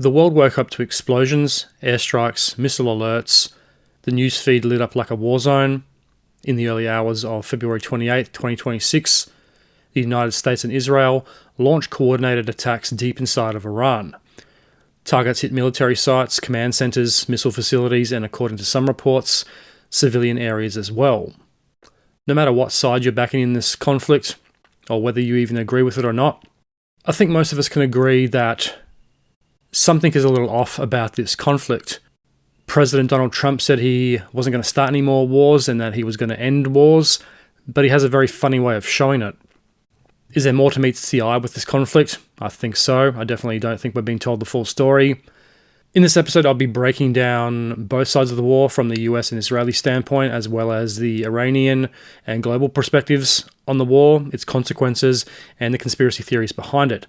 The world woke up to explosions, airstrikes, missile alerts. The newsfeed lit up like a war zone. In the early hours of February 28, 2026, the United States and Israel launched coordinated attacks deep inside of Iran. Targets hit military sites, command centers, missile facilities, and according to some reports, civilian areas as well. No matter what side you're backing in this conflict, or whether you even agree with it or not, I think most of us can agree that something is a little off about this conflict. President Donald Trump said he wasn't going to start any more wars and that he was going to end wars, but he has a very funny way of showing it. Is there more to meet the eye with this conflict? I think so. I definitely don't think we're being told the full story. In this episode, I'll be breaking down both sides of the war from the US and Israeli standpoint, as well as the Iranian and global perspectives on the war, its consequences, and the conspiracy theories behind it.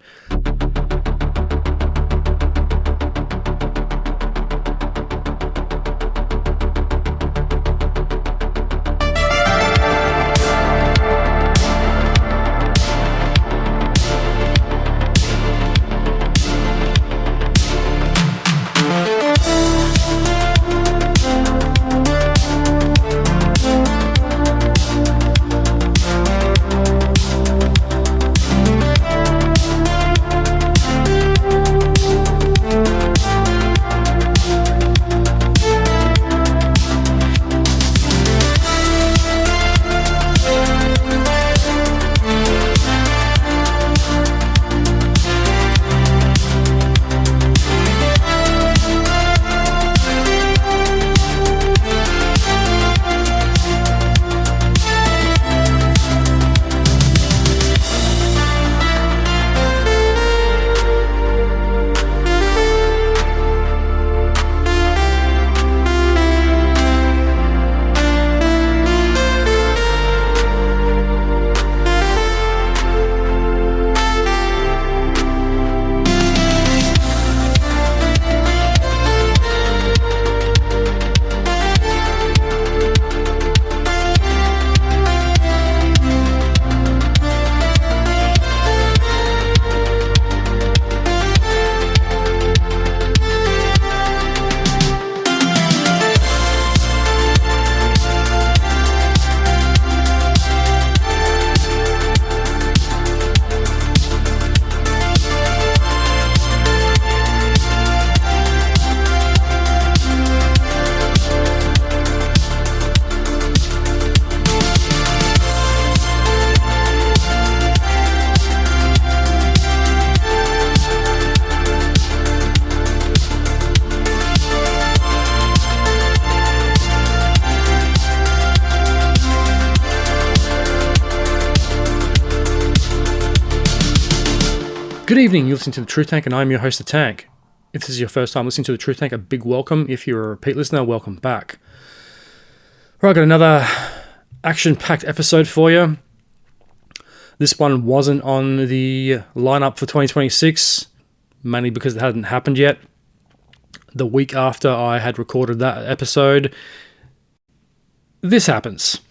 Good evening, you're listening to The Truth Tank and I'm your host, The Tank. If this is your first time listening to The Truth Tank, a big welcome. If you're a repeat listener, welcome back. Right, I've got another action-packed episode for you. This one wasn't on the lineup for 2026, mainly because it hadn't happened yet. The week after I had recorded that episode, this happens,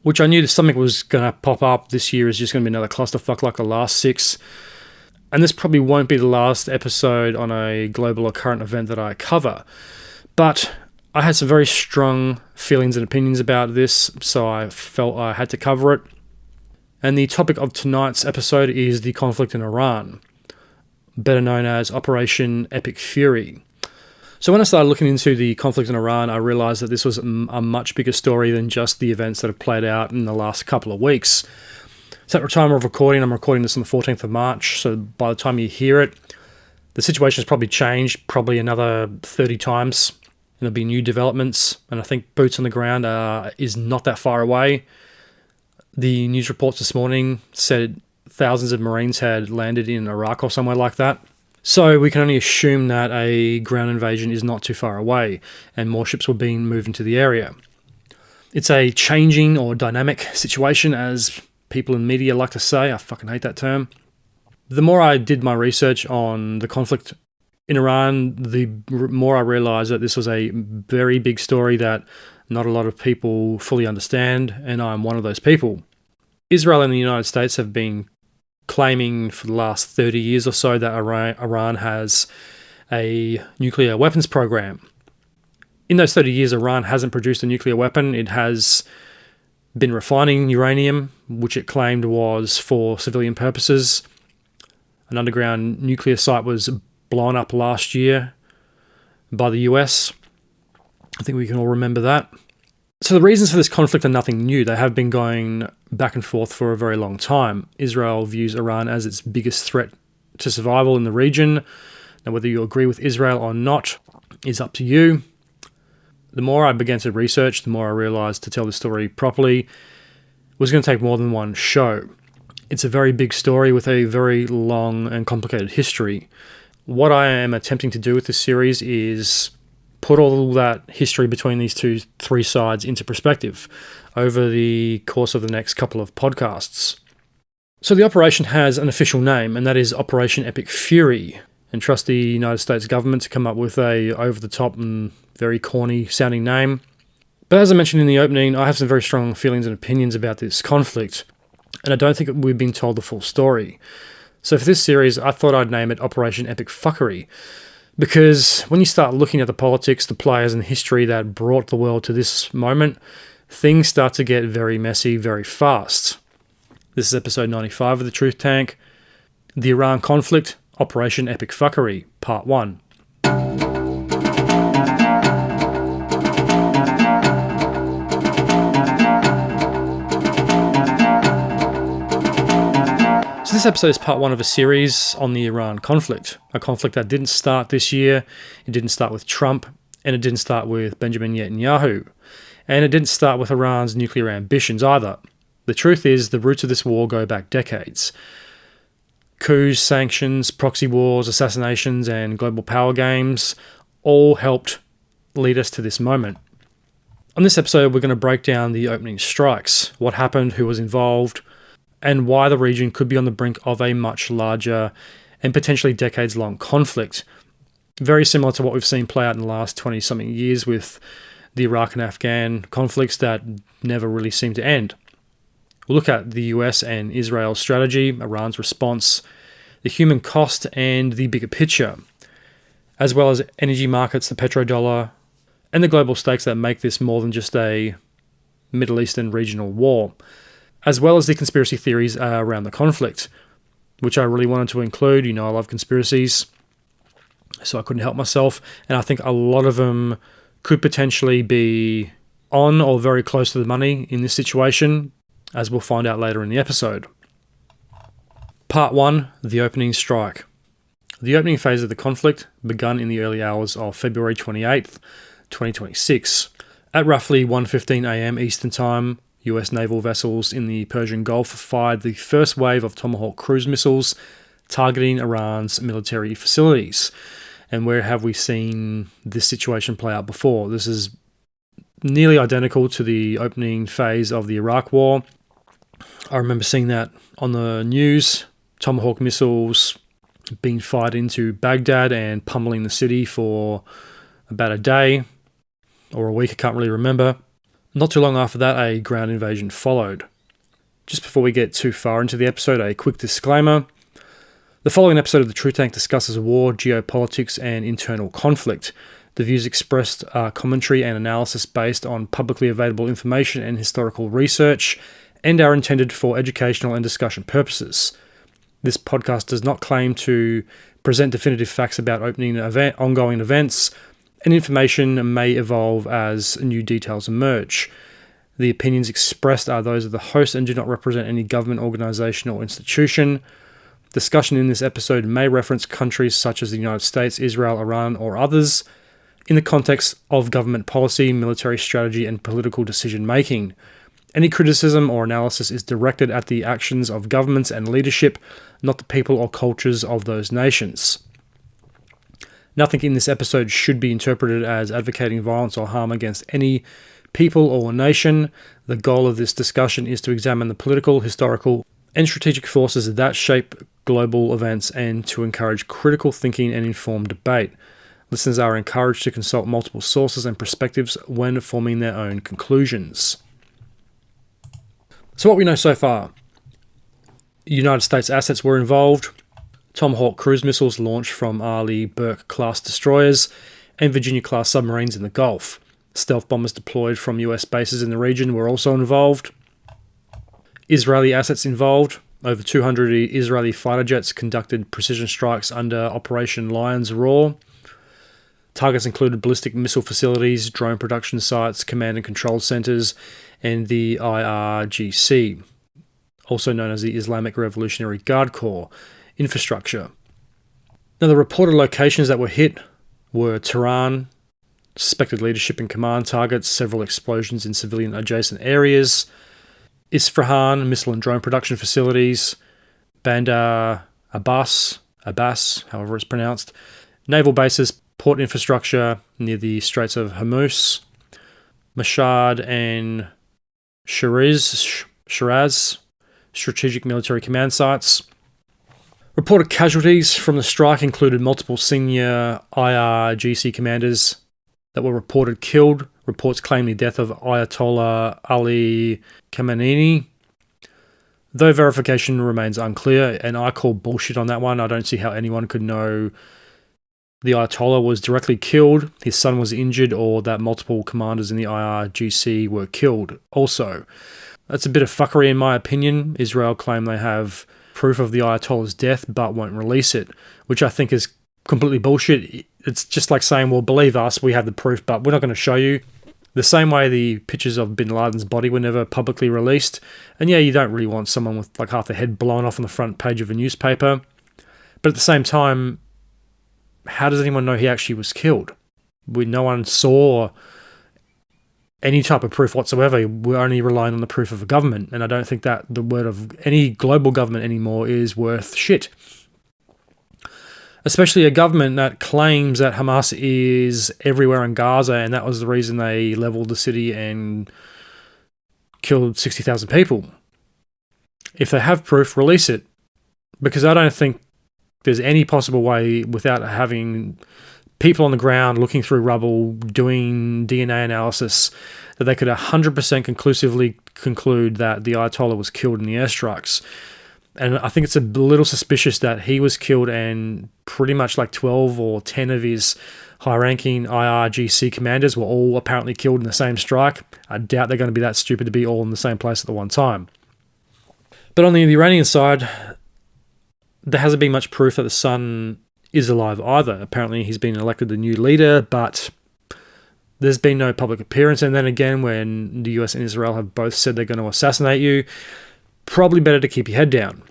which I knew something was going to pop up. This year is just going to be another clusterfuck like the last 6. And this probably won't be the last episode on a global or current event that I cover. But I had some very strong feelings and opinions about this, so I felt I had to cover it. And the topic of tonight's episode is the conflict in Iran, better known as Operation Epic Fury. So when I started looking into the conflict in Iran, I realized that this was a much bigger story than just the events that have played out in the last couple of weeks. So at the time of recording, I'm recording this on the 14th of March, so by the time you hear it, the situation has probably changed probably another 30 times, and there'll be new developments, and I think boots on the ground is not that far away. The news reports this morning said thousands of Marines had landed in Iraq or somewhere like that. So we can only assume that a ground invasion is not too far away, and more ships were being moved into the area. It's a changing or dynamic situation, as people in media like to say. I fucking hate that term. The more I did my research on the conflict in Iran, the more I realized that this was a very big story that not a lot of people fully understand, and I'm one of those people. Israel and the United States have been claiming for the last 30 years or so that Iran has a nuclear weapons program. In those 30 years, Iran hasn't produced a nuclear weapon. It has been refining uranium, which it claimed was for civilian purposes. An underground nuclear site was blown up last year by the US. I think we can all remember that. So the reasons for this conflict are nothing new. They have been going back and forth for a very long time. Israel views Iran as its biggest threat to survival in the region. Now, whether you agree with Israel or not is up to you. The more I began to research, the more I realized to tell the story properly was going to take more than one show. It's a very big story with a very long and complicated history. What I am attempting to do with this series is put all that history between these three sides into perspective over the course of the next couple of podcasts. So the operation has an official name, and that is Operation Epic Fury, and trust the United States government to come up with a over-the-top and very corny sounding name. But as I mentioned in the opening, I have some very strong feelings and opinions about this conflict, and I don't think we've been told the full story. So for this series, I thought I'd name it Operation Epic Fuckery, because when you start looking at the politics, the players and history that brought the world to this moment, things start to get very messy very fast. This is episode 95 of the Truth Tank, the Iran conflict, Operation Epic Fuckery, Part 1. So this episode is part 1 of a series on the Iran conflict, a conflict that didn't start this year, it didn't start with Trump, and it didn't start with Benjamin Netanyahu, and it didn't start with Iran's nuclear ambitions either. The truth is, the roots of this war go back decades. Coups, sanctions, proxy wars, assassinations, and global power games all helped lead us to this moment. On this episode, we're going to break down the opening strikes, what happened, who was involved, and why the region could be on the brink of a much larger and potentially decades-long conflict. Very similar to what we've seen play out in the last 20-something years with the Iraq and Afghan conflicts that never really seem to end. We'll look at the US and Israel's strategy, Iran's response, the human cost, and the bigger picture, as well as energy markets, the petrodollar, and the global stakes that make this more than just a Middle Eastern regional war, as well as the conspiracy theories around the conflict, which I really wanted to include. You know, I love conspiracies, so I couldn't help myself, and I think a lot of them could potentially be on or very close to the money in this situation, as we'll find out later in the episode. Part 1, the opening strike. The opening phase of the conflict began in the early hours of February 28th, 2026. At roughly 1:15 a.m. Eastern Time, US naval vessels in the Persian Gulf fired the first wave of Tomahawk cruise missiles targeting Iran's military facilities. And where have we seen this situation play out before? This is nearly identical to the opening phase of the Iraq War. I remember seeing that on the news, Tomahawk missiles being fired into Baghdad and pummeling the city for about a day or a week, I can't really remember. Not too long after that, a ground invasion followed. Just before we get too far into the episode, a quick disclaimer. The following episode of the Truth Tank discusses war, geopolitics, and internal conflict. The views expressed are commentary and analysis based on publicly available information and historical research, and are intended for educational and discussion purposes. This podcast does not claim to present definitive facts about ongoing events, and information may evolve as new details emerge. The opinions expressed are those of the host and do not represent any government, organisation, or institution. Discussion in this episode may reference countries such as the United States, Israel, Iran, or others in the context of government policy, military strategy, and political decision-making. Any criticism or analysis is directed at the actions of governments and leadership, not the people or cultures of those nations. Nothing in this episode should be interpreted as advocating violence or harm against any people or nation. The goal of this discussion is to examine the political, historical, and strategic forces that shape global events and to encourage critical thinking and informed debate. Listeners are encouraged to consult multiple sources and perspectives when forming their own conclusions. So what we know so far: United States assets were involved. Tomahawk cruise missiles launched from Arleigh Burke-class destroyers and Virginia-class submarines in the Gulf. Stealth bombers deployed from US bases in the region were also involved. Israeli assets involved. Over 200 Israeli fighter jets conducted precision strikes under Operation Lion's Roar. Targets included ballistic missile facilities, drone production sites, command and control centers, and the IRGC, also known as the Islamic Revolutionary Guard Corps, infrastructure. Now, the reported locations that were hit were Tehran, suspected leadership and command targets, several explosions in civilian adjacent areas, Isfahan, missile and drone production facilities, Bandar Abbas, however it's pronounced, naval bases, port infrastructure near the Straits of Hormuz, Mashhad and Shiraz, strategic military command sites. Reported casualties from the strike included multiple senior IRGC commanders that were reported killed. Reports claim the death of Ayatollah Ali Khamenei, though verification remains unclear, and I call bullshit on that one. I don't see how anyone could know the Ayatollah was directly killed, his son was injured, or that multiple commanders in the IRGC were killed also. That's a bit of fuckery in my opinion. Israel claim they have proof of the Ayatollah's death but won't release it, which I think is completely bullshit. It's just like saying, well, believe us, we have the proof, but we're not going to show you. The same way the pictures of bin Laden's body were never publicly released. And yeah, you don't really want someone with like half the head blown off on the front page of a newspaper. But at the same time, how does anyone know he actually was killed? No one saw any type of proof whatsoever. We're only relying on the proof of a government. And I don't think that the word of any global government anymore is worth shit. Especially a government that claims that Hamas is everywhere in Gaza and that was the reason they leveled the city and killed 60,000 people. If they have proof, release it. Because I don't think there's any possible way without having people on the ground looking through rubble, doing DNA analysis, that they could 100% conclusively conclude that the Ayatollah was killed in the airstrikes. And I think it's a little suspicious that he was killed and pretty much like 12 or 10 of his high-ranking IRGC commanders were all apparently killed in the same strike. I doubt they're going to be that stupid to be all in the same place at the one time. But on the Iranian side, there hasn't been much proof that the son is alive either. Apparently he's been elected the new leader, but there's been no public appearance. And then again, when the US and Israel have both said they're going to assassinate you, probably better to keep your head down.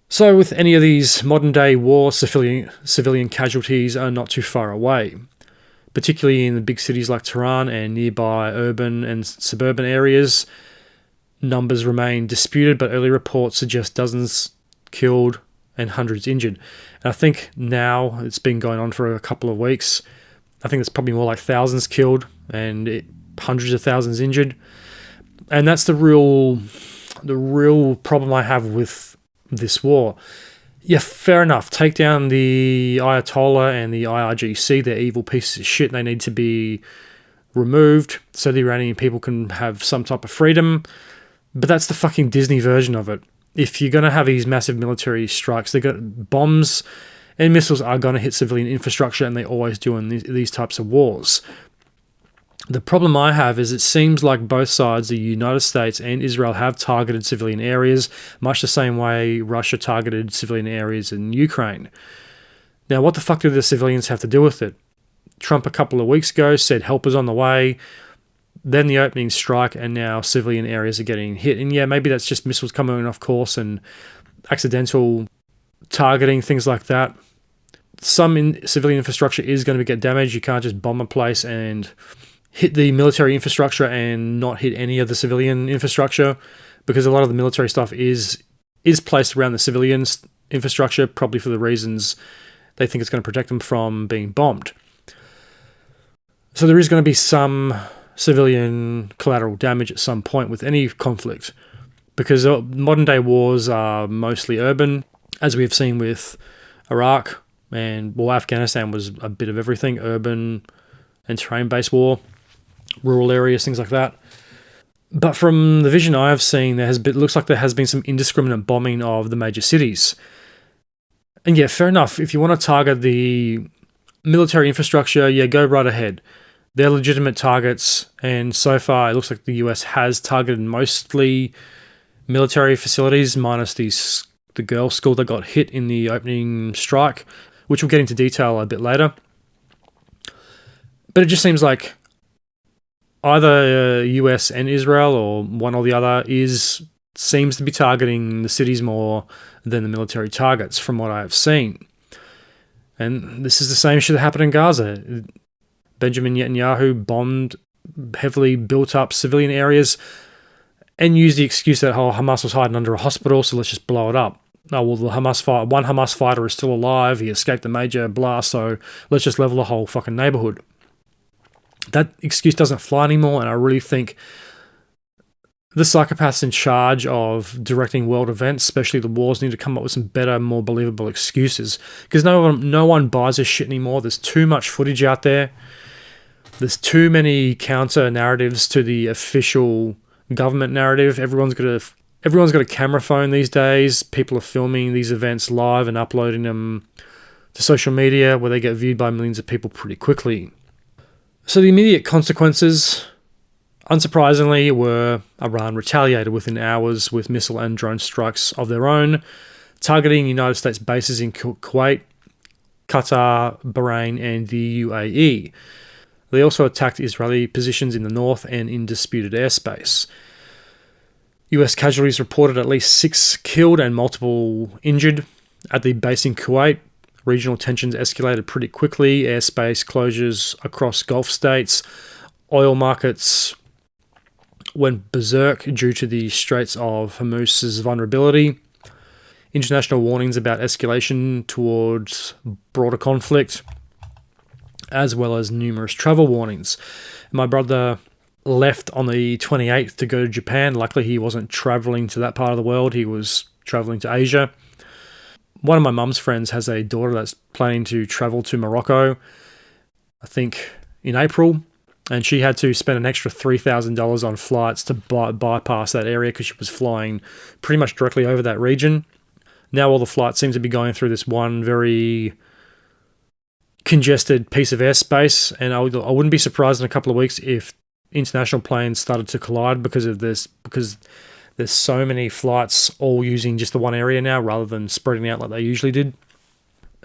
So with any of these modern day war, civilian casualties are not too far away, particularly in the big cities like Tehran and nearby urban and suburban areas. Numbers remain disputed, but early reports suggest dozens killed and hundreds injured. And I think now it's been going on for a couple of weeks. I think it's probably more like thousands killed and hundreds of thousands injured. And that's the real problem I have with this war. Yeah, fair enough. Take down the Ayatollah and the IRGC. They're evil pieces of shit. They need to be removed so the Iranian people can have some type of freedom. But that's the fucking Disney version of it. If you're going to have these massive military strikes, bombs and missiles are going to hit civilian infrastructure, and they always do in these types of wars. The problem I have is it seems like both sides, the United States and Israel, have targeted civilian areas, much the same way Russia targeted civilian areas in Ukraine. Now, what the fuck do the civilians have to do with it? Trump a couple of weeks ago said help is on the way, then the opening strike, and now civilian areas are getting hit. And yeah, maybe that's just missiles coming off course and accidental targeting, things like that. Some civilian infrastructure is going to get damaged. You can't just bomb a place and hit the military infrastructure and not hit any of the civilian infrastructure, because a lot of the military stuff is placed around the civilian infrastructure, probably for the reasons they think it's going to protect them from being bombed. So there is going to be some civilian collateral damage at some point with any conflict, because modern day wars are mostly urban, as we have seen with Iraq, and Afghanistan was a bit of everything, urban and terrain-based war, rural areas, things like that. But from the vision I have seen, looks like there has been some indiscriminate bombing of the major cities. And yeah, fair enough. If you want to target the military infrastructure, yeah, go right ahead. They're legitimate targets, and so far it looks like the US has targeted mostly military facilities, minus the girls' school that got hit in the opening strike, which we'll get into detail a bit later. But it just seems like either US and Israel, or one or the other, seems to be targeting the cities more than the military targets, from what I have seen. And this is the same shit that happened in Gaza. Benjamin Netanyahu bombed heavily built up civilian areas and used the excuse that Hamas was hiding under a hospital, so let's just blow it up. Oh, well, one Hamas fighter is still alive, he escaped a major blast, so let's just level the whole fucking neighborhood. That excuse doesn't fly anymore, and I really think the psychopaths in charge of directing world events, especially the wars, need to come up with some better, more believable excuses, because no one buys this shit anymore. There's too much footage out there. There's too many counter narratives to the official government narrative. Everyone's got a camera phone these days. People are filming these events live and uploading them to social media, where they get viewed by millions of people pretty quickly. So the immediate consequences, unsurprisingly, were Iran retaliated within hours with missile and drone strikes of their own, targeting United States bases in Kuwait, Qatar, Bahrain, and the UAE. They also attacked Israeli positions in the north and in disputed airspace. US casualties reported at least 6 killed and multiple injured at the base in Kuwait. Regional tensions escalated pretty quickly, airspace closures across Gulf states, oil markets went berserk due to the Straits of Hormuz's vulnerability, international warnings about escalation towards broader conflict, as well as numerous travel warnings. My brother left on the 28th to go to Japan. Luckily, he wasn't traveling to that part of the world. He was traveling to Asia. One of my mum's friends has a daughter that's planning to travel to Morocco, I think in April, and she had to spend an extra $3,000 on flights to bypass that area because she was flying pretty much directly over that region. Now all the flights seem to be going through this one very congested piece of airspace, and I wouldn't be surprised in a couple of weeks if international planes started to collide because of this, because there's so many flights all using just the one area now rather than spreading out like they usually did.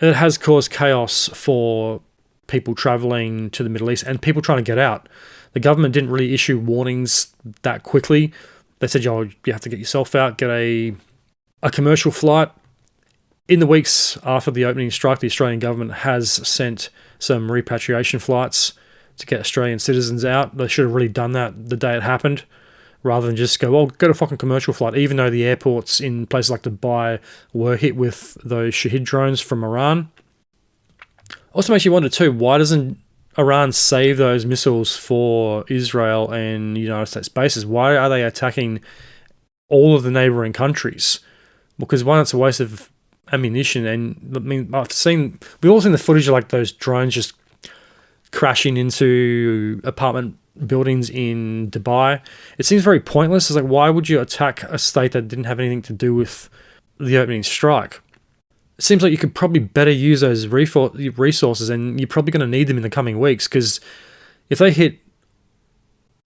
It has caused chaos for people traveling to the Middle East and people trying to get out. The government didn't really issue warnings that quickly. They said, you have to get yourself out, get a commercial flight. In the weeks after the opening strike, the Australian government has sent some repatriation flights to get Australian citizens out. They should have really done that the day it happened, rather than just go, get a fucking commercial flight, even though the airports in places like Dubai were hit with those Shahid drones from Iran. Also makes you wonder too, why doesn't Iran save those missiles for Israel and United States bases? Why are they attacking all of the neighboring countries? Because one, it's a waste of ammunition, and I mean, we've all seen the footage of like those drones just crashing into apartment buildings in Dubai. It seems very pointless. It's like, why would you attack a state that didn't have anything to do with the opening strike? It seems like you could probably better use those resources, and you're probably going to need them in the coming weeks, because if they hit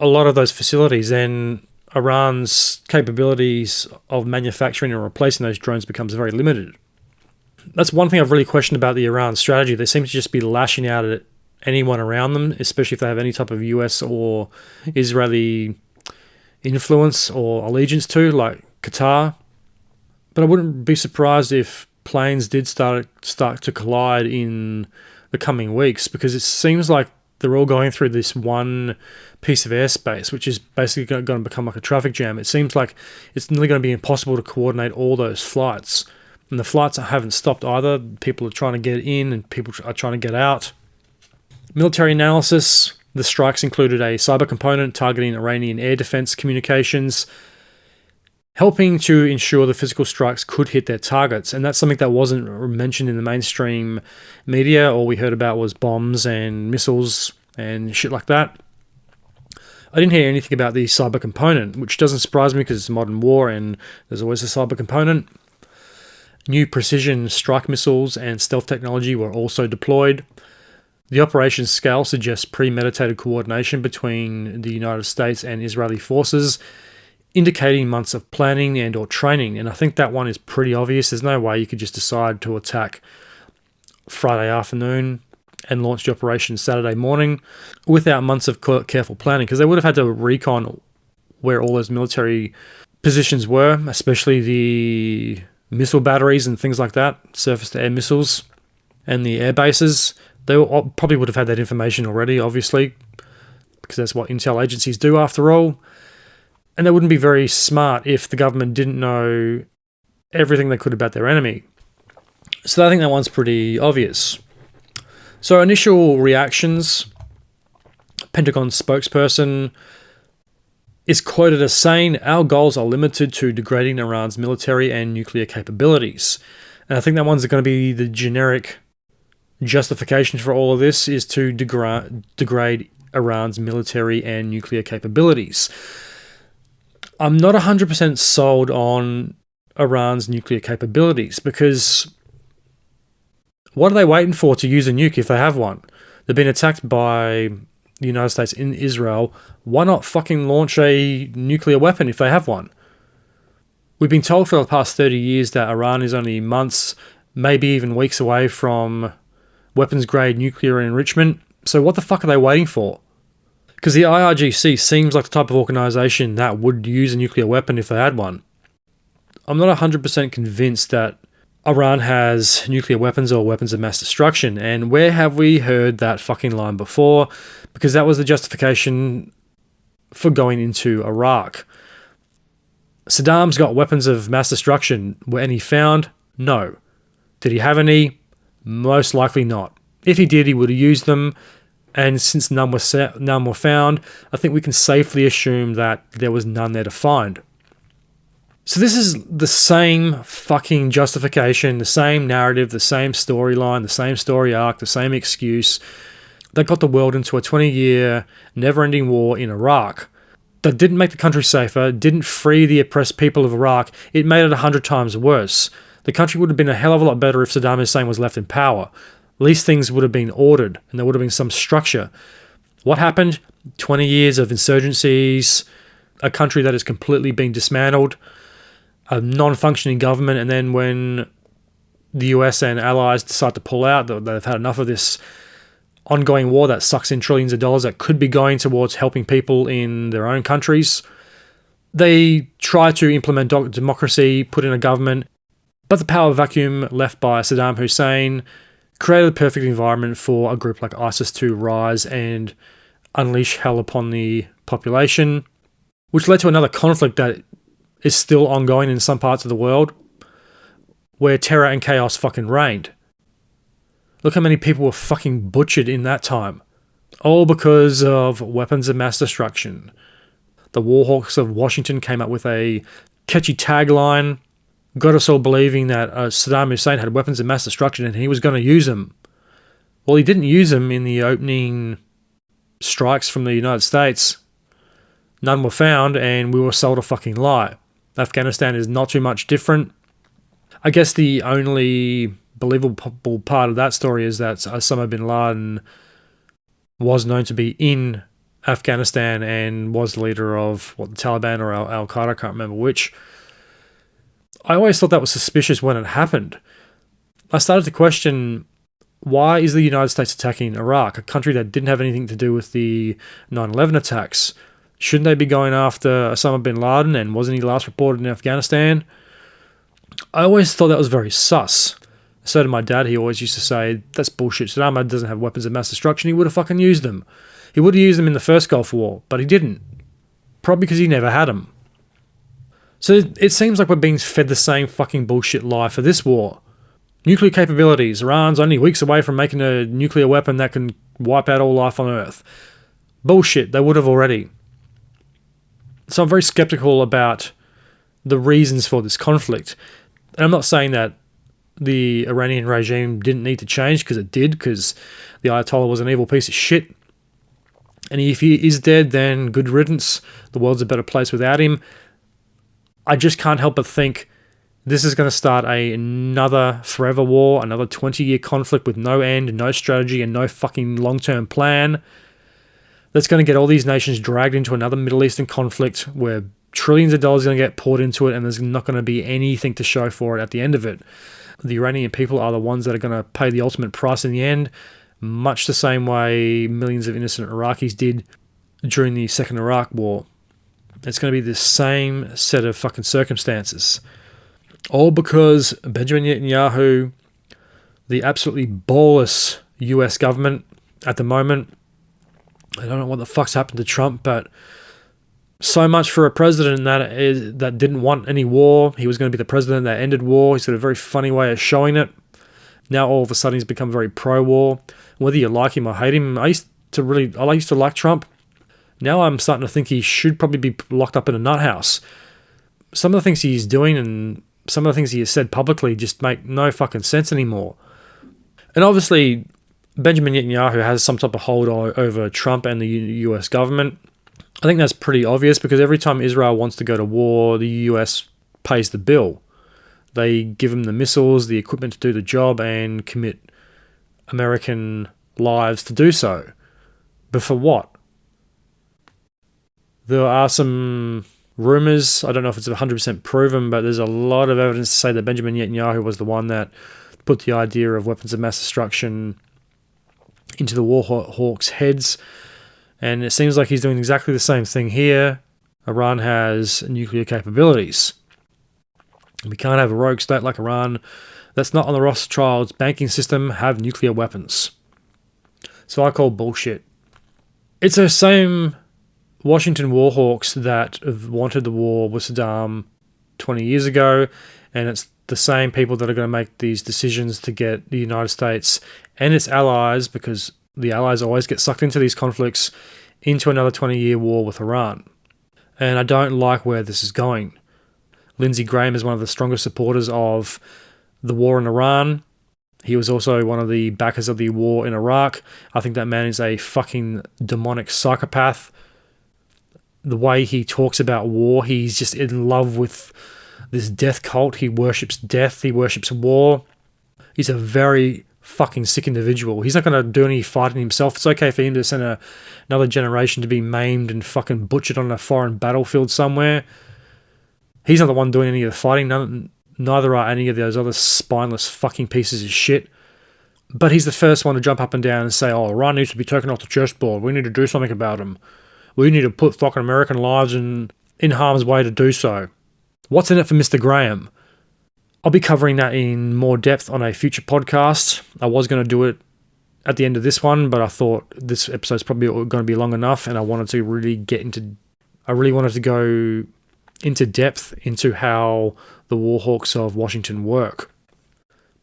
a lot of those facilities, then Iran's capabilities of manufacturing and replacing those drones becomes very limited. That's one thing I've really questioned about the Iran strategy. They seem to just be lashing out at anyone around them, especially if they have any type of US or Israeli influence or allegiance to, like Qatar. But I wouldn't be surprised if planes did start to collide in the coming weeks, because it seems like they're all going through this one piece of airspace, which is basically going to become like a traffic jam. It seems like it's nearly going to be impossible to coordinate all those flights. And the flights haven't stopped either. People are trying to get in and people are trying to get out. Military analysis. The strikes included a cyber component targeting Iranian air defense communications, helping to ensure the physical strikes could hit their targets. And that's something that wasn't mentioned in the mainstream media. All we heard about was bombs and missiles and shit like that. I didn't hear anything about the cyber component, which doesn't surprise me because it's a modern war and there's always a cyber component. New precision strike missiles and stealth technology were also deployed. The operation's scale suggests premeditated coordination between the United States and Israeli forces, indicating months of planning and or training. And I think that one is pretty obvious. There's no way you could just decide to attack Friday afternoon and launch the operation Saturday morning without months of careful planning, because they would have had to recon where all those military positions were, especially the missile batteries and things like that, surface-to-air missiles and the air bases. They probably would have had that information already, obviously, because that's what intel agencies do after all. And they wouldn't be very smart if the government didn't know everything they could about their enemy. So I think that one's pretty obvious. So initial reactions, Pentagon spokesperson is quoted as saying, "Our goals are limited to degrading Iran's military and nuclear capabilities." And I think that one's going to be the generic justification for all of this, is to degrade Iran's military and nuclear capabilities. I'm not 100% sold on Iran's nuclear capabilities, because what are they waiting for to use a nuke if they have one? They've been attacked by the United States in Israel. Why not fucking launch a nuclear weapon if they have one? We've been told for the past 30 years that Iran is only months, maybe even weeks away from weapons-grade nuclear enrichment. So what the fuck are they waiting for? Because the IRGC seems like the type of organisation that would use a nuclear weapon if they had one. I'm not 100% convinced that Iran has nuclear weapons or weapons of mass destruction. And where have we heard that fucking line before? Because that was the justification for going into Iraq. Saddam's got weapons of mass destruction. Were any found? No. Did he have any? Most likely not. If he did, he would have used them. And since none were found, I think we can safely assume that there was none there to find. So this is the same fucking justification, the same narrative, the same storyline, the same story arc, the same excuse that got the world into a 20-year never-ending war in Iraq that didn't make the country safer, didn't free the oppressed people of Iraq. It made it 100 times worse. The country would have been a hell of a lot better if Saddam Hussein was left in power. At least things would have been ordered and there would have been some structure. What happened? 20 years of insurgencies, a country that has completely been dismantled, a non-functioning government, and then when the US and allies decide to pull out, they've had enough of this ongoing war that sucks in trillions of dollars that could be going towards helping people in their own countries. They try to implement democracy, put in a government, but the power vacuum left by Saddam Hussein created the perfect environment for a group like ISIS to rise and unleash hell upon the population, which led to another conflict that is still ongoing in some parts of the world, where terror and chaos fucking reigned. Look how many people were fucking butchered in that time. All because of weapons of mass destruction. The Warhawks of Washington came up with a catchy tagline, got us all believing that Saddam Hussein had weapons of mass destruction and he was going to use them. Well, he didn't use them in the opening strikes from the United States. None were found, and we were sold a fucking lie. Afghanistan is not too much different. I guess the only believable part of that story is that Osama bin Laden was known to be in Afghanistan and was the leader of the Taliban or Al-Qaeda, I can't remember which. I always thought that was suspicious when it happened. I started to question, why is the United States attacking Iraq, a country that didn't have anything to do with the 9/11 attacks? Shouldn't they be going after Osama bin Laden, and wasn't he last reported in Afghanistan? I always thought that was very sus. So did my dad. He always used to say, that's bullshit. Saddam doesn't have weapons of mass destruction. He would have fucking used them. He would have used them in the first Gulf War, but he didn't. Probably because he never had them. So it seems like we're being fed the same fucking bullshit lie for this war. Nuclear capabilities. Iran's only weeks away from making a nuclear weapon that can wipe out all life on Earth. Bullshit. They would have already. So I'm very skeptical about the reasons for this conflict. And I'm not saying that the Iranian regime didn't need to change, because it did, because the Ayatollah was an evil piece of shit. And if he is dead, then good riddance. The world's a better place without him. I just can't help but think This is going to start another forever war, another 20-year conflict with no end, no strategy, and no fucking long-term plan. That's going to get all these nations dragged into another Middle Eastern conflict where trillions of dollars are going to get poured into it, and there's not going to be anything to show for it at the end of it. The Iranian people are the ones that are going to pay the ultimate price in the end, much the same way millions of innocent Iraqis did during the Second Iraq War. It's going to be the same set of fucking circumstances. All because Benjamin Netanyahu, the absolutely ballless US government at the moment, I don't know what the fuck's happened to Trump, but so much for a president that didn't want any war. He was going to be the president that ended war. He's got a very funny way of showing it. Now all of a sudden he's become very pro-war. Whether you like him or hate him, I used to like Trump. Now I'm starting to think he should probably be locked up in a nut house. Some of the things he's doing and some of the things he has said publicly just make no fucking sense anymore. And obviously, Benjamin Netanyahu has some type of hold over Trump and the US government. I think that's pretty obvious because every time Israel wants to go to war, the US pays the bill. They give them the missiles, the equipment to do the job, and commit American lives to do so. But for what? There are some rumors, I don't know if it's 100% proven, but there's a lot of evidence to say that Benjamin Netanyahu was the one that put the idea of weapons of mass destruction into the war hawks' heads. And it seems like he's doing exactly the same thing here. Iran has nuclear capabilities. We can't have a rogue state like Iran that's not on the Rothschilds' banking system have nuclear weapons. So I call bullshit. It's the same Washington warhawks that wanted the war with Saddam 20 years ago, and it's the same people that are going to make these decisions to get the United States and its allies, because the allies always get sucked into these conflicts, into another 20-year war with Iran. And I don't like where this is going. Lindsey Graham is one of the strongest supporters of the war in Iran. He was also one of the backers of the war in Iraq. I think that man is a fucking demonic psychopath. The way he talks about war, he's just in love with this death cult. He worships death. He worships war. He's a very fucking sick individual. He's not going to do any fighting himself. It's okay for him to send another generation to be maimed and fucking butchered on a foreign battlefield somewhere. He's not the one doing any of the fighting. Neither are any of those other spineless fucking pieces of shit. But he's the first one to jump up and down and say, oh, Iran needs to be taken off the chessboard. We need to do something about him. We need to put fucking American lives in harm's way to do so. What's in it for Mr. Graham? I'll be covering that in more depth on a future podcast. I was going to do it at the end of this one, but I thought this episode's probably going to be long enough, and I wanted to really wanted to go into depth into how the warhawks of Washington work.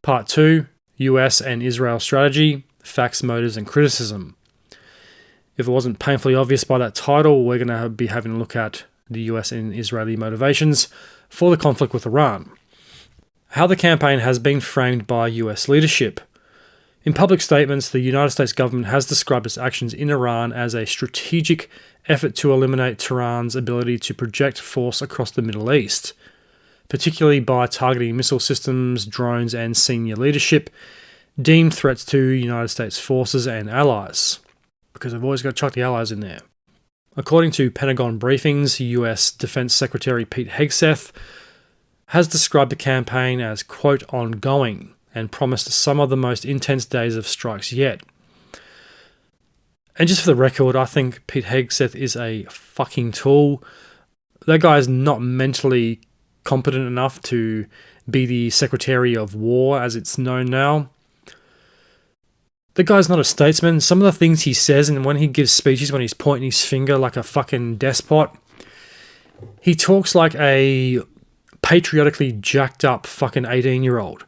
Part 2, US and Israel strategy, facts, motives, and criticism. If it wasn't painfully obvious by that title, we're going to be having a look at the US and Israeli motivations for the conflict with Iran. How the campaign has been framed by US leadership. In public statements, the United States government has described its actions in Iran as a strategic effort to eliminate Tehran's ability to project force across the Middle East, particularly by targeting missile systems, drones, and senior leadership, deemed threats to United States forces and allies, because they've always got to chuck the allies in there. According to Pentagon briefings, US Defense Secretary Pete Hegseth has described the campaign as, quote, ongoing, and promised some of the most intense days of strikes yet. And just for the record, I think Pete Hegseth is a fucking tool. That guy is not mentally competent enough to be the Secretary of War, as it's known now. The guy's not a statesman. Some of the things he says, and when he gives speeches, when he's pointing his finger like a fucking despot, he talks like a patriotically jacked up fucking 18-year-old.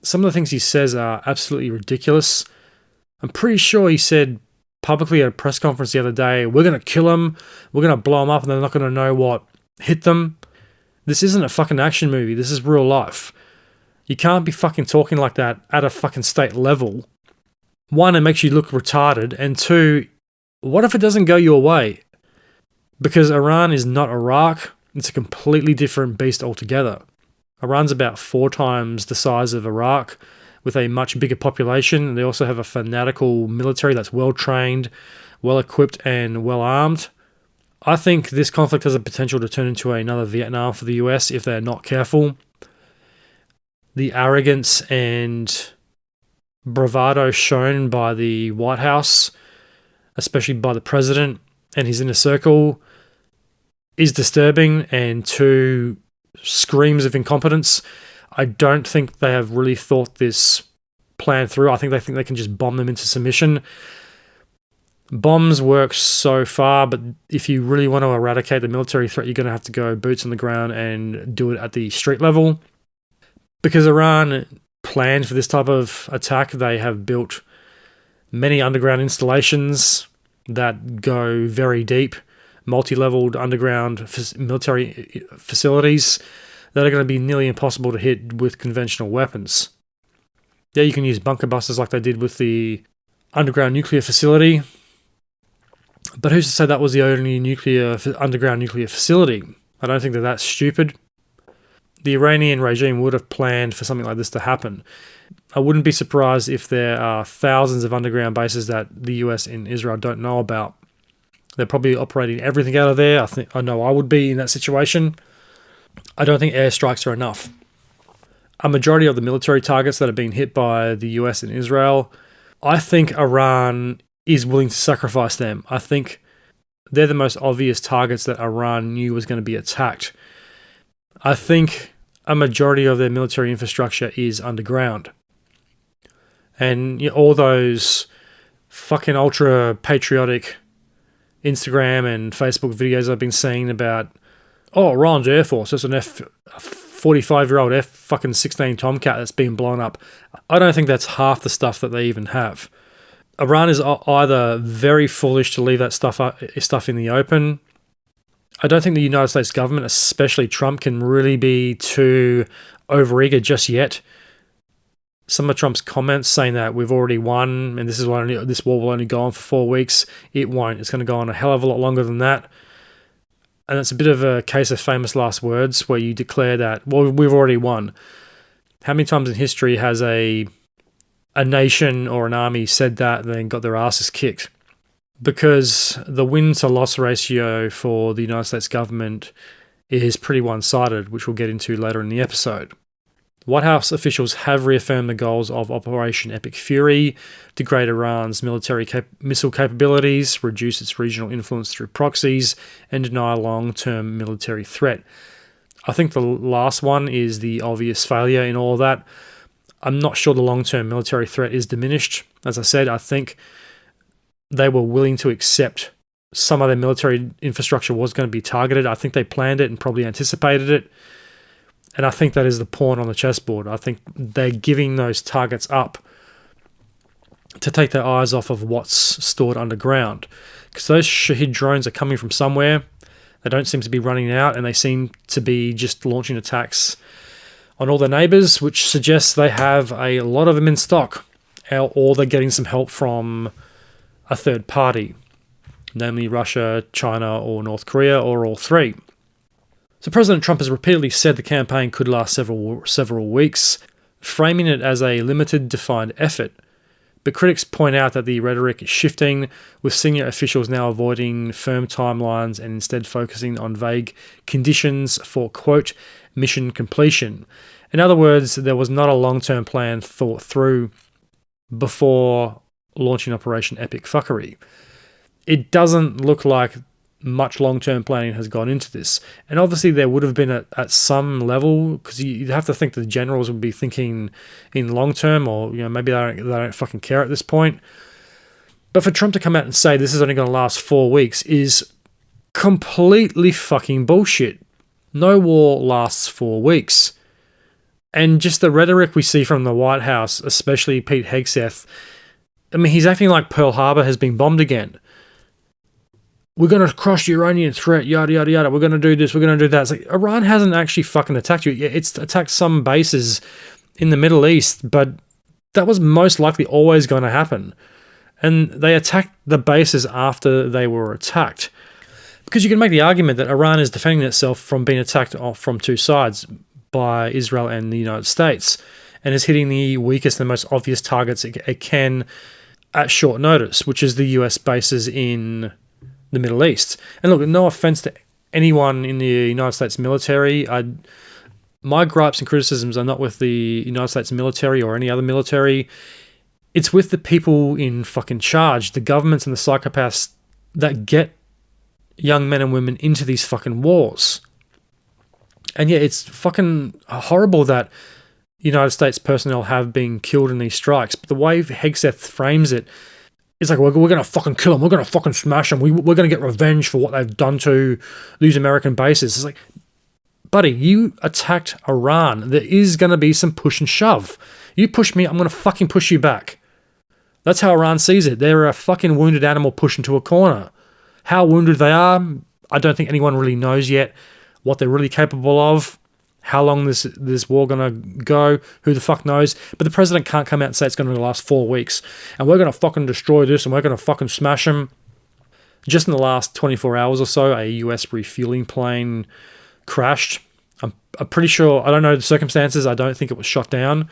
Some of the things he says are absolutely ridiculous. I'm pretty sure he said publicly at a press conference the other day, we're going to kill them, we're going to blow them up, and they're not going to know what hit them. This isn't a fucking action movie. This is real life. You can't be fucking talking like that at a fucking state level. One, it makes you look retarded, and two, what if it doesn't go your way? Because Iran is not Iraq. It's a completely different beast altogether. Iran's about 4 times the size of Iraq, with a much bigger population. They also have a fanatical military that's well-trained, well-equipped, and well-armed. I think this conflict has a potential to turn into another Vietnam for the US if they're not careful. The arrogance and bravado shown by the White House, especially by the president and his inner circle, is disturbing, and to screams of incompetence. I don't think they have really thought this plan through. I think they can just bomb them into submission. Bombs work so far, but if you really want to eradicate the military threat, you're going to have to go boots on the ground and do it at the street level. Because Iran planned for this type of attack, they have built many underground installations that go very deep, multi-leveled underground military facilities that are going to be nearly impossible to hit with conventional weapons. Yeah, you can use bunker busters like they did with the underground nuclear facility, but who's to say that was the only underground nuclear facility? I don't think that that's stupid. The Iranian regime would have planned for something like this to happen. I wouldn't be surprised if there are thousands of underground bases that the US and Israel don't know about. They're probably operating everything out of there. I know I would be in that situation. I don't think airstrikes are enough. A majority of the military targets that are being hit by the US and Israel, I think Iran is willing to sacrifice them. I think they're the most obvious targets that Iran knew was going to be attacked. I think a majority of their military infrastructure is underground. And all those fucking ultra-patriotic Instagram and Facebook videos I've been seeing about, Iran's Air Force, there's an F-45-year-old F-16 Tomcat that's been blown up. I don't think that's half the stuff that they even have. Iran is either very foolish to leave that stuff in the open. I don't think the United States government, especially Trump, can really be too overeager just yet. Some of Trump's comments saying that we've already won and this war will only go on for 4 weeks. It won't. It's going to go on a hell of a lot longer than that. And it's a bit of a case of famous last words where you declare that, well, we've already won. How many times in history has a nation or an army said that and then got their asses kicked? Because the win-to-loss ratio for the United States government is pretty one-sided, which we'll get into later in the episode. White House officials have reaffirmed the goals of Operation Epic Fury: degrade Iran's military missile capabilities, reduce its regional influence through proxies, and deny a long-term military threat. I think the last one is the obvious failure in all of that. I'm not sure the long-term military threat is diminished. As I said, I think they were willing to accept some of their military infrastructure was going to be targeted. I think they planned it and probably anticipated it. And I think that is the pawn on the chessboard. I think they're giving those targets up to take their eyes off of what's stored underground. Because those Shahid drones are coming from somewhere. They don't seem to be running out, and they seem to be just launching attacks on all their neighbors, which suggests they have a lot of them in stock, or they're getting some help from a third party, namely Russia, China, or North Korea, or all three. So President Trump has repeatedly said the campaign could last several weeks, framing it as a limited, defined effort. But critics point out that the rhetoric is shifting, with senior officials now avoiding firm timelines and instead focusing on vague conditions for, quote, mission completion. In other words, there was not a long-term plan thought through before launching Operation Epic Fuckery. It doesn't look like much long-term planning has gone into this. And obviously there would have been at some level, because you'd have to think the generals would be thinking in long-term, or maybe they don't fucking care at this point. But for Trump to come out and say this is only going to last 4 weeks is completely fucking bullshit. No war lasts 4 weeks. And just the rhetoric we see from the White House, especially Pete Hegseth, he's acting like Pearl Harbor has been bombed again. We're going to crush the Iranian threat, yada, yada, yada. We're going to do this, we're going to do that. It's like, Iran hasn't actually fucking attacked you. It's attacked some bases in the Middle East, but that was most likely always going to happen. And they attacked the bases after they were attacked. Because you can make the argument that Iran is defending itself from being attacked from two sides. by Israel and the United States, and is hitting the weakest and most obvious targets it can at short notice, which is the US bases in the Middle East. And look, no offense to anyone in the United States military, my gripes and criticisms are not with the United States military or any other military. It's with the people in fucking charge, the governments and the psychopaths that get young men and women into these fucking wars. And yeah, it's fucking horrible that United States personnel have been killed in these strikes. But the way Hegseth frames it, it's like, we're going to fucking kill them. We're going to fucking smash them. We're going to get revenge for what they've done to these American bases. It's like, buddy, you attacked Iran. There is going to be some push and shove. You push me, I'm going to fucking push you back. That's how Iran sees it. They're a fucking wounded animal pushed into a corner. How wounded they are, I don't think anyone really knows yet. What they're really capable of, how long this war going to go, who the fuck knows. But the president can't come out and say it's going to last 4 weeks and we're going to fucking destroy this and we're going to fucking smash them. Just in the last 24 hours or so, a US refueling plane crashed. I'm pretty sure, I don't know the circumstances, I don't think it was shot down.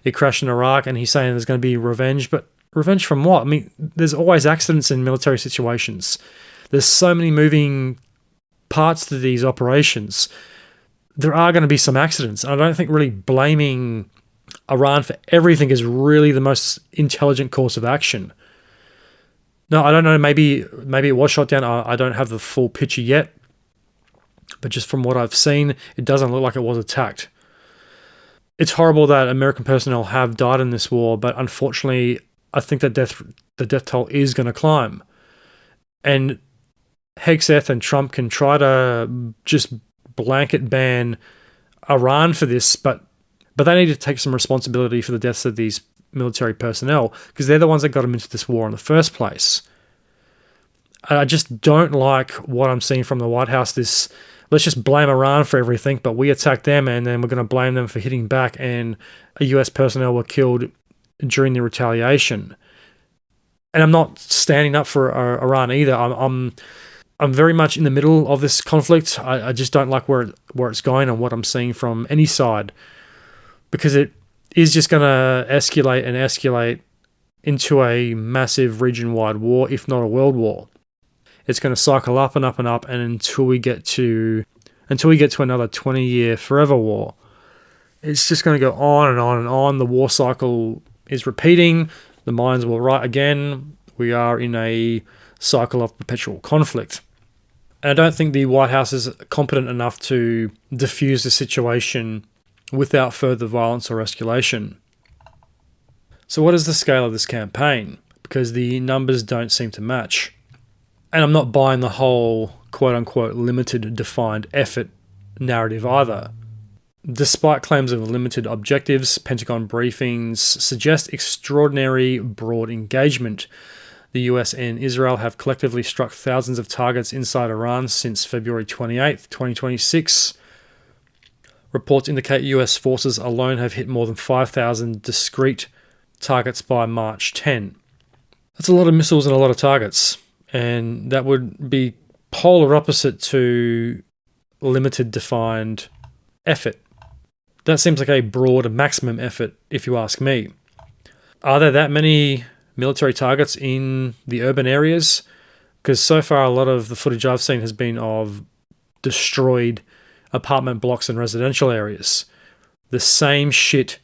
It crashed in Iraq, and he's saying there's going to be revenge, but revenge from what? I mean, there's always accidents in military situations. There's so many moving parts to these operations. There are going to be some accidents, and I don't think really blaming Iran for everything is really the most intelligent course of action. No, I don't know, maybe it was shot down. I don't have the full picture yet, but just from what I've seen, it doesn't look like it was attacked. It's horrible that American personnel have died in this war, but unfortunately, I think that the death toll is going to climb. And Hegseth and Trump can try to just blanket ban Iran for this, but they need to take some responsibility for the deaths of these military personnel, because they're the ones that got them into this war in the first place. I just don't like what I'm seeing from the White House, this let's just blame Iran for everything, but we attacked them and then we're going to blame them for hitting back, and a US personnel were killed during the retaliation. And I'm not standing up for Iran either. I'm very much in the middle of this conflict. I just don't like where it's going and what I'm seeing from any side, because it is just going to escalate into a massive region-wide war, if not a world war. It's going to cycle up and up and up, and until we get to another 20-year forever war, it's just going to go on and on and on. The war cycle is repeating. The mines will right again. We are in a cycle of perpetual conflict. And I don't think the White House is competent enough to diffuse the situation without further violence or escalation. So what is the scale of this campaign? Because the numbers don't seem to match. And I'm not buying the whole quote-unquote limited defined effort narrative either. Despite claims of limited objectives, Pentagon briefings suggest extraordinary broad engagement. The US and Israel have collectively struck thousands of targets inside Iran since February 28, 2026. Reports indicate US forces alone have hit more than 5,000 discrete targets by March 10. That's a lot of missiles and a lot of targets. And that would be polar opposite to limited defined effort. That seems like a broad maximum effort, if you ask me. Are there that many military targets in the urban areas? Because so far a lot of the footage I've seen has been of destroyed apartment blocks and residential areas. The same shit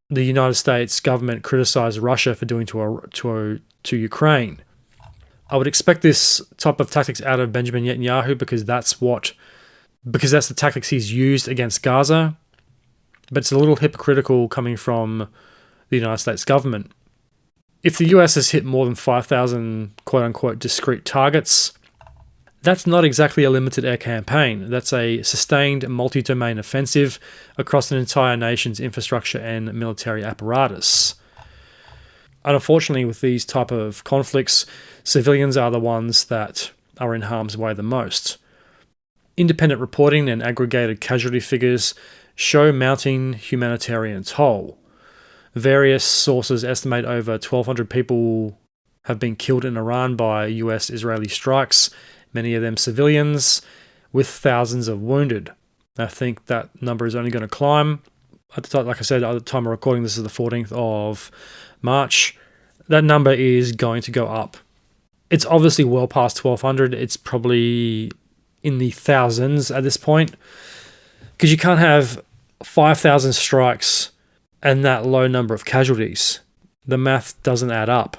the United States government criticized Russia for doing to Ukraine. I would expect this type of tactics out of Benjamin Netanyahu, because that's the tactics he's used against Gaza. But it's a little hypocritical coming from the United States government. If the US has hit more than 5,000 quote-unquote discrete targets, that's not exactly a limited air campaign. That's a sustained multi-domain offensive across an entire nation's infrastructure and military apparatus. And unfortunately, with these type of conflicts, civilians are the ones that are in harm's way the most. Independent reporting and aggregated casualty figures show mounting humanitarian toll. Various sources estimate over 1,200 people have been killed in Iran by US-Israeli strikes, many of them civilians, with thousands of wounded. I think that number is only going to climb. At the time, like I said, at the time of recording, this is the 14th of March. That number is going to go up. It's obviously well past 1,200. It's probably in the thousands at this point, because you can't have 5,000 strikes and that low number of casualties. The math doesn't add up.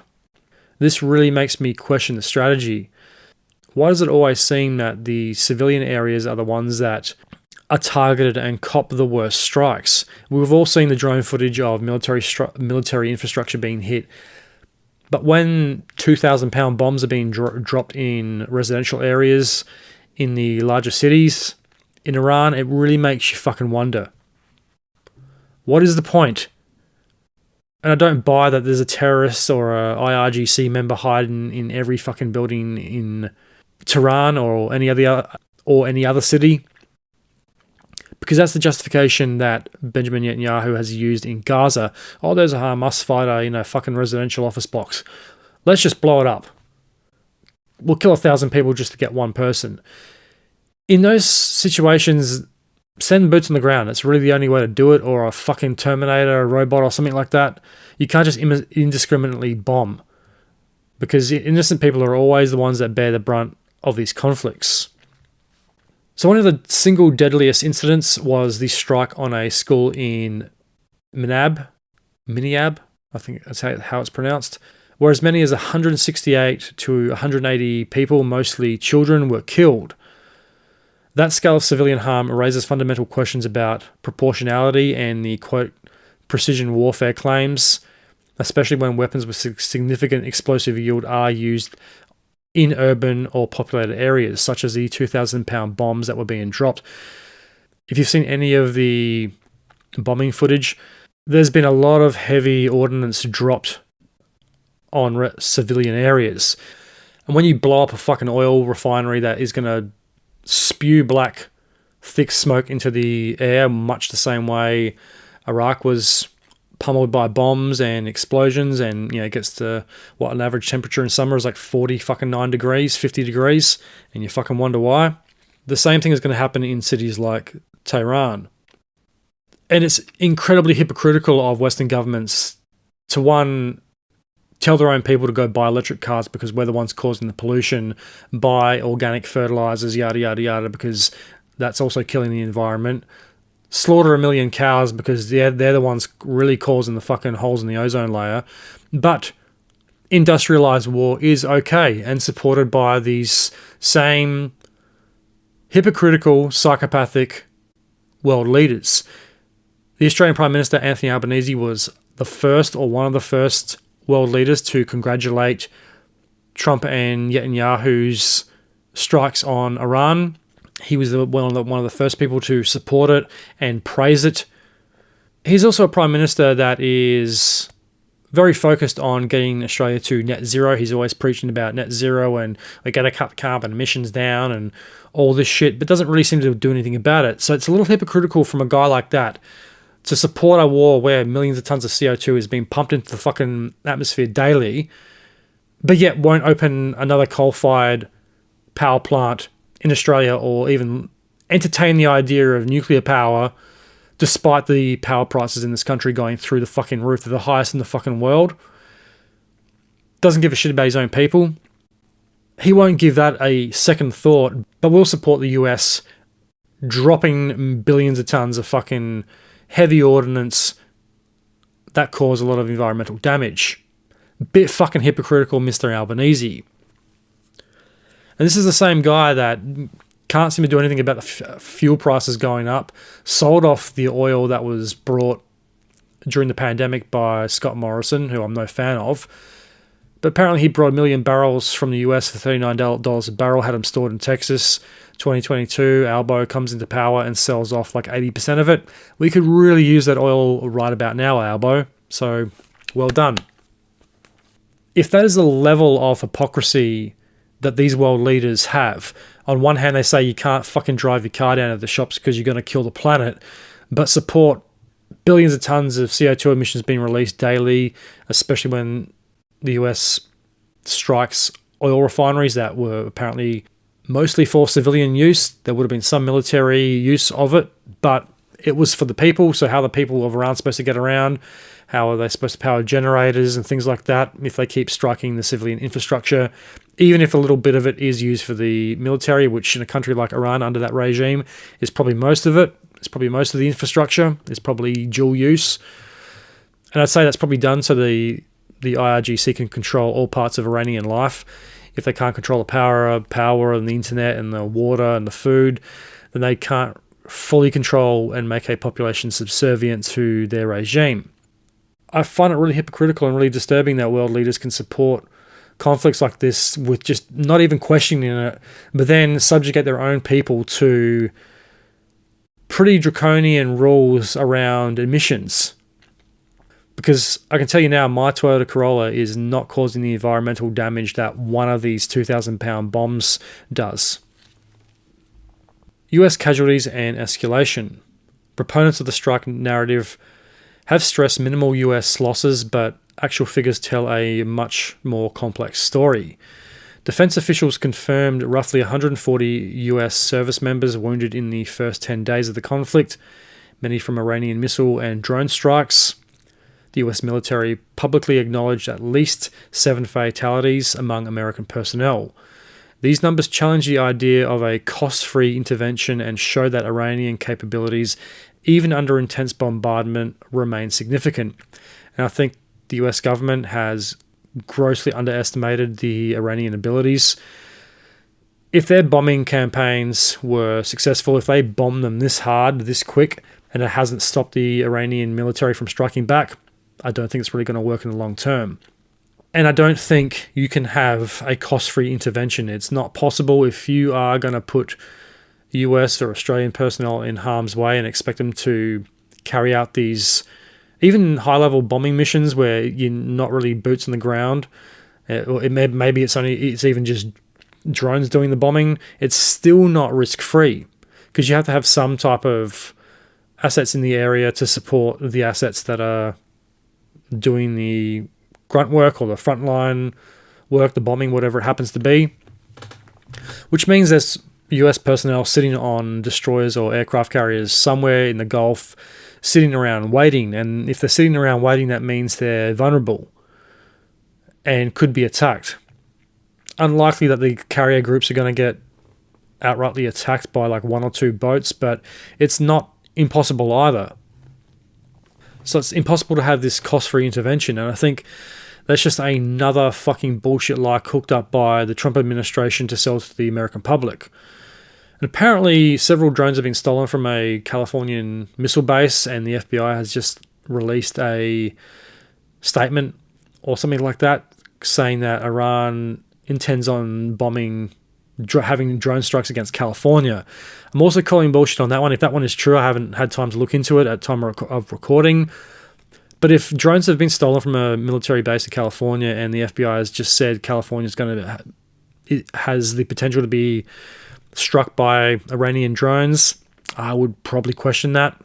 This really makes me question the strategy. Why does it always seem that the civilian areas are the ones that are targeted and cop the worst strikes? We've all seen the drone footage of military infrastructure being hit. But when 2,000-pound bombs are being dropped in residential areas in the larger cities in Iran, it really makes you fucking wonder. What is the point? And I don't buy that there's a terrorist or a IRGC member hiding in every fucking building in Tehran or any other city, because that's the justification that Benjamin Netanyahu has used in Gaza. Oh, there's a Hamas fighter in a fucking residential office blocks. Let's just blow it up. We'll kill 1,000 people just to get one person. In those situations, send boots on the ground. It's really the only way to do it, or a fucking Terminator, a robot, or something like that. You can't just indiscriminately bomb, because innocent people are always the ones that bear the brunt of these conflicts. So one of the single deadliest incidents was the strike on a school in Minab, I think that's how it's pronounced, where as many as 168 to 180 people, mostly children, were killed. That scale of civilian harm raises fundamental questions about proportionality and the, quote, precision warfare claims, especially when weapons with significant explosive yield are used in urban or populated areas, such as the 2,000-pound bombs that were being dropped. If you've seen any of the bombing footage, there's been a lot of heavy ordnance dropped on civilian areas. And when you blow up a fucking oil refinery that is going to spew black, thick smoke into the air, much the same way Iraq was pummeled by bombs and explosions, and it gets to what an average temperature in summer is like 49 degrees, 50 degrees, and you fucking wonder why. The same thing is going to happen in cities like Tehran. And it's incredibly hypocritical of Western governments to, one, tell their own people to go buy electric cars because we're the ones causing the pollution, buy organic fertilizers, yada, yada, yada, because that's also killing the environment. Slaughter 1 million cows because they're the ones really causing the fucking holes in the ozone layer. But industrialized war is okay and supported by these same hypocritical, psychopathic world leaders. The Australian Prime Minister, Anthony Albanese, was the first, or one of the first, world leaders to congratulate Trump and Netanyahu's strikes on Iran. He was one of the first people to support it and praise it. He's also a Prime Minister that is very focused on getting Australia to net zero. He's always preaching about net zero and we're going to cut carbon emissions down and all this shit, but doesn't really seem to do anything about it. So it's a little hypocritical from a guy like that to support a war where millions of tons of CO2 is being pumped into the fucking atmosphere daily, but yet won't open another coal-fired power plant in Australia or even entertain the idea of nuclear power, despite the power prices in this country going through the fucking roof. They're the highest in the fucking world. Doesn't give a shit about his own people. He won't give that a second thought, but will support the US dropping billions of tons of fucking heavy ordnance that cause a lot of environmental damage. Bit fucking hypocritical, Mr. Albanese. And this is the same guy that can't seem to do anything about the fuel prices going up, sold off the oil that was brought during the pandemic by Scott Morrison, who I'm no fan of. But apparently he brought 1 million barrels from the US for $39 a barrel, had them stored in Texas. 2022, Albo comes into power and sells off like 80% of it. We could really use that oil right about now, Albo. So, well done. If that is the level of hypocrisy that these world leaders have, on one hand they say you can't fucking drive your car down to the shops because you're going to kill the planet, but support billions of tons of CO2 emissions being released daily, especially when the US strikes oil refineries that were apparently mostly for civilian use. There would have been some military use of it, but it was for the people. So how are the people of Iran supposed to get around? How are they supposed to power generators and things like that if they keep striking the civilian infrastructure? Even if a little bit of it is used for the military, which in a country like Iran under that regime is probably most of it. It's probably most of the infrastructure. It's probably dual use. And I'd say that's probably done so the IRGC can control all parts of Iranian life. If they can't control the power and the internet and the water and the food, then they can't fully control and make a population subservient to their regime. I find it really hypocritical and really disturbing that world leaders can support conflicts like this with just not even questioning it, but then subjugate their own people to pretty draconian rules around emissions. Because I can tell you now, my Toyota Corolla is not causing the environmental damage that one of these 2,000-pound bombs does. US casualties and escalation. Proponents of the strike narrative have stressed minimal US losses, but actual figures tell a much more complex story. Defense officials confirmed roughly 140 US service members wounded in the first 10 days of the conflict, many from Iranian missile and drone strikes. The US military publicly acknowledged at least 7 fatalities among American personnel. These numbers challenge the idea of a cost-free intervention and show that Iranian capabilities, even under intense bombardment, remain significant. And I think the US government has grossly underestimated the Iranian abilities. If their bombing campaigns were successful, if they bombed them this hard, this quick, and it hasn't stopped the Iranian military from striking back, I don't think it's really going to work in the long term. And I don't think you can have a cost-free intervention. It's not possible if you are going to put US or Australian personnel in harm's way and expect them to carry out these even high-level bombing missions where you're not really boots on the ground. Maybe it's even just drones doing the bombing. It's still not risk-free because you have to have some type of assets in the area to support the assets that are doing the grunt work or the frontline work, the bombing, whatever it happens to be. Which means there's US personnel sitting on destroyers or aircraft carriers somewhere in the Gulf, sitting around waiting. And if they're sitting around waiting, that means they're vulnerable and could be attacked. Unlikely that the carrier groups are going to get outrightly attacked by like 1 or 2 boats, but it's not impossible either. So it's impossible to have this cost-free intervention. And I think that's just another fucking bullshit lie cooked up by the Trump administration to sell to the American public. And apparently several drones have been stolen from a Californian missile base, and the FBI has just released a statement or something like that saying that Iran intends on having drone strikes against California. I'm also calling bullshit on that one. If that one is true, I haven't had time to look into it at time of recording. But if drones have been stolen from a military base in California and the FBI has just said California has the potential to be struck by Iranian drones, I would probably question that.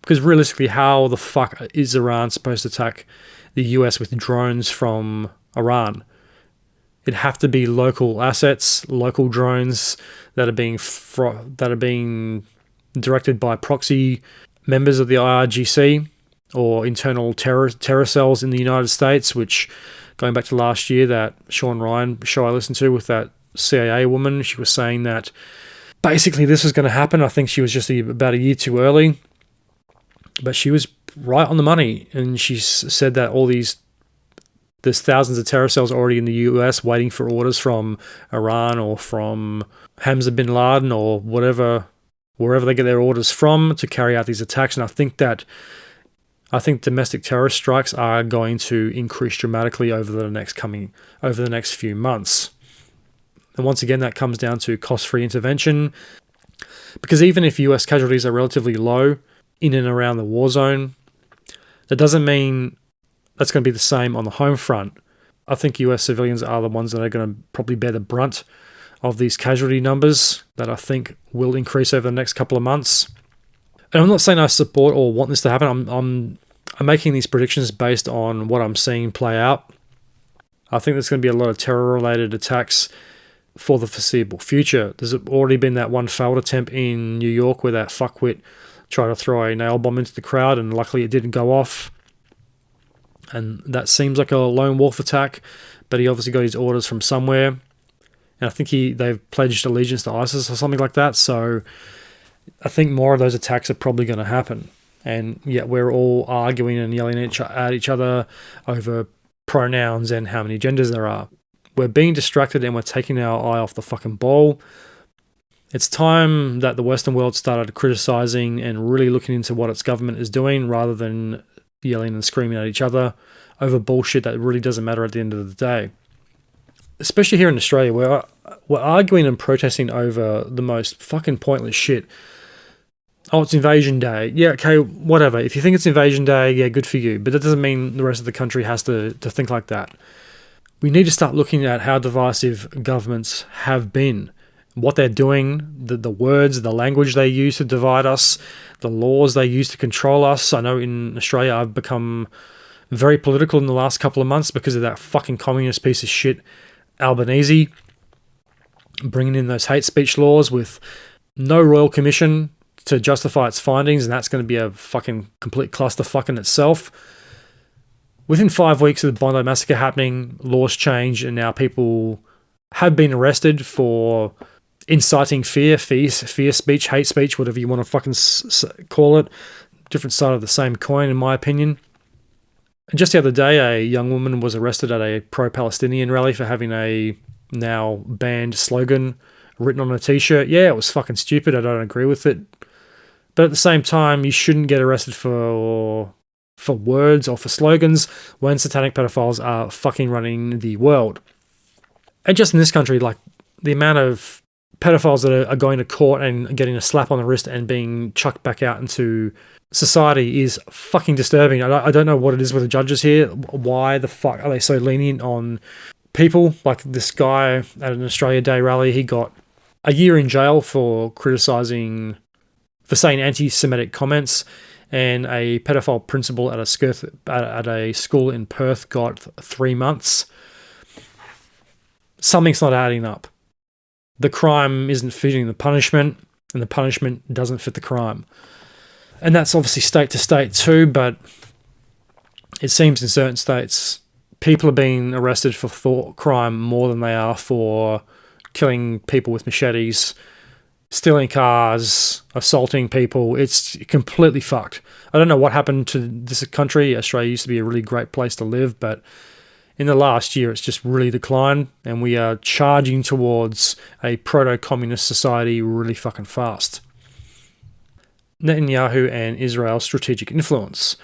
Because realistically, how the fuck is Iran supposed to attack the US with drones from Iran? It'd have to be local assets, local drones that are being directed by proxy members of the IRGC or internal terror cells in the United States, which, going back to last year, that Sean Ryan show I listened to with that CIA woman, she was saying that basically this was going to happen. I think she was just about a year too early, but she was right on the money. And she said that there's thousands of terror cells already in the US waiting for orders from Iran or from Hamza bin Laden or wherever they get their orders from to carry out these attacks. And I think domestic terrorist strikes are going to increase dramatically over the next few months. And once again, that comes down to cost-free intervention, because even if US casualties are relatively low in and around the war zone, that doesn't mean that's going to be the same on the home front. I think US civilians are the ones that are going to probably bear the brunt of these casualty numbers that I think will increase over the next couple of months. And I'm not saying I support or want this to happen. I'm making these predictions based on what I'm seeing play out. I think there's going to be a lot of terror-related attacks for the foreseeable future. There's already been that one failed attempt in New York where that fuckwit tried to throw a nail bomb into the crowd, and luckily it didn't go off. And that seems like a lone wolf attack, but he obviously got his orders from somewhere. And I think they've pledged allegiance to ISIS or something like that. So I think more of those attacks are probably going to happen. And yet we're all arguing and yelling at each other over pronouns and how many genders there are. We're being distracted and we're taking our eye off the fucking ball. It's time that the Western world started criticizing and really looking into what its government is doing rather than yelling and screaming at each other over bullshit that really doesn't matter at the end of the day. Especially here in Australia, where we're arguing and protesting over the most fucking pointless shit. Oh, it's Invasion Day. Yeah, okay, whatever. If you think it's Invasion Day, yeah, good for you. But that doesn't mean the rest of the country has to think like that. We need to start looking at how divisive governments have been, what they're doing, the words, the language they use to divide us, the laws they use to control us. I know in Australia I've become very political in the last couple of months because of that fucking communist piece of shit, Albanese, bringing in those hate speech laws with no royal commission to justify its findings, and that's going to be a fucking complete clusterfuck in itself. Within 5 weeks of the Bondi massacre happening, laws changed, and now people have been arrested for inciting fear speech, hate speech, whatever you want to fucking call it. Different side of the same coin, in my opinion. And just the other day, a young woman was arrested at a pro-Palestinian rally for having a now banned slogan written on a t-shirt. Yeah, it was fucking stupid. I don't agree with it. But at the same time, you shouldn't get arrested for words or for slogans when satanic pedophiles are fucking running the world. And just in this country, like the amount of pedophiles that are going to court and getting a slap on the wrist and being chucked back out into society is fucking disturbing. I don't know what it is with the judges here. Why the fuck are they so lenient on people? Like this guy at an Australia Day rally, he got a year in jail for saying anti-Semitic comments, and a pedophile principal at a school in Perth got 3 months. Something's not adding up. The crime isn't fitting the punishment, and the punishment doesn't fit the crime. And that's obviously state to state too, but it seems in certain states people are being arrested for thought crime more than they are for killing people with machetes, stealing cars, assaulting people. It's completely fucked. I don't know what happened to this country. Australia used to be a really great place to live, but in the last year it's just really declined, and we are charging towards a proto-communist society really fucking fast. Netanyahu and Israel's strategic influence.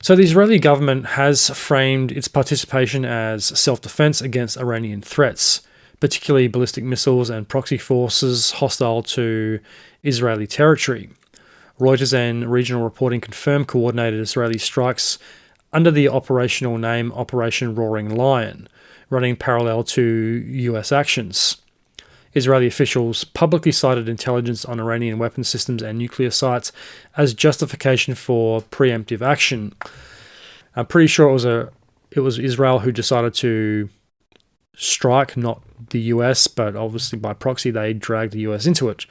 So the Israeli government has framed its participation as self-defense against Iranian threats, particularly ballistic missiles and proxy forces hostile to Israeli territory. Reuters and regional reporting confirm coordinated Israeli strikes under the operational name Operation Roaring Lion, running parallel to US actions. Israeli officials publicly cited intelligence on Iranian weapon systems and nuclear sites as justification for preemptive action. I'm pretty sure it was Israel who decided to strike, not the US, but obviously by proxy they dragged the US into it.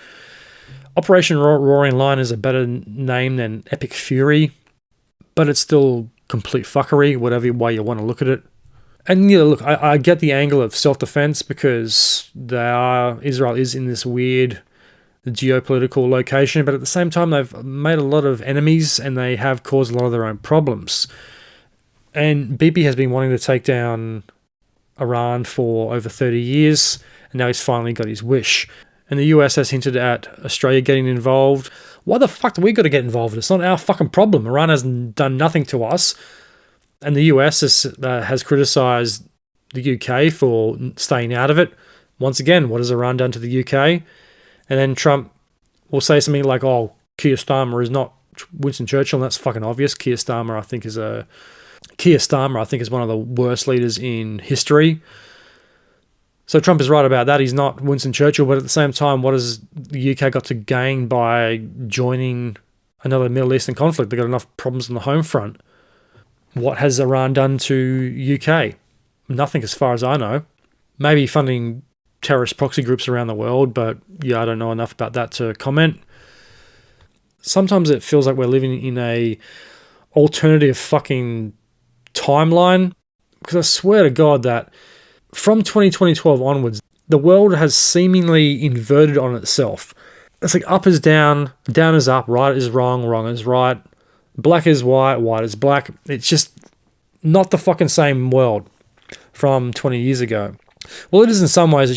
Operation Roaring Lion is a better name than Epic Fury, but it's still complete fuckery, whatever way you want to look at it. And yeah, look, I get the angle of self-defense because Israel is in this weird geopolitical location, but at the same time they've made a lot of enemies and they have caused a lot of their own problems. And Bibi has been wanting to take down Iran for over 30 years, and now he's finally got his wish. And the US has hinted at Australia getting involved. Why the fuck do we got to get involved? It's not our fucking problem. Iran has done nothing to us. And the US has criticised the UK for staying out of it. Once again, what has Iran done to the UK? And then Trump will say something like, oh, Keir Starmer is not Winston Churchill, and that's fucking obvious. Keir Starmer, I think, is one of the worst leaders in history. So Trump is right about that. He's not Winston Churchill, but at the same time, what has the UK got to gain by joining another Middle Eastern conflict? They've got enough problems on the home front. What has Iran done to UK? Nothing as far as I know. Maybe funding terrorist proxy groups around the world, but yeah, I don't know enough about that to comment. Sometimes it feels like we're living in a alternative fucking timeline, because I swear to God that from 2012 onwards, the world has seemingly inverted on itself. It's like up is down, down is up, right is wrong, wrong is right, black is white, white is black. It's just not the fucking same world from 20 years ago. Well, it is in some ways.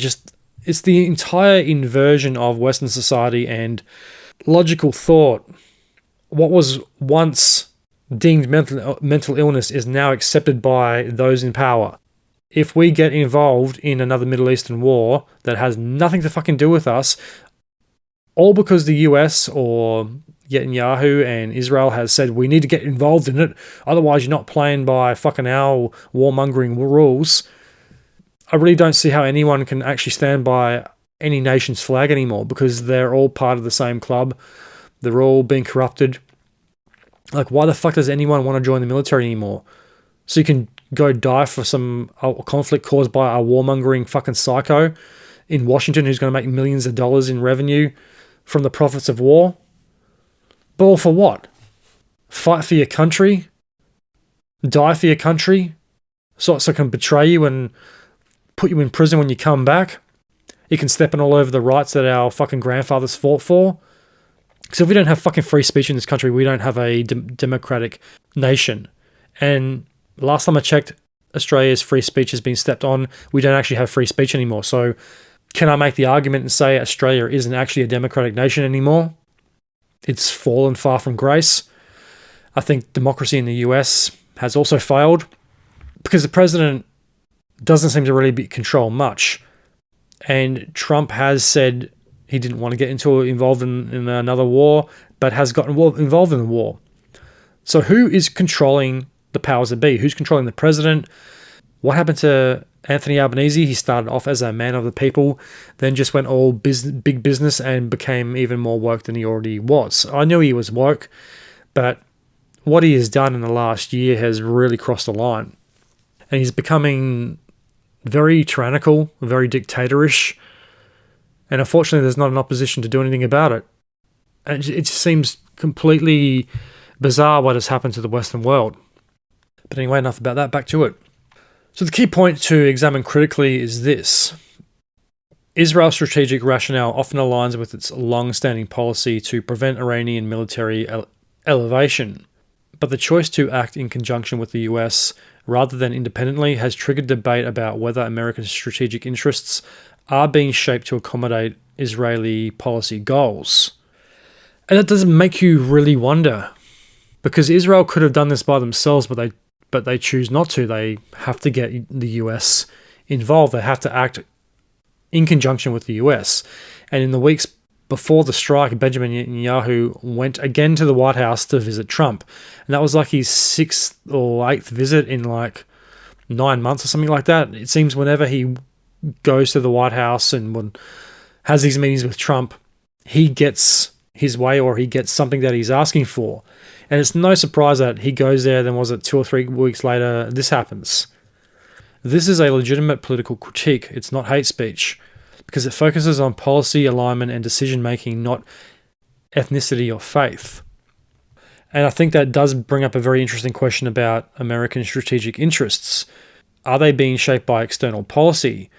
It's the entire inversion of Western society and logical thought. What was once deemed mental illness is now accepted by those in power. If we get involved in another Middle Eastern war that has nothing to fucking do with us, all because the US or Netanyahu and Israel has said we need to get involved in it, otherwise you're not playing by fucking our warmongering rules, I really don't see how anyone can actually stand by any nation's flag anymore, because they're all part of the same club. They're all being corrupted. Like, why the fuck does anyone want to join the military anymore? So you can go die for some conflict caused by a warmongering fucking psycho in Washington who's going to make millions of dollars in revenue from the profits of war? But all for what? Fight for your country? Die for your country? So it can betray you and put you in prison when you come back? You can step in all over the rights that our fucking grandfathers fought for? So if we don't have fucking free speech in this country, we don't have a democratic nation. And last time I checked, Australia's free speech has been stepped on. We don't actually have free speech anymore. So can I make the argument and say Australia isn't actually a democratic nation anymore? It's fallen far from grace. I think democracy in the US has also failed because the president doesn't seem to really control much. And Trump has said he didn't want to get involved in another war, but has gotten involved in the war. So who is controlling the powers that be? Who's controlling the president? What happened to Anthony Albanese? He started off as a man of the people, then just went all big business and became even more woke than he already was. I knew he was woke, but what he has done in the last year has really crossed the line. And he's becoming very tyrannical, very dictatorish, and unfortunately there's not an opposition to do anything about it. And it just seems completely bizarre what has happened to the Western world. But anyway, enough about that, back to it. So the key point to examine critically is this. Israel's strategic rationale often aligns with its long-standing policy to prevent Iranian military elevation, but the choice to act in conjunction with the US rather than independently has triggered debate about whether American strategic interests are being shaped to accommodate Israeli policy goals. And that doesn't make you really wonder, because Israel could have done this by themselves, but they choose not to. They have to get the US involved. They have to act in conjunction with the US. And in the weeks before the strike, Benjamin Netanyahu went again to the White House to visit Trump. And that was like his 6th or 8th visit in like 9 months or something like that. It seems whenever he goes to the White House and has these meetings with Trump, he gets his way, or he gets something that he's asking for. And it's no surprise that he goes there, then was it 2 or 3 weeks later, this happens. This is a legitimate political critique. It's not hate speech, because it focuses on policy alignment and decision-making, not ethnicity or faith. And I think that does bring up a very interesting question about American strategic interests. Are they being shaped by external policy?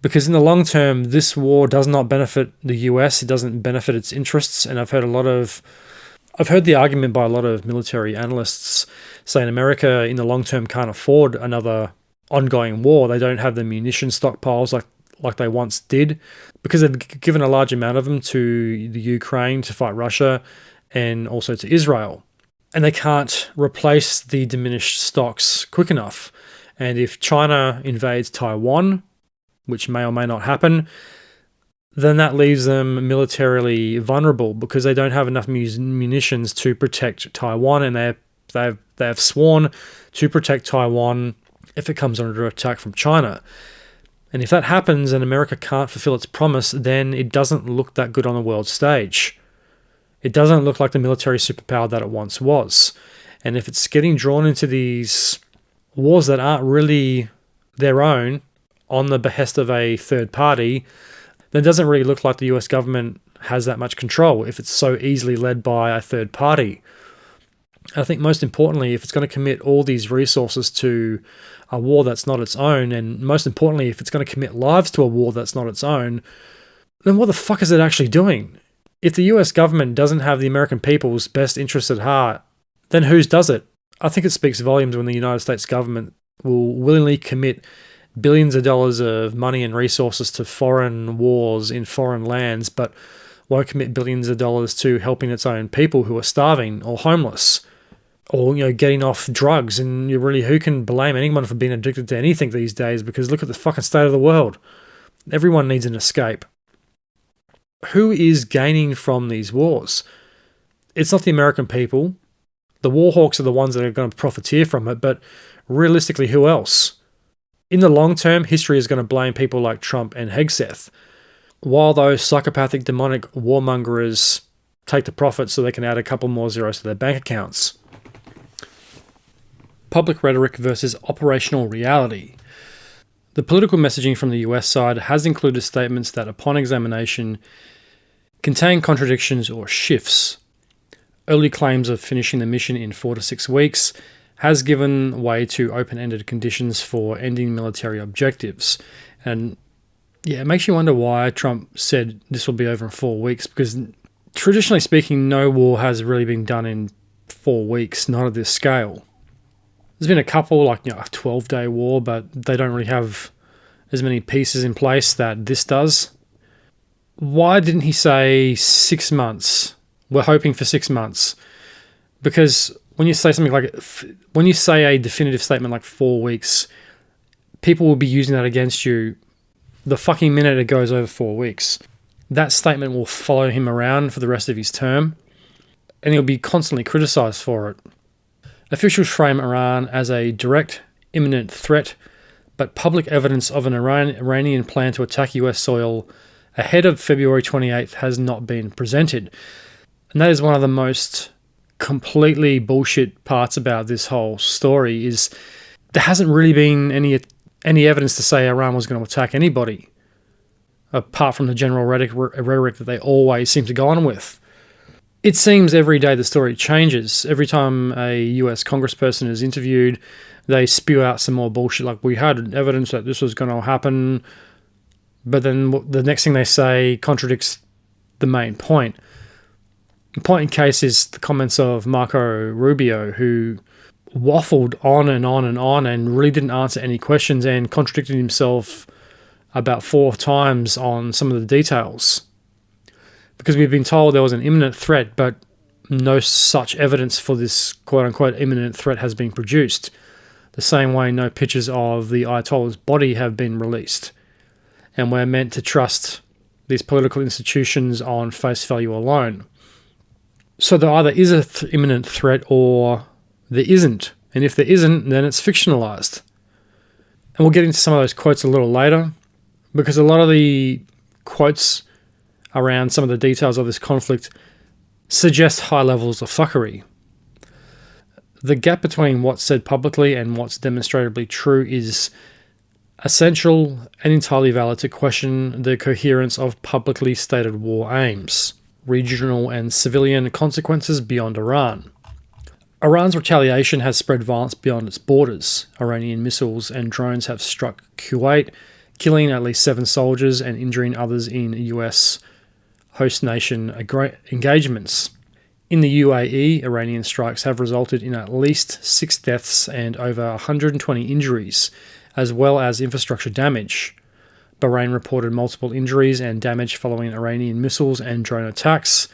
Because in the long term, this war does not benefit the US. It doesn't benefit its interests. And I've heard the argument by a lot of military analysts saying America in the long term can't afford another ongoing war. They don't have the munition stockpiles like they once did, because they've given a large amount of them to the Ukraine to fight Russia and also to Israel. And they can't replace the diminished stocks quick enough. And if China invades Taiwan, which may or may not happen, then that leaves them militarily vulnerable, because they don't have enough munitions to protect Taiwan, and they have sworn to protect Taiwan if it comes under attack from China. And if that happens and America can't fulfill its promise, then it doesn't look that good on the world stage. It doesn't look like the military superpower that it once was. And if it's getting drawn into these wars that aren't really their own, on the behest of a third party, then it doesn't really look like the US government has that much control if it's so easily led by a third party. I think most importantly, if it's going to commit all these resources to a war that's not its own, and most importantly, if it's going to commit lives to a war that's not its own, then what the fuck is it actually doing? If the US government doesn't have the American people's best interests at heart, then whose does it? I think it speaks volumes when the United States government will willingly commit billions of dollars of money and resources to foreign wars in foreign lands, but won't commit billions of dollars to helping its own people who are starving or homeless, or getting off drugs. And who can blame anyone for being addicted to anything these days? Because look at the fucking state of the world. Everyone needs an escape. Who is gaining from these wars? It's not the American people. The war hawks are the ones that are going to profiteer from it, but realistically, who else? In the long term, history is going to blame people like Trump and Hegseth, while those psychopathic, demonic warmongers take the profit so they can add a couple more zeros to their bank accounts. Public rhetoric versus operational reality. The political messaging from the US side has included statements that, upon examination, contain contradictions or shifts. Early claims of finishing the mission in 4 to 6 weeks has given way to open-ended conditions for ending military objectives. And yeah, it makes you wonder why Trump said this will be over in 4 weeks, because traditionally speaking, no war has really been done in 4 weeks, not at this scale. There's been a couple, like a 12-day war, but they don't really have as many pieces in place that this does. Why didn't he say 6 months? We're hoping for 6 months. Because when you say when you say a definitive statement like 4 weeks, people will be using that against you the fucking minute it goes over 4 weeks. That statement will follow him around for the rest of his term, and he'll be constantly criticized for it. Officials frame Iran as a direct, imminent threat, but public evidence of an Iranian plan to attack US soil ahead of February 28th has not been presented. And that is one of the most completely bullshit parts about this whole story, is there hasn't really been any evidence to say Iran was going to attack anybody, apart from the general rhetoric that they always seem to go on with. It seems every day the story changes. Every time a US congressperson is interviewed, they spew out some more bullshit, like we had evidence that this was going to happen, but then the next thing they say contradicts the main point. The point in case is the comments of Marco Rubio, who waffled on and on and on and really didn't answer any questions and contradicted himself about 4 times on some of the details. Because we've been told there was an imminent threat, but no such evidence for this quote-unquote imminent threat has been produced. The same way no pictures of the Ayatollah's body have been released. And we're meant to trust these political institutions on face value alone. So there either is an imminent threat or there isn't. And if there isn't, then it's fictionalized. And we'll get into some of those quotes a little later, because a lot of the quotes around some of the details of this conflict suggest high levels of fuckery. The gap between what's said publicly and what's demonstrably true is essential and entirely valid to question the coherence of publicly stated war aims, regional and civilian consequences beyond Iran. Iran's retaliation has spread violence beyond its borders. Iranian missiles and drones have struck Kuwait, killing at least 7 soldiers and injuring others in US host nation engagements. In the UAE, Iranian strikes have resulted in at least 6 deaths and over 120 injuries, as well as infrastructure damage. Bahrain reported multiple injuries and damage following Iranian missiles and drone attacks.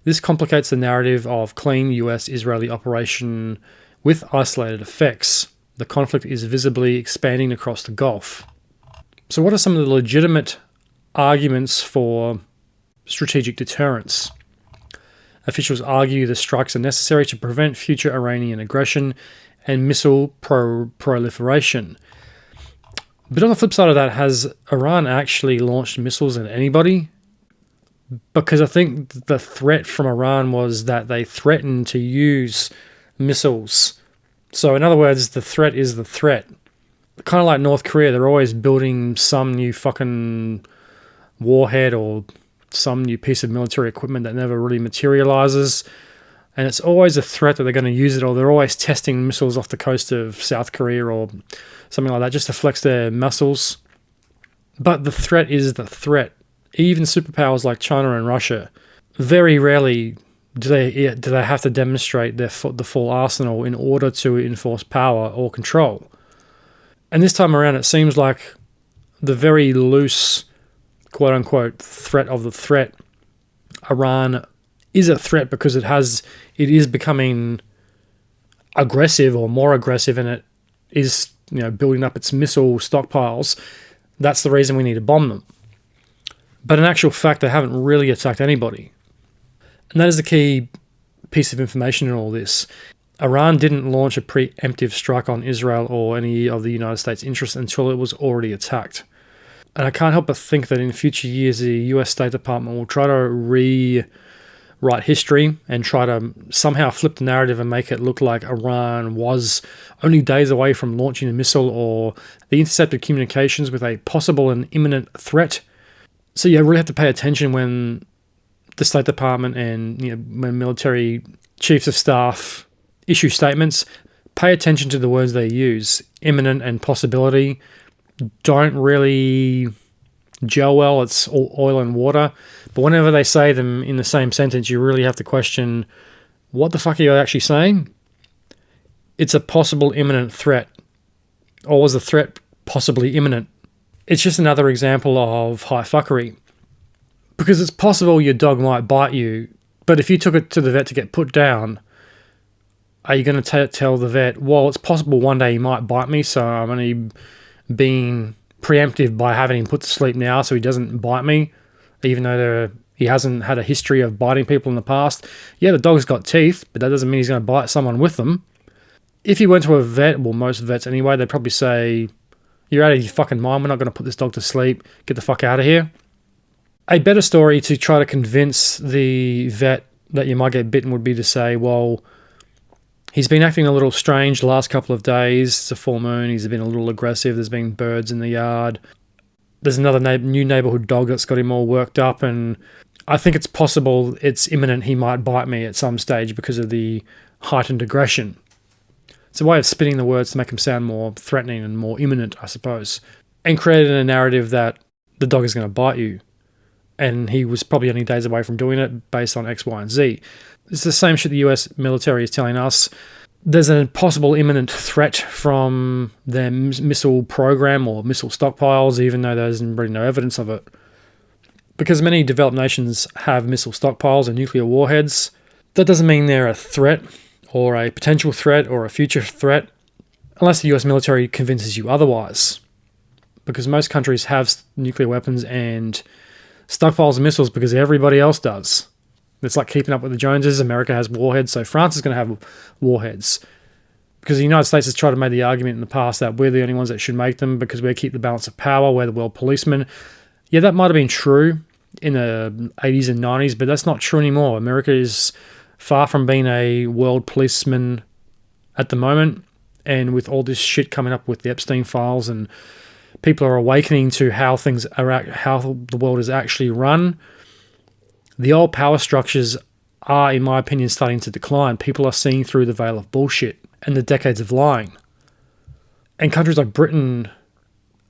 This complicates the narrative of clean US-Israeli operation with isolated effects. The conflict is visibly expanding across the Gulf. So what are some of the legitimate arguments for strategic deterrence? Officials argue the strikes are necessary to prevent future Iranian aggression and missile proliferation. But on the flip side of that, has Iran actually launched missiles at anybody? Because I think the threat from Iran was that they threatened to use missiles. So in other words, the threat is the threat. kind of like North Korea, they're always building some new fucking warhead or some new piece of military equipment that never really materializes. And it's always a threat that they're going to use it, or they're always testing missiles off the coast of South Korea or something like that just to flex their muscles. But the threat is the threat. Even superpowers like China and Russia, very rarely do they have to demonstrate the full arsenal in order to enforce power or control. And this time around, it seems like the very loose, quote-unquote, threat of the threat, Iran is a threat because it is becoming aggressive or more aggressive, and it is building up its missile stockpiles. That's the reason we need to bomb them. But in actual fact, they haven't really attacked anybody. And that is the key piece of information in all this. Iran didn't launch a preemptive strike on Israel or any of the United States' interests until it was already attacked. And I can't help but think that in future years, the US State Department will try to rewrite history and try to somehow flip the narrative and make it look like Iran was only days away from launching a missile, or they intercepted communications with a possible and imminent threat. So you really have to pay attention when the State Department and when military chiefs of staff issue statements. Pay attention to the words they use. Imminent and possibility don't really gel well. It's all oil and water. But whenever they say them in the same sentence, you really have to question, what the fuck are you actually saying? It's a possible imminent threat. Or was the threat possibly imminent? It's just another example of high fuckery. Because it's possible your dog might bite you, but if you took it to the vet to get put down, are you going to tell the vet, well, it's possible one day he might bite me, so I'm only being preemptive by having him put to sleep now so he doesn't bite me, even though he hasn't had a history of biting people in the past? Yeah, the dog's got teeth, but that doesn't mean he's going to bite someone with them. If you went to a vet, well, most vets anyway, they'd probably say, you're out of your fucking mind, we're not going to put this dog to sleep, get the fuck out of here. A better story to try to convince the vet that you might get bitten would be to say, well, he's been acting a little strange the last couple of days. It's a full moon. He's been a little aggressive. There's been birds in the yard. There's another new neighborhood dog that's got him all worked up, and I think it's possible it's imminent he might bite me at some stage because of the heightened aggression. It's a way of spinning the words to make them sound more threatening and more imminent, I suppose, and creating a narrative that the dog is going to bite you. And he was probably only days away from doing it based on X, Y, and Z. It's the same shit the US military is telling us. There's a possible imminent threat from their missile program or missile stockpiles, even though there's really no evidence of it. Because many developed nations have missile stockpiles and nuclear warheads, that doesn't mean they're a threat or a potential threat or a future threat, unless the US military convinces you otherwise. Because most countries have nuclear weapons and stockpiles of missiles because everybody else does. It's like keeping up with the Joneses. America has warheads, so France is going to have warheads. Because the United States has tried to make the argument in the past that we're the only ones that should make them because we keep the balance of power, we're the world policemen. Yeah, that might have been true in the 80s and 90s, but that's not true anymore. America is far from being a world policeman at the moment, and with all this shit coming up with the Epstein files, and people are awakening to how the world is actually run. The old power structures are, in my opinion, starting to decline. People are seeing through the veil of bullshit and the decades of lying. And countries like Britain,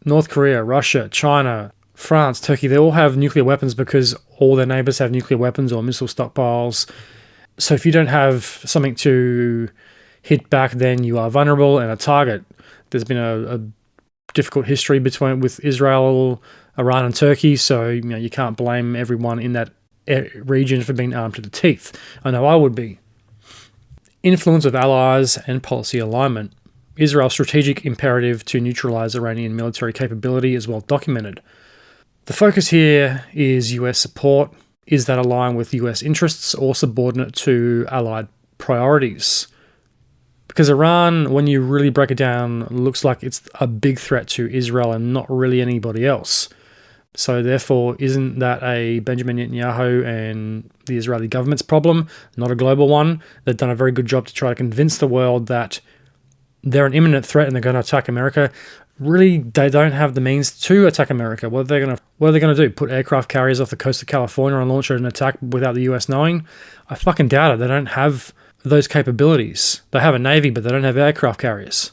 North Korea, Russia, China, France, Turkey, they all have nuclear weapons because all their neighbors have nuclear weapons or missile stockpiles. So if you don't have something to hit back, then you are vulnerable and a target. There's been a difficult history with Israel, Iran, and Turkey, so you can't blame everyone in that region for being armed to the teeth. I know I would be. Influence of allies and policy alignment. Israel's strategic imperative to neutralize Iranian military capability is well documented. The focus here is US support. Is that aligned with US interests or subordinate to allied priorities? Because Iran, when you really break it down, looks like it's a big threat to Israel and not really anybody else. So therefore, isn't that a Benjamin Netanyahu and the Israeli government's problem, not a global one? They've done a very good job to try to convince the world that they're an imminent threat and they're going to attack America. really they don't have the means to attack America. What are they gonna do? Put aircraft carriers off the coast of California and launch an attack without the US knowing? I fucking doubt it. They don't have those capabilities. They have a navy, but they don't have aircraft carriers.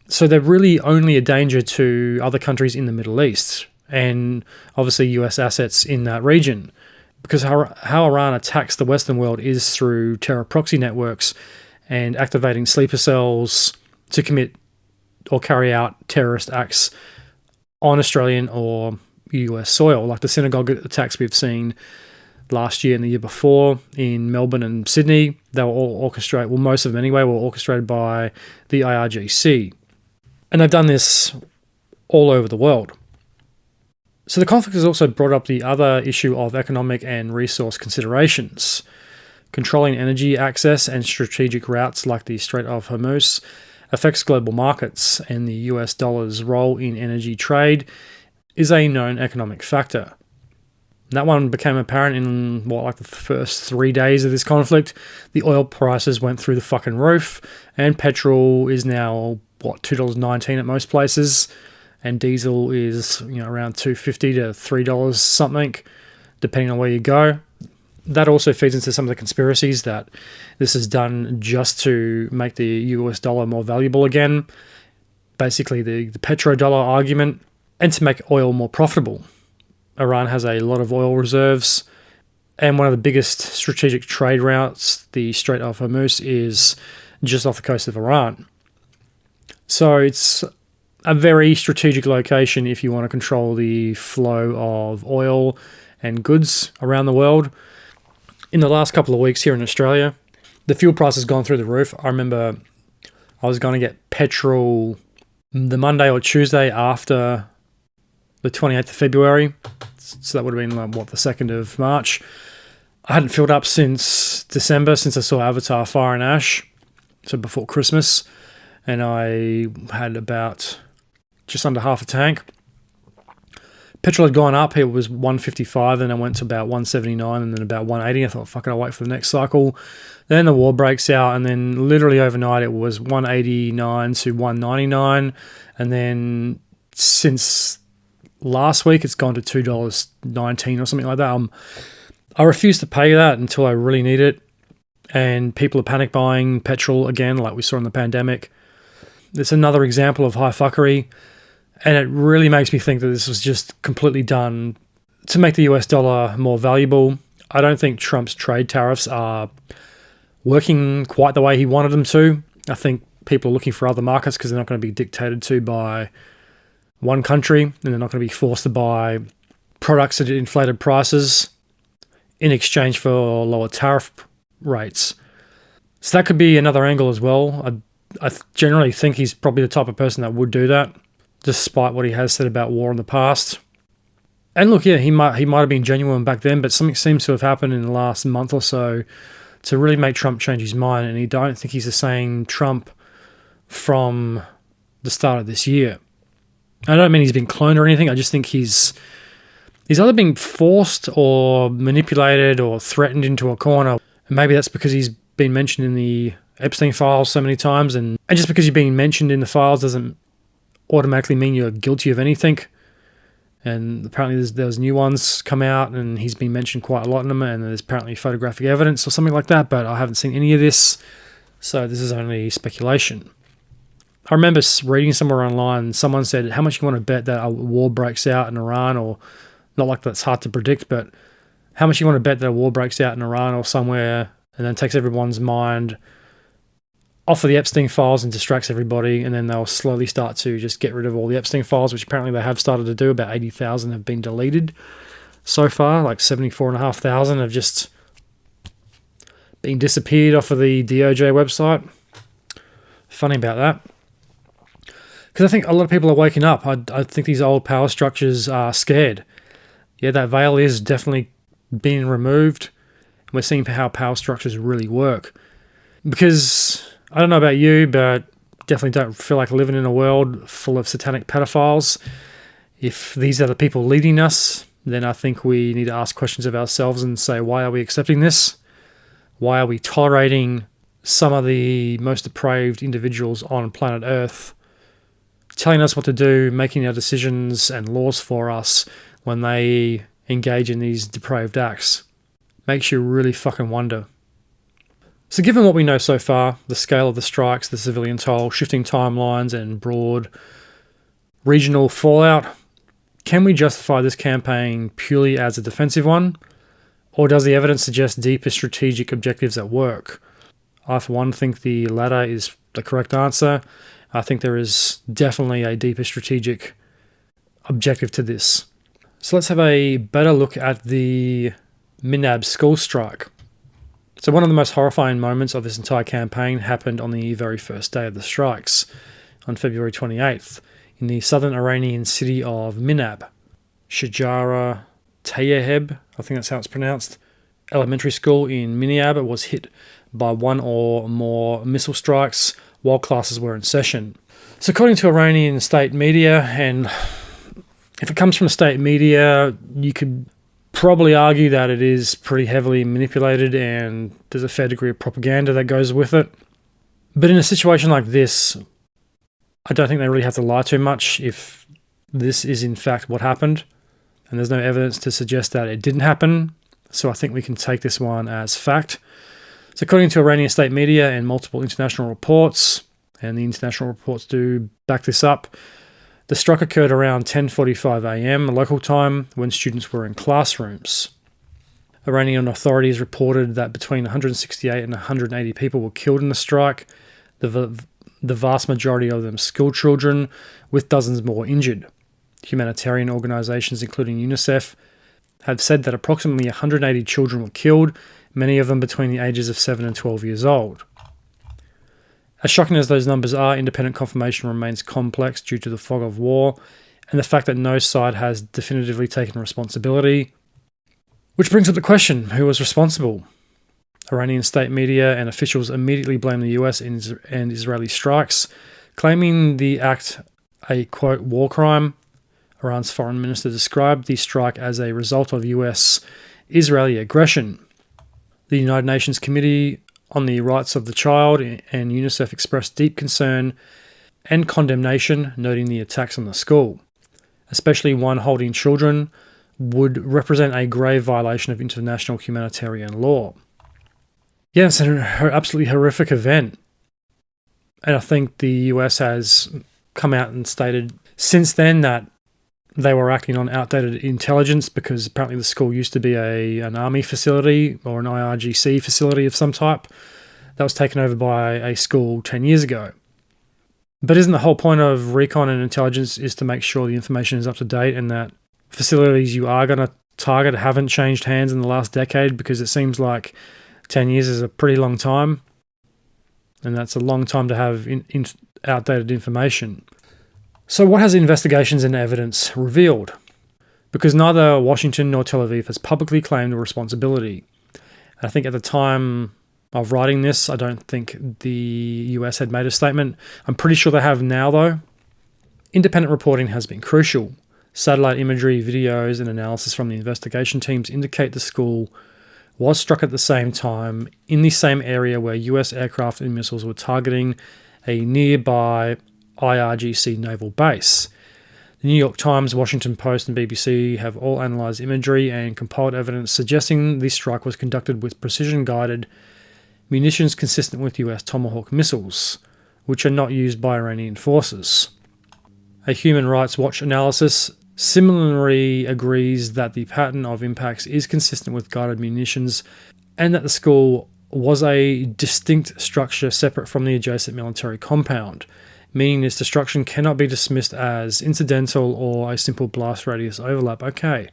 So they're really only a danger to other countries in the Middle East and obviously US assets in that region. Because how Iran attacks the Western world is through terror proxy networks and activating sleeper cells to commit or carry out terrorist acts on Australian or US soil, like the synagogue attacks we've seen last year and the year before in Melbourne and Sydney. They were all orchestrated, well, most of them anyway, were orchestrated by the IRGC. And they've done this all over the world. So the conflict has also brought up the other issue of economic and resource considerations. Controlling energy access and strategic routes like the Strait of Hormuz affects global markets, and the US dollar's role in energy trade is a known economic factor. That one became apparent in, the first 3 days of this conflict. The oil prices went through the fucking roof, and petrol is now, $2.19 at most places, and diesel is, around $2.50 to $3 something, depending on where you go. That also feeds into some of the conspiracies that this is done just to make the US dollar more valuable again. Basically, the petrodollar argument, and to make oil more profitable. Iran has a lot of oil reserves, and one of the biggest strategic trade routes, the Strait of Hormuz, is just off the coast of Iran. So it's a very strategic location if you want to control the flow of oil and goods around the world. In the last couple of weeks here in Australia, the fuel price has gone through the roof. I remember I was going to get petrol the Monday or Tuesday after the 28th of February. So that would have been the 2nd of March. I hadn't filled up since December, since I saw Avatar Fire and Ash, so before Christmas. And I had about just under half a tank. Petrol had gone up. It was $1.55, then I went to about $1.79, and then about $1.80. I thought, fuck it, I'll wait for the next cycle. Then the war breaks out, and then literally overnight it was $1.89 to $1.99. And then since last week, it's gone to $2.19 or something like that. I refuse to pay that until I really need it. And people are panic buying petrol again, like we saw in the pandemic. It's another example of high fuckery. And it really makes me think that this was just completely done to make the US dollar more valuable. I don't think Trump's trade tariffs are working quite the way he wanted them to. I think people are looking for other markets because they're not going to be dictated to by one country, and they're not going to be forced to buy products at inflated prices in exchange for lower tariff rates. So that could be another angle as well. I generally think he's probably the type of person that would do that, despite what he has said about war in the past. And look, yeah, he might have been genuine back then, but something seems to have happened in the last month or so to really make Trump change his mind, and I don't think he's the same Trump from the start of this year. I don't mean he's been cloned or anything. I just think he's either being forced or manipulated or threatened into a corner. And maybe that's because he's been mentioned in the Epstein files so many times, and just because you're being mentioned in the files doesn't automatically mean you're guilty of anything. And apparently there's new ones come out, and he's been mentioned quite a lot in them, and there's apparently photographic evidence or something like that, but I haven't seen any of this, so this is only speculation. I remember reading somewhere online, someone said, how much you want to bet that a war breaks out in Iran, or not like that's hard to predict, but how much you want to bet that a war breaks out in Iran or somewhere and then takes everyone's mind off of the Epstein files and distracts everybody, and then they'll slowly start to just get rid of all the Epstein files, which apparently they have started to do. About 80,000 have been deleted so far, like 74,500 have just been disappeared off of the DOJ website. Funny about that. Because I think a lot of people are waking up. I think these old power structures are scared. Yeah, that veil is definitely being removed. We're seeing how power structures really work. Because I don't know about you, but definitely don't feel like living in a world full of satanic pedophiles. If these are the people leading us, then I think we need to ask questions of ourselves and say, why are we accepting this? Why are we tolerating some of the most depraved individuals on planet Earth telling us what to do, making our decisions and laws for us when they engage in these depraved acts. Makes you really fucking wonder. So given what we know so far, the scale of the strikes, the civilian toll, shifting timelines and broad regional fallout, can we justify this campaign purely as a defensive one? Or does the evidence suggest deeper strategic objectives at work? I, for one, think the latter is the correct answer. I think there is definitely a deeper strategic objective to this. So let's have a better look at the Minab school strike. So one of the most horrifying moments of this entire campaign happened on the very first day of the strikes, on February 28th, in the southern Iranian city of Minab. Shajara Tayyeheb, I think that's how it's pronounced, elementary school in Minab was hit by one or more missile strikes while classes were in session. So according to Iranian state media, and if it comes from state media, you could probably argue that it is pretty heavily manipulated and there's a fair degree of propaganda that goes with it. But in a situation like this, I don't think they really have to lie too much if this is in fact what happened. And there's no evidence to suggest that it didn't happen. So I think we can take this one as fact. So according to Iranian state media and multiple international reports, and the international reports do back this up, the strike occurred around 10:45 a.m. local time when students were in classrooms. Iranian authorities reported that between 168 and 180 people were killed in the strike, the vast majority of them school children, with dozens more injured. Humanitarian organisations, including UNICEF, have said that approximately 180 children were killed, many of them between the ages of 7 and 12 years old. As shocking as those numbers are, independent confirmation remains complex due to the fog of war and the fact that no side has definitively taken responsibility. Which brings up the question, who was responsible? Iranian state media and officials immediately blame the US and Israeli strikes, claiming the act a, quote, war crime. Iran's foreign minister described the strike as a result of US-Israeli aggression. The United Nations Committee on the Rights of the Child and UNICEF expressed deep concern and condemnation, noting the attacks on the school, especially one holding children, would represent a grave violation of international humanitarian law. Yeah, it's an absolutely horrific event. And I think the US has come out and stated since then that they were acting on outdated intelligence because apparently the school used to be an army facility or an IRGC facility of some type that was taken over by a school 10 years ago. But isn't the whole point of recon and intelligence is to make sure the information is up to date and that facilities you are going to target haven't changed hands in the last decade, because it seems like 10 years is a pretty long time, and that's a long time to have outdated information. So what has investigations and evidence revealed? Because neither Washington nor Tel Aviv has publicly claimed a responsibility. I think at the time of writing this, I don't think the US had made a statement. I'm pretty sure they have now, though. Independent reporting has been crucial. Satellite imagery, videos, and analysis from the investigation teams indicate the school was struck at the same time in the same area where US aircraft and missiles were targeting a nearby IRGC naval base. The New York Times, Washington Post, and BBC have all analysed imagery and compiled evidence suggesting the strike was conducted with precision-guided munitions consistent with US Tomahawk missiles, which are not used by Iranian forces. A Human Rights Watch analysis similarly agrees that the pattern of impacts is consistent with guided munitions and that the school was a distinct structure separate from the adjacent military compound, meaning its destruction cannot be dismissed as incidental or a simple blast radius overlap. Okay,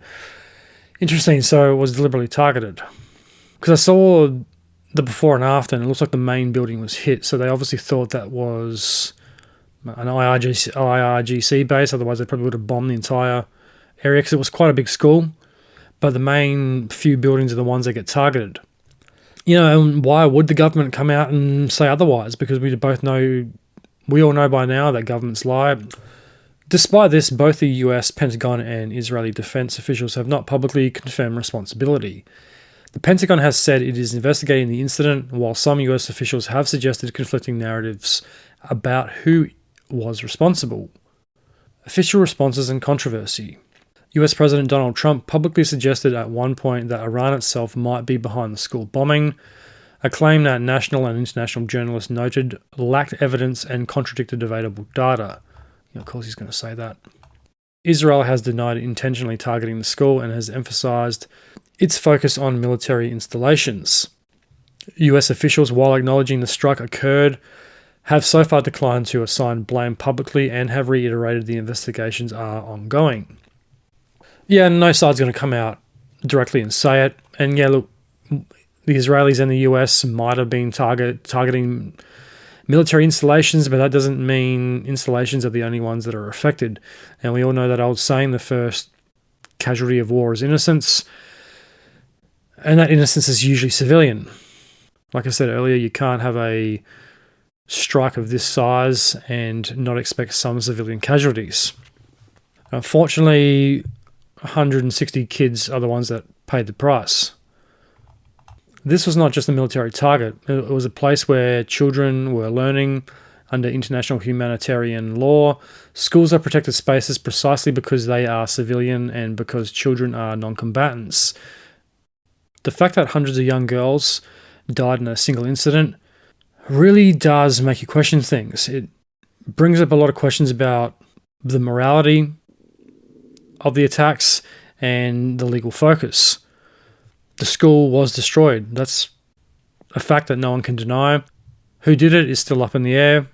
interesting. So it was deliberately targeted. Because I saw the before and after, and it looks like the main building was hit, so they obviously thought that was an IRGC base, otherwise they probably would have bombed the entire area, because it was quite a big school, but the main few buildings are the ones that get targeted. You know, and why would the government come out and say otherwise? Because we all know by now that governments lie. Despite this, both the US, Pentagon, and Israeli defense officials have not publicly confirmed responsibility. The Pentagon has said it is investigating the incident, while some US officials have suggested conflicting narratives about who was responsible. Official responses and controversy. US President Donald Trump publicly suggested at one point that Iran itself might be behind the school bombing, a claim that national and international journalists noted lacked evidence and contradicted available data. Of course he's going to say that. Israel has denied intentionally targeting the school and has emphasized its focus on military installations. US officials, while acknowledging the strike occurred, have so far declined to assign blame publicly and have reiterated the investigations are ongoing. Yeah, no side's going to come out directly and say it. And yeah, look, the Israelis and the US might have been targeting military installations, but that doesn't mean installations are the only ones that are affected. And we all know that old saying, the first casualty of war is innocence. And that innocence is usually civilian. Like I said earlier, you can't have a strike of this size and not expect some civilian casualties. Unfortunately, 160 kids are the ones that paid the price. This was not just a military target. It was a place where children were learning under international humanitarian law. Schools are protected spaces precisely because they are civilian and because children are non-combatants. The fact that hundreds of young girls died in a single incident really does make you question things. It brings up a lot of questions about the morality of the attacks and the legal focus. The school was destroyed. That's a fact that no one can deny. Who did it is still up in the air.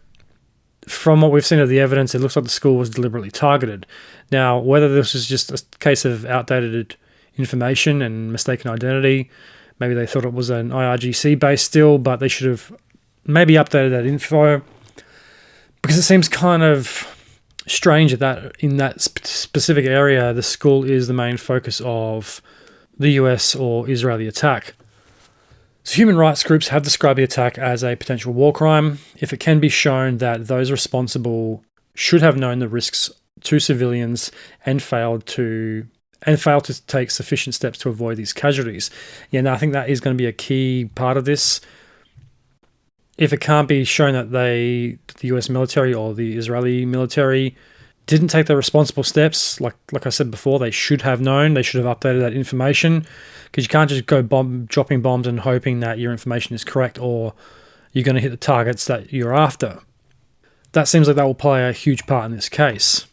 From what we've seen of the evidence, it looks like the school was deliberately targeted. Now, whether this was just a case of outdated information and mistaken identity, maybe they thought it was an IRGC base still, but they should have maybe updated that info, because it seems kind of strange that in that specific area, the school is the main focus of the US or Israeli attack. So human rights groups have described the attack as a potential war crime if it can be shown that those responsible should have known the risks to civilians and failed to take sufficient steps to avoid these casualties. Yeah, now I think that is going to be a key part of this. If it can't be shown that the US military or the Israeli military didn't take the responsible steps, like I said before, they should have known, they should have updated that information, because you can't just go dropping bombs and hoping that your information is correct or you're going to hit the targets that you're after. That seems like that will play a huge part in this case.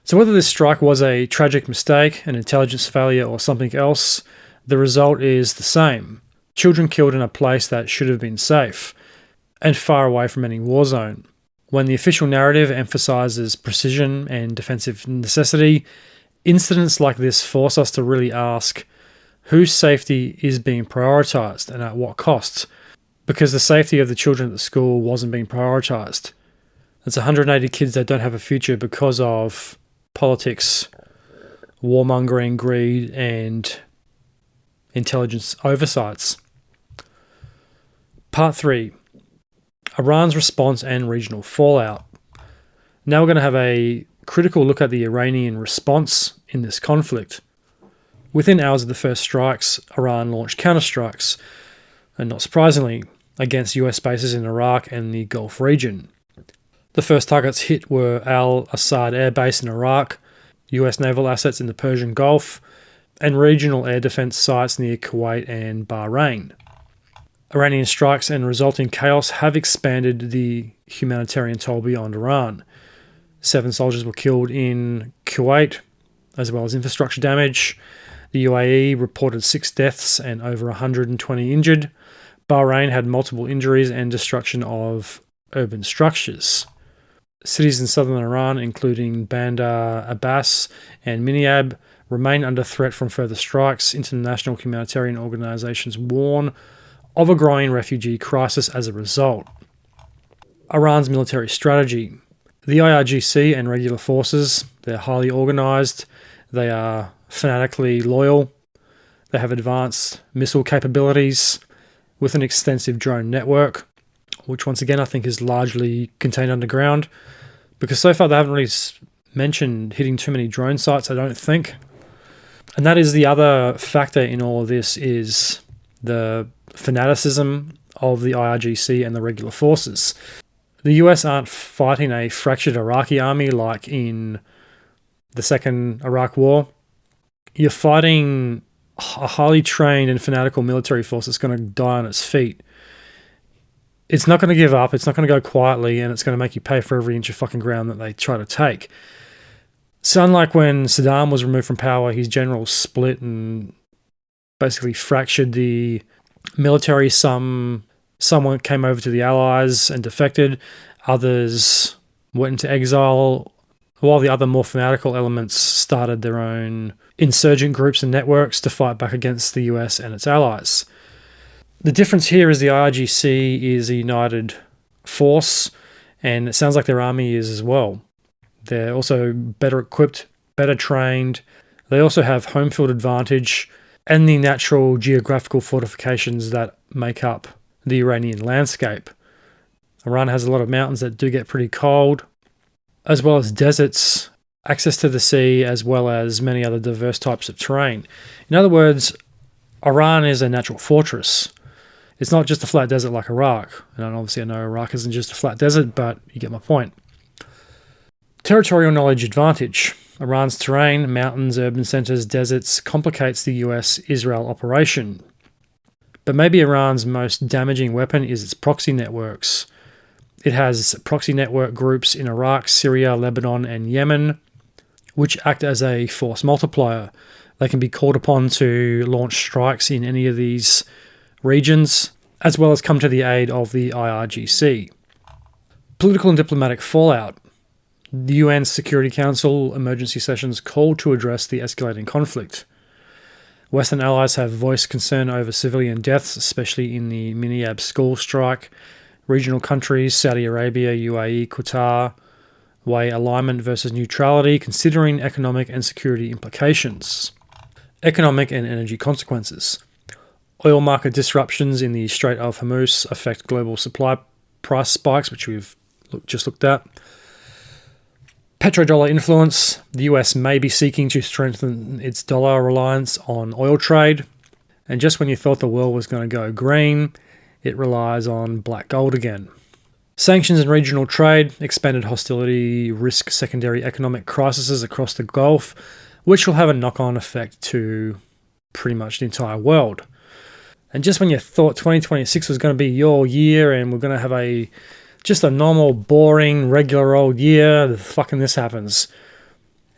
So whether this strike was a tragic mistake, an intelligence failure, or something else, the result is the same. Children killed in a place that should have been safe and far away from any war zone. When the official narrative emphasizes precision and defensive necessity, incidents like this force us to really ask whose safety is being prioritized and at what cost, because the safety of the children at the school wasn't being prioritized. It's 180 kids that don't have a future because of politics, warmongering, greed, and intelligence oversights. Part 3. Iran's response and regional fallout. Now we're going to have a critical look at the Iranian response in this conflict. Within hours of the first strikes, Iran launched counterstrikes, and not surprisingly, against US bases in Iraq and the Gulf region. The first targets hit were Al Assad Air Base in Iraq, US naval assets in the Persian Gulf, and regional air defense sites near Kuwait and Bahrain. Iranian strikes and resulting chaos have expanded the humanitarian toll beyond Iran. 7 soldiers were killed in Kuwait, as well as infrastructure damage. The UAE reported 6 deaths and over 120 injured. Bahrain had multiple injuries and destruction of urban structures. Cities in southern Iran, including Bandar Abbas and Minab, remain under threat from further strikes. International humanitarian organizations warn of a growing refugee crisis as a result. Iran's military strategy. The IRGC and regular forces, they're highly organized, they are fanatically loyal, they have advanced missile capabilities with an extensive drone network, which once again I think is largely contained underground, because so far they haven't really mentioned hitting too many drone sites, I don't think. And that is the other factor in all of this, is the fanaticism of the IRGC and the regular forces. The US aren't fighting a fractured Iraqi army like in the Second Iraq War. You're fighting a highly trained and fanatical military force that's going to die on its feet. It's not going to give up, it's not going to go quietly, and it's going to make you pay for every inch of fucking ground that they try to take. So unlike when Saddam was removed from power, his generals split and basically fractured the military. Someone came over to the Allies and defected. Others went into exile, while the other more fanatical elements started their own insurgent groups and networks to fight back against the US and its allies. The difference here is the IRGC is a united force, and it sounds like their army is as well. They're also better equipped, better trained. They also have home field advantage and the natural geographical fortifications that make up the Iranian landscape. Iran has a lot of mountains that do get pretty cold, as well as deserts, access to the sea, as well as many other diverse types of terrain. In other words, Iran is a natural fortress. It's not just a flat desert like Iraq. And obviously I know Iraq isn't just a flat desert, but you get my point. Territorial knowledge advantage. Iran's terrain, mountains, urban centers, deserts, complicates the US-Israel operation. But maybe Iran's most damaging weapon is its proxy networks. It has proxy network groups in Iraq, Syria, Lebanon, and Yemen, which act as a force multiplier. They can be called upon to launch strikes in any of these regions, as well as come to the aid of the IRGC. Political and diplomatic fallout. The UN Security Council emergency sessions called to address the escalating conflict. Western allies have voiced concern over civilian deaths, especially in the Minab school strike. Regional countries, Saudi Arabia, UAE, Qatar, weigh alignment versus neutrality, considering economic and security implications. Economic and energy consequences. Oil market disruptions in the Strait of Hormuz affect global supply price spikes, which we've just looked at. Petrodollar influence. The US may be seeking to strengthen its dollar reliance on oil trade. And just when you thought the world was going to go green, it relies on black gold again. Sanctions and regional trade. Expanded hostility risk secondary economic crises across the Gulf, which will have a knock-on effect to pretty much the entire world. And just when you thought 2026 was going to be your year and we're going to have just a normal, boring, regular old year, fucking this happens.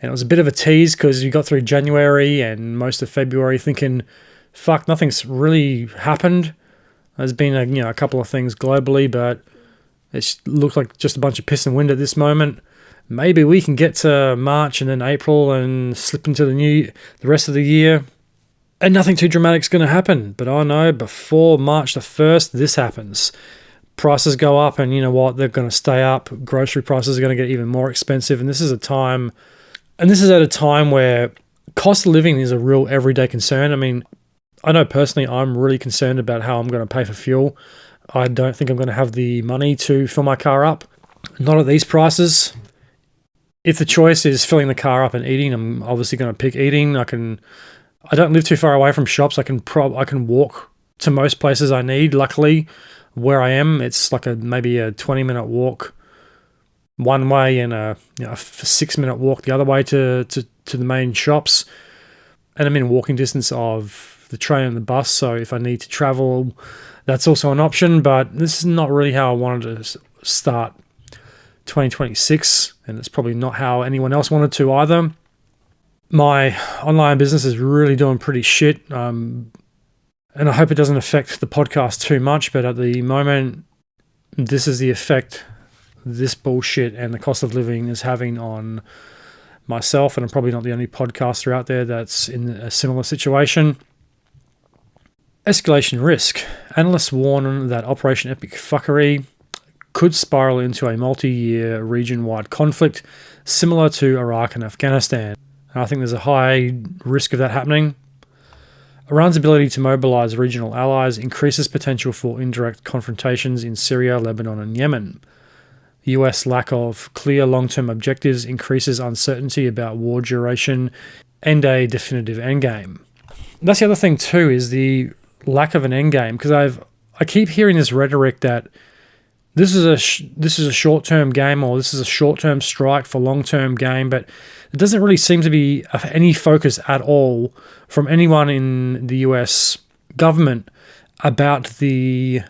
And it was a bit of a tease because you got through January and most of February thinking, fuck, nothing's really happened. There's been a couple of things globally, but it looks like just a bunch of piss and wind at this moment. Maybe we can get to March and then April and slip into the rest of the year, and nothing too dramatic's going to happen. But I know before March the 1st, this happens. Prices go up, and you know what? They're going to stay up. Grocery prices are going to get even more expensive, and this is at a time where cost of living is a real everyday concern. I mean, I know personally I'm really concerned about how I'm going to pay for fuel. I don't think I'm going to have the money to fill my car up. Not at these prices. If the choice is filling the car up and eating, I'm obviously going to pick eating. I don't live too far away from shops. I can walk to most places I need. Luckily, where I am, it's like maybe a 20-minute walk one way and a 6-minute walk the other way to the main shops. And I'm in walking distance of the train and the bus, so if I need to travel, that's also an option. But this is not really how I wanted to start 2026, and it's probably not how anyone else wanted to either. My online business is really doing pretty shit, and I hope it doesn't affect the podcast too much, but at the moment, this is the effect this bullshit and the cost of living is having on myself, and I'm probably not the only podcaster out there that's in a similar situation. Escalation risk. Analysts warn that Operation Epic Fuckery could spiral into a multi-year region-wide conflict similar to Iraq and Afghanistan. And I think there's a high risk of that happening. Iran's ability to mobilize regional allies increases potential for indirect confrontations in Syria, Lebanon, and Yemen. The US lack of clear long-term objectives increases uncertainty about war duration and a definitive endgame. That's the other thing too, is the lack of an endgame, because I keep hearing this rhetoric that this is a short-term game, or this is a short-term strike for long-term game, but it doesn't really seem to be any focus at all from anyone in the US government about the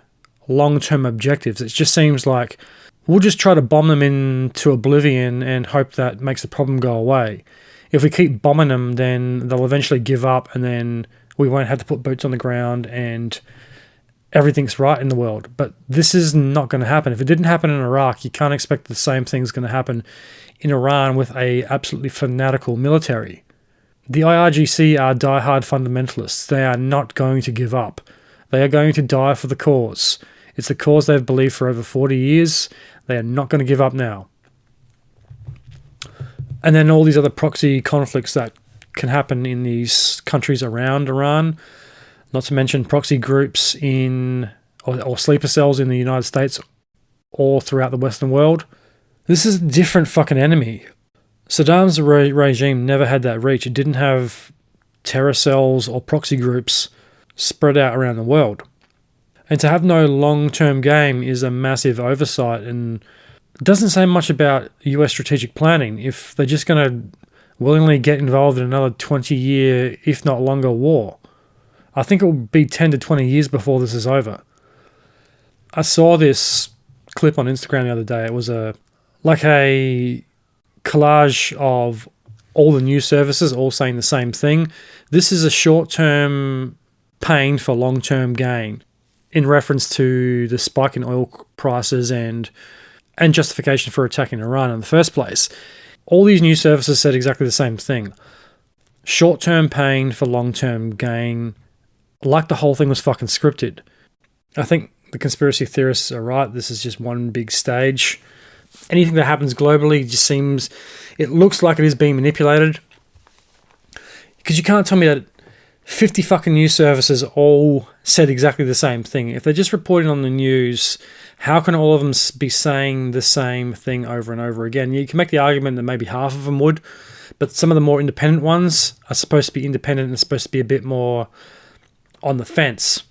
long-term objectives. It just seems like we'll just try to bomb them into oblivion and hope that makes the problem go away. If we keep bombing them, then they'll eventually give up, and then we won't have to put boots on the ground and everything's right in the world. But this is not going to happen. If it didn't happen in Iraq, you can't expect the same thing's going to happen in Iran with a absolutely fanatical military. The IRGC are diehard fundamentalists. They are not going to give up. They are going to die for the cause. It's the cause they've believed for over 40 years. They are not going to give up now. And then all these other proxy conflicts that can happen in these countries around Iran, not to mention proxy groups or sleeper cells in the United States or throughout the Western world. This is a different fucking enemy. Saddam's regime never had that reach. It didn't have terror cells or proxy groups spread out around the world. And to have no long-term game is a massive oversight, and it doesn't say much about US strategic planning. If they're just going to willingly get involved in another 20-year, if not longer, war, I think it will be 10 to 20 years before this is over. I saw this clip on Instagram the other day. It was a collage of all the news services all saying the same thing. This is a short-term pain for long-term gain, in reference to the spike in oil prices and justification for attacking Iran in the first place. All these news services said exactly the same thing. Short-term pain for long-term gain, like the whole thing was fucking scripted. I think the conspiracy theorists are right. This is just one big stage. Anything that happens globally just it looks like it is being manipulated. Because you can't tell me that 50 fucking news services all said exactly the same thing. If they're just reporting on the news, how can all of them be saying the same thing over and over again? You can make the argument that maybe half of them would, but some of the more independent ones are supposed to be independent and supposed to be a bit more on the fence.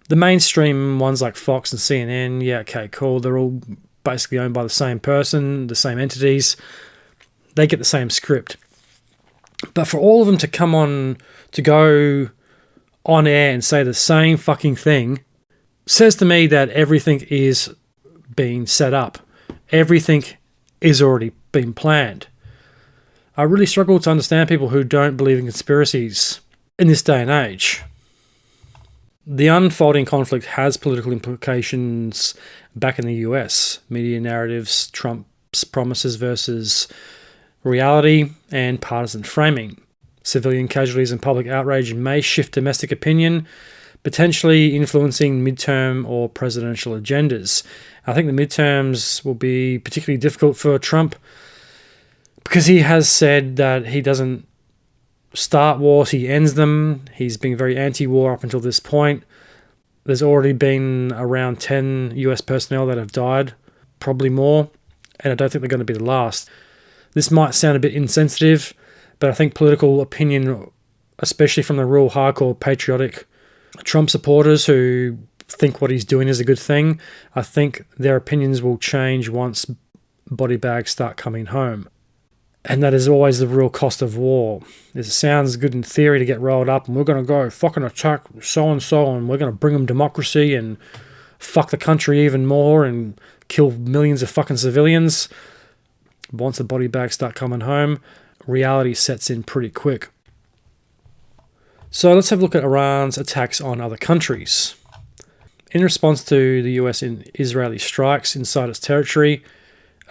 The mainstream ones like Fox and CNN, yeah, okay, cool. They're all basically owned by the same person, the same entities. They get the same script. But for all of them to come on, to go on air and say the same fucking thing, says to me that everything is being set up. Everything is already been planned. I really struggle to understand people who don't believe in conspiracies in this day and age. The unfolding conflict has political implications back in the US. Media narratives, Trump's promises versus reality, and partisan framing. Civilian casualties and public outrage may shift domestic opinion, potentially influencing midterm or presidential agendas. I think the midterms will be particularly difficult for Trump because he has said that he doesn't start wars, he ends them. He's been very anti-war up until this point. There's already been around 10 US personnel that have died, probably more, and I don't think they're going to be the last. This might sound a bit insensitive, but I think political opinion, especially from the real hardcore patriotic Trump supporters who think what he's doing is a good thing, I think their opinions will change once body bags start coming home. And that is always the real cost of war. It sounds good in theory to get rolled up and we're going to go fucking attack so-and-so and we're going to bring them democracy and fuck the country even more and kill millions of fucking civilians. But once the body bags start coming home, reality sets in pretty quick. So let's have a look at Iran's attacks on other countries. In response to the US and Israeli strikes inside its territory,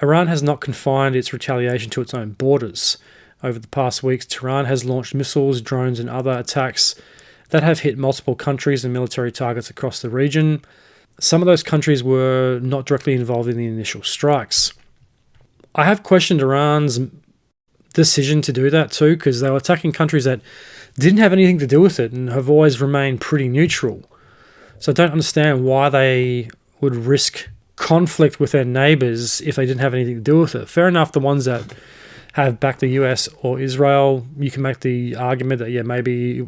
Iran has not confined its retaliation to its own borders. Over the past weeks, Tehran has launched missiles, drones, and other attacks that have hit multiple countries and military targets across the region. Some of those countries were not directly involved in the initial strikes. I have questioned Iran's decision to do that too, because they were attacking countries that didn't have anything to do with it and have always remained pretty neutral. So I don't understand why they would risk conflict with their neighbours if they didn't have anything to do with it. Fair enough, the ones that have backed the US or Israel, you can make the argument that, yeah, maybe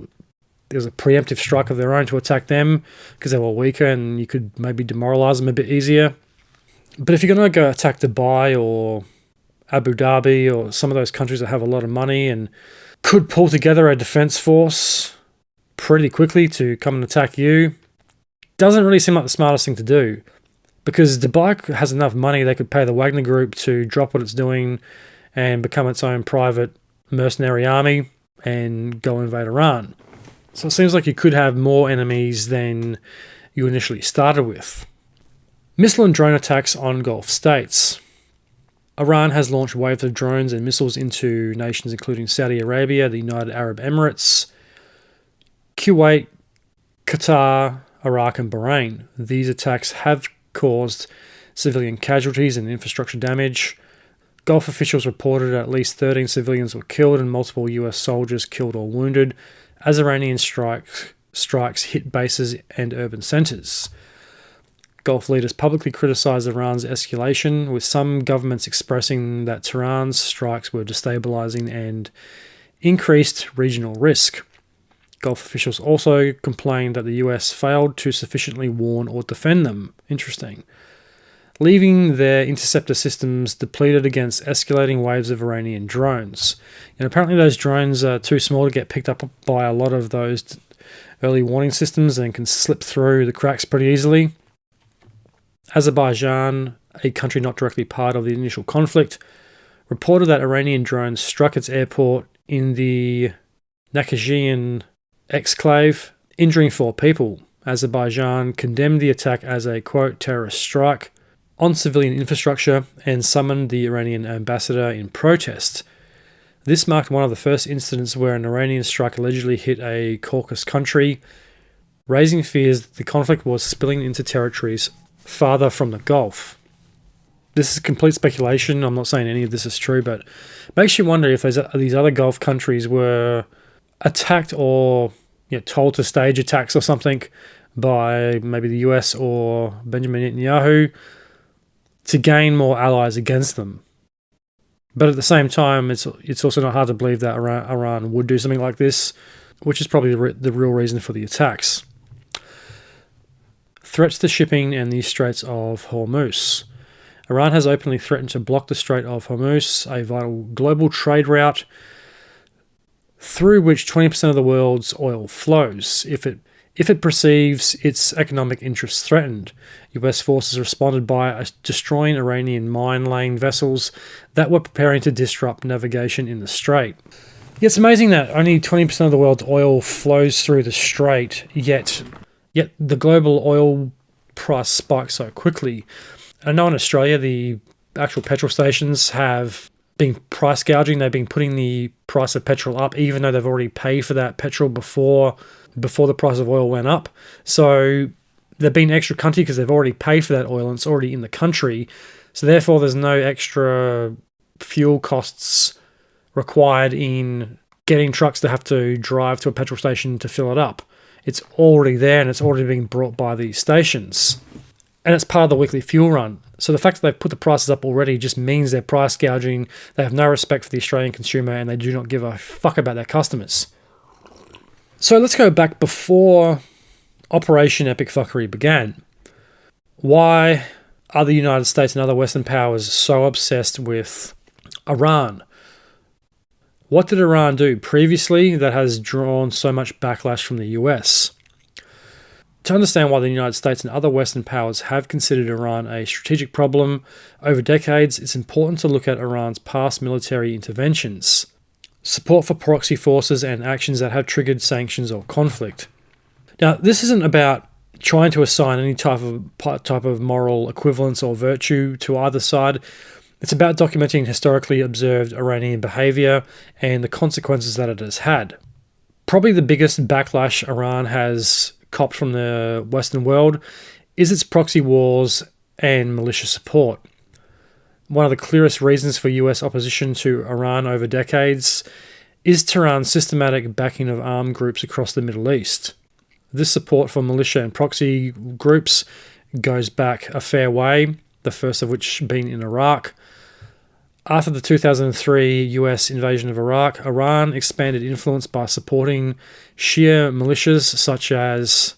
there was a preemptive strike of their own to attack them because they were weaker and you could maybe demoralize them a bit easier. But if you're going to go attack Dubai or Abu Dhabi or some of those countries that have a lot of money and could pull together a defense force pretty quickly to come and attack you, doesn't really seem like the smartest thing to do. Because Dubai has enough money, they could pay the Wagner Group to drop what it's doing and become its own private mercenary army and go invade Iran. So it seems like you could have more enemies than you initially started with. Missile and drone attacks on Gulf states. Iran has launched waves of drones and missiles into nations including Saudi Arabia, the United Arab Emirates, Kuwait, Qatar, Iraq and Bahrain. These attacks have caused civilian casualties and infrastructure damage. Gulf officials reported at least 13 civilians were killed and multiple US soldiers killed or wounded as Iranian strikes hit bases and urban centres. Gulf leaders publicly criticised Iran's escalation, with some governments expressing that Tehran's strikes were destabilising and increased regional risk. Gulf officials also complained that the US failed to sufficiently warn or defend them. Interesting. Leaving their interceptor systems depleted against escalating waves of Iranian drones. And apparently those drones are too small to get picked up by a lot of those early warning systems and can slip through the cracks pretty easily. Azerbaijan, a country not directly part of the initial conflict, reported that Iranian drones struck its airport in the Nakhichevan exclave, injuring 4 people. Azerbaijan condemned the attack as a, quote, terrorist strike on civilian infrastructure and summoned the Iranian ambassador in protest. This marked one of the first incidents where an Iranian strike allegedly hit a Caucasus country, raising fears that the conflict was spilling into territories farther from the Gulf. This is complete speculation. I'm not saying any of this is true, but it makes you wonder if these other Gulf countries were attacked or told to stage attacks or something by maybe the US or Benjamin Netanyahu to gain more allies against them. But at the same time, it's also not hard to believe that Iran would do something like this, which is probably the real reason for the attacks. Threats to shipping and the Straits of Hormuz. Iran has openly threatened to block the Strait of Hormuz, a vital global trade route through which 20% of the world's oil flows, if it perceives its economic interests threatened. US forces responded by destroying Iranian mine-laying vessels that were preparing to disrupt navigation in the strait. It's amazing that only 20% of the world's oil flows through the strait, yet the global oil price spikes so quickly. I know in Australia the actual petrol stations have been price gouging. They've been putting the price of petrol up even though they've already paid for that petrol before the price of oil went up. So they're being extra cunty because they've already paid for that oil and it's already in the country. So therefore there's no extra fuel costs required in getting trucks to have to drive to a petrol station to fill it up. It's already there and it's already being brought by these stations. And it's part of the weekly fuel run. So the fact that they've put the prices up already just means they're price gouging. They have no respect for the Australian consumer and they do not give a fuck about their customers. So let's go back before Operation Epic Fuckery began. Why are the United States and other Western powers so obsessed with Iran? What did Iran do previously that has drawn so much backlash from the US? To understand why the United States and other Western powers have considered Iran a strategic problem over decades, it's important to look at Iran's past military interventions, support for proxy forces, and actions that have triggered sanctions or conflict. Now, this isn't about trying to assign any type of moral equivalence or virtue to either side. It's about documenting historically observed Iranian behavior and the consequences that it has had. Probably the biggest backlash Iran has copped from the Western world is its proxy wars and militia support. One of the clearest reasons for US opposition to Iran over decades is Tehran's systematic backing of armed groups across the Middle East. This support for militia and proxy groups goes back a fair way, the first of which being in Iraq. After the 2003 US invasion of Iraq, Iran expanded influence by supporting Shia militias such as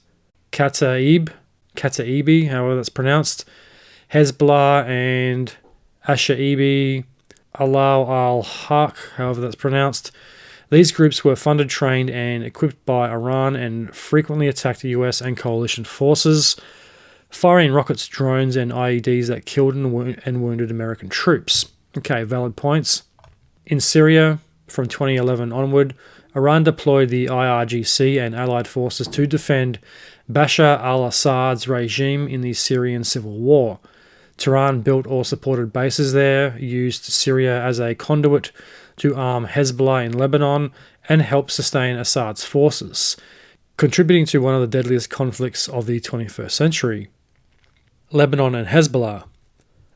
Kataibi, however that's pronounced, Hezbollah, and Ashaibi Alal al-Haq, however that's pronounced. These groups were funded, trained, and equipped by Iran and frequently attacked the US and coalition forces, firing rockets, drones, and IEDs that killed and wounded American troops. Okay, valid points. In Syria, from 2011 onward, Iran deployed the IRGC and allied forces to defend Bashar al-Assad's regime in the Syrian civil war. Tehran built or supported bases there, used Syria as a conduit to arm Hezbollah in Lebanon, and helped sustain Assad's forces, contributing to one of the deadliest conflicts of the 21st century. Lebanon and Hezbollah.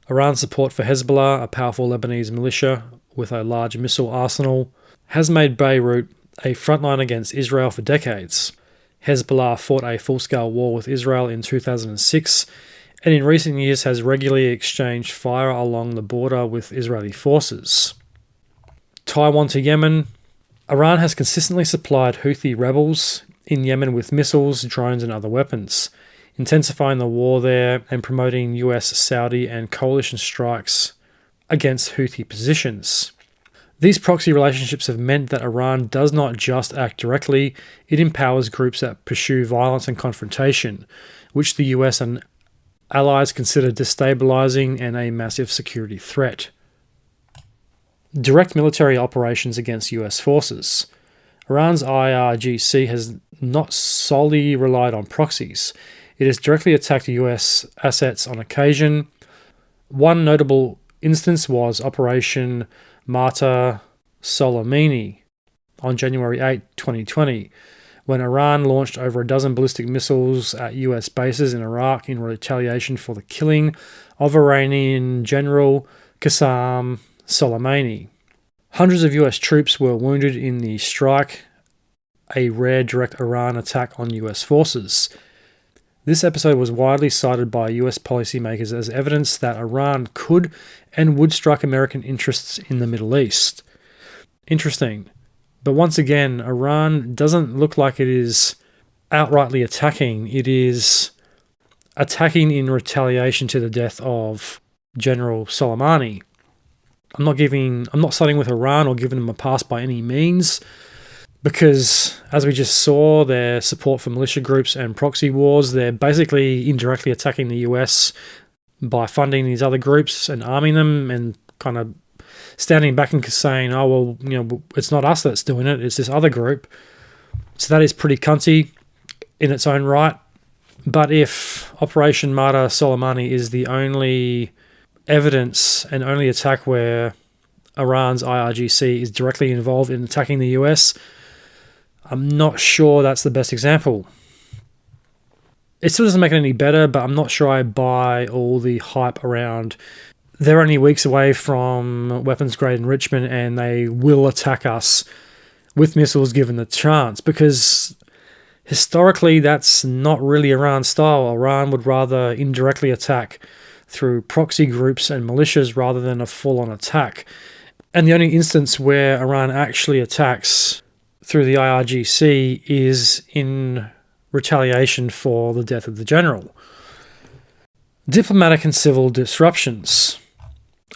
Iran's support for Hezbollah, a powerful Lebanese militia with a large missile arsenal, has made Beirut a frontline against Israel for decades. Hezbollah fought a full-scale war with Israel in 2006, and in recent years has regularly exchanged fire along the border with Israeli forces. Taiwan to Yemen. Iran has consistently supplied Houthi rebels in Yemen with missiles, drones, and other weapons, intensifying the war there and promoting US, Saudi, and coalition strikes against Houthi positions. These proxy relationships have meant that Iran does not just act directly, it empowers groups that pursue violence and confrontation, which the US and allies consider destabilizing and a massive security threat. Direct military operations against US forces. Iran's IRGC has not solely relied on proxies. It has directly attacked US assets on occasion. One notable instance was Operation Marta Soleimani on January 8, 2020, when Iran launched over a dozen ballistic missiles at US bases in Iraq in retaliation for the killing of Iranian General Qasem Soleimani. Hundreds of US troops were wounded in the strike, a rare direct Iran attack on US forces. This episode was widely cited by US policymakers as evidence that Iran could and would strike American interests in the Middle East. Interesting. But once again, Iran doesn't look like it is outrightly attacking. It is attacking in retaliation to the death of General Soleimani. I'm not siding with Iran or giving them a pass by any means, because as we just saw, their support for militia groups and proxy wars, they're basically indirectly attacking the US by funding these other groups and arming them and kind of standing back and saying, oh, well, it's not us that's doing it, it's this other group. So that is pretty cunty in its own right. But if Operation Marta Soleimani is the only evidence and only attack where Iran's IRGC is directly involved in attacking the US, I'm not sure that's the best example. It still doesn't make it any better, but I'm not sure I buy all the hype around they're only weeks away from weapons-grade enrichment and they will attack us with missiles given the chance, because historically that's not really Iran's style. Iran would rather indirectly attack through proxy groups and militias rather than a full-on attack. And the only instance where Iran actually attacks through the IRGC is in retaliation for the death of the general. Diplomatic and civil disruptions.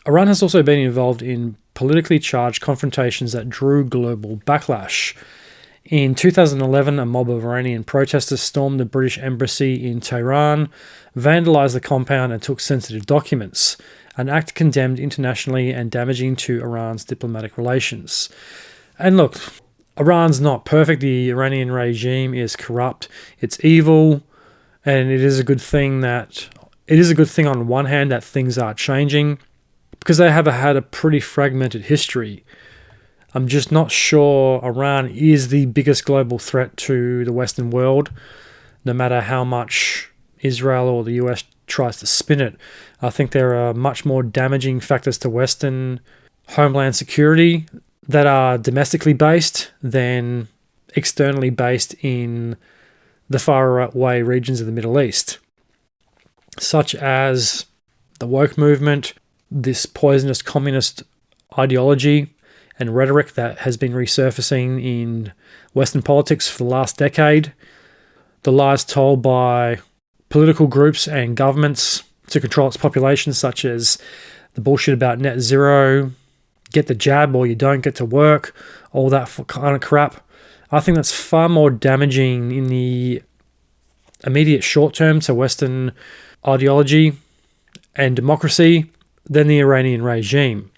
Iran has also been involved in politically charged confrontations that drew global backlash. In 2011, a mob of Iranian protesters stormed the British embassy in Tehran, vandalized the compound and took sensitive documents, an act condemned internationally and damaging to Iran's diplomatic relations. And look, Iran's not perfect. The Iranian regime is corrupt. It's evil, and it is a good thing on one hand that things are changing, because they have had a pretty fragmented history. I'm just not sure Iran is the biggest global threat to the Western world, no matter how much Israel or the US tries to spin it. I think there are much more damaging factors to Western homeland security that are domestically based than externally based in the faraway regions of the Middle East, such as the woke movement, this poisonous communist ideology and rhetoric that has been resurfacing in Western politics for the last decade. The lies told by political groups and governments to control its population, such as the bullshit about net zero, get the jab or you don't get to work, all that kind of crap. I think that's far more damaging in the immediate short term to Western ideology and democracy than the Iranian regime.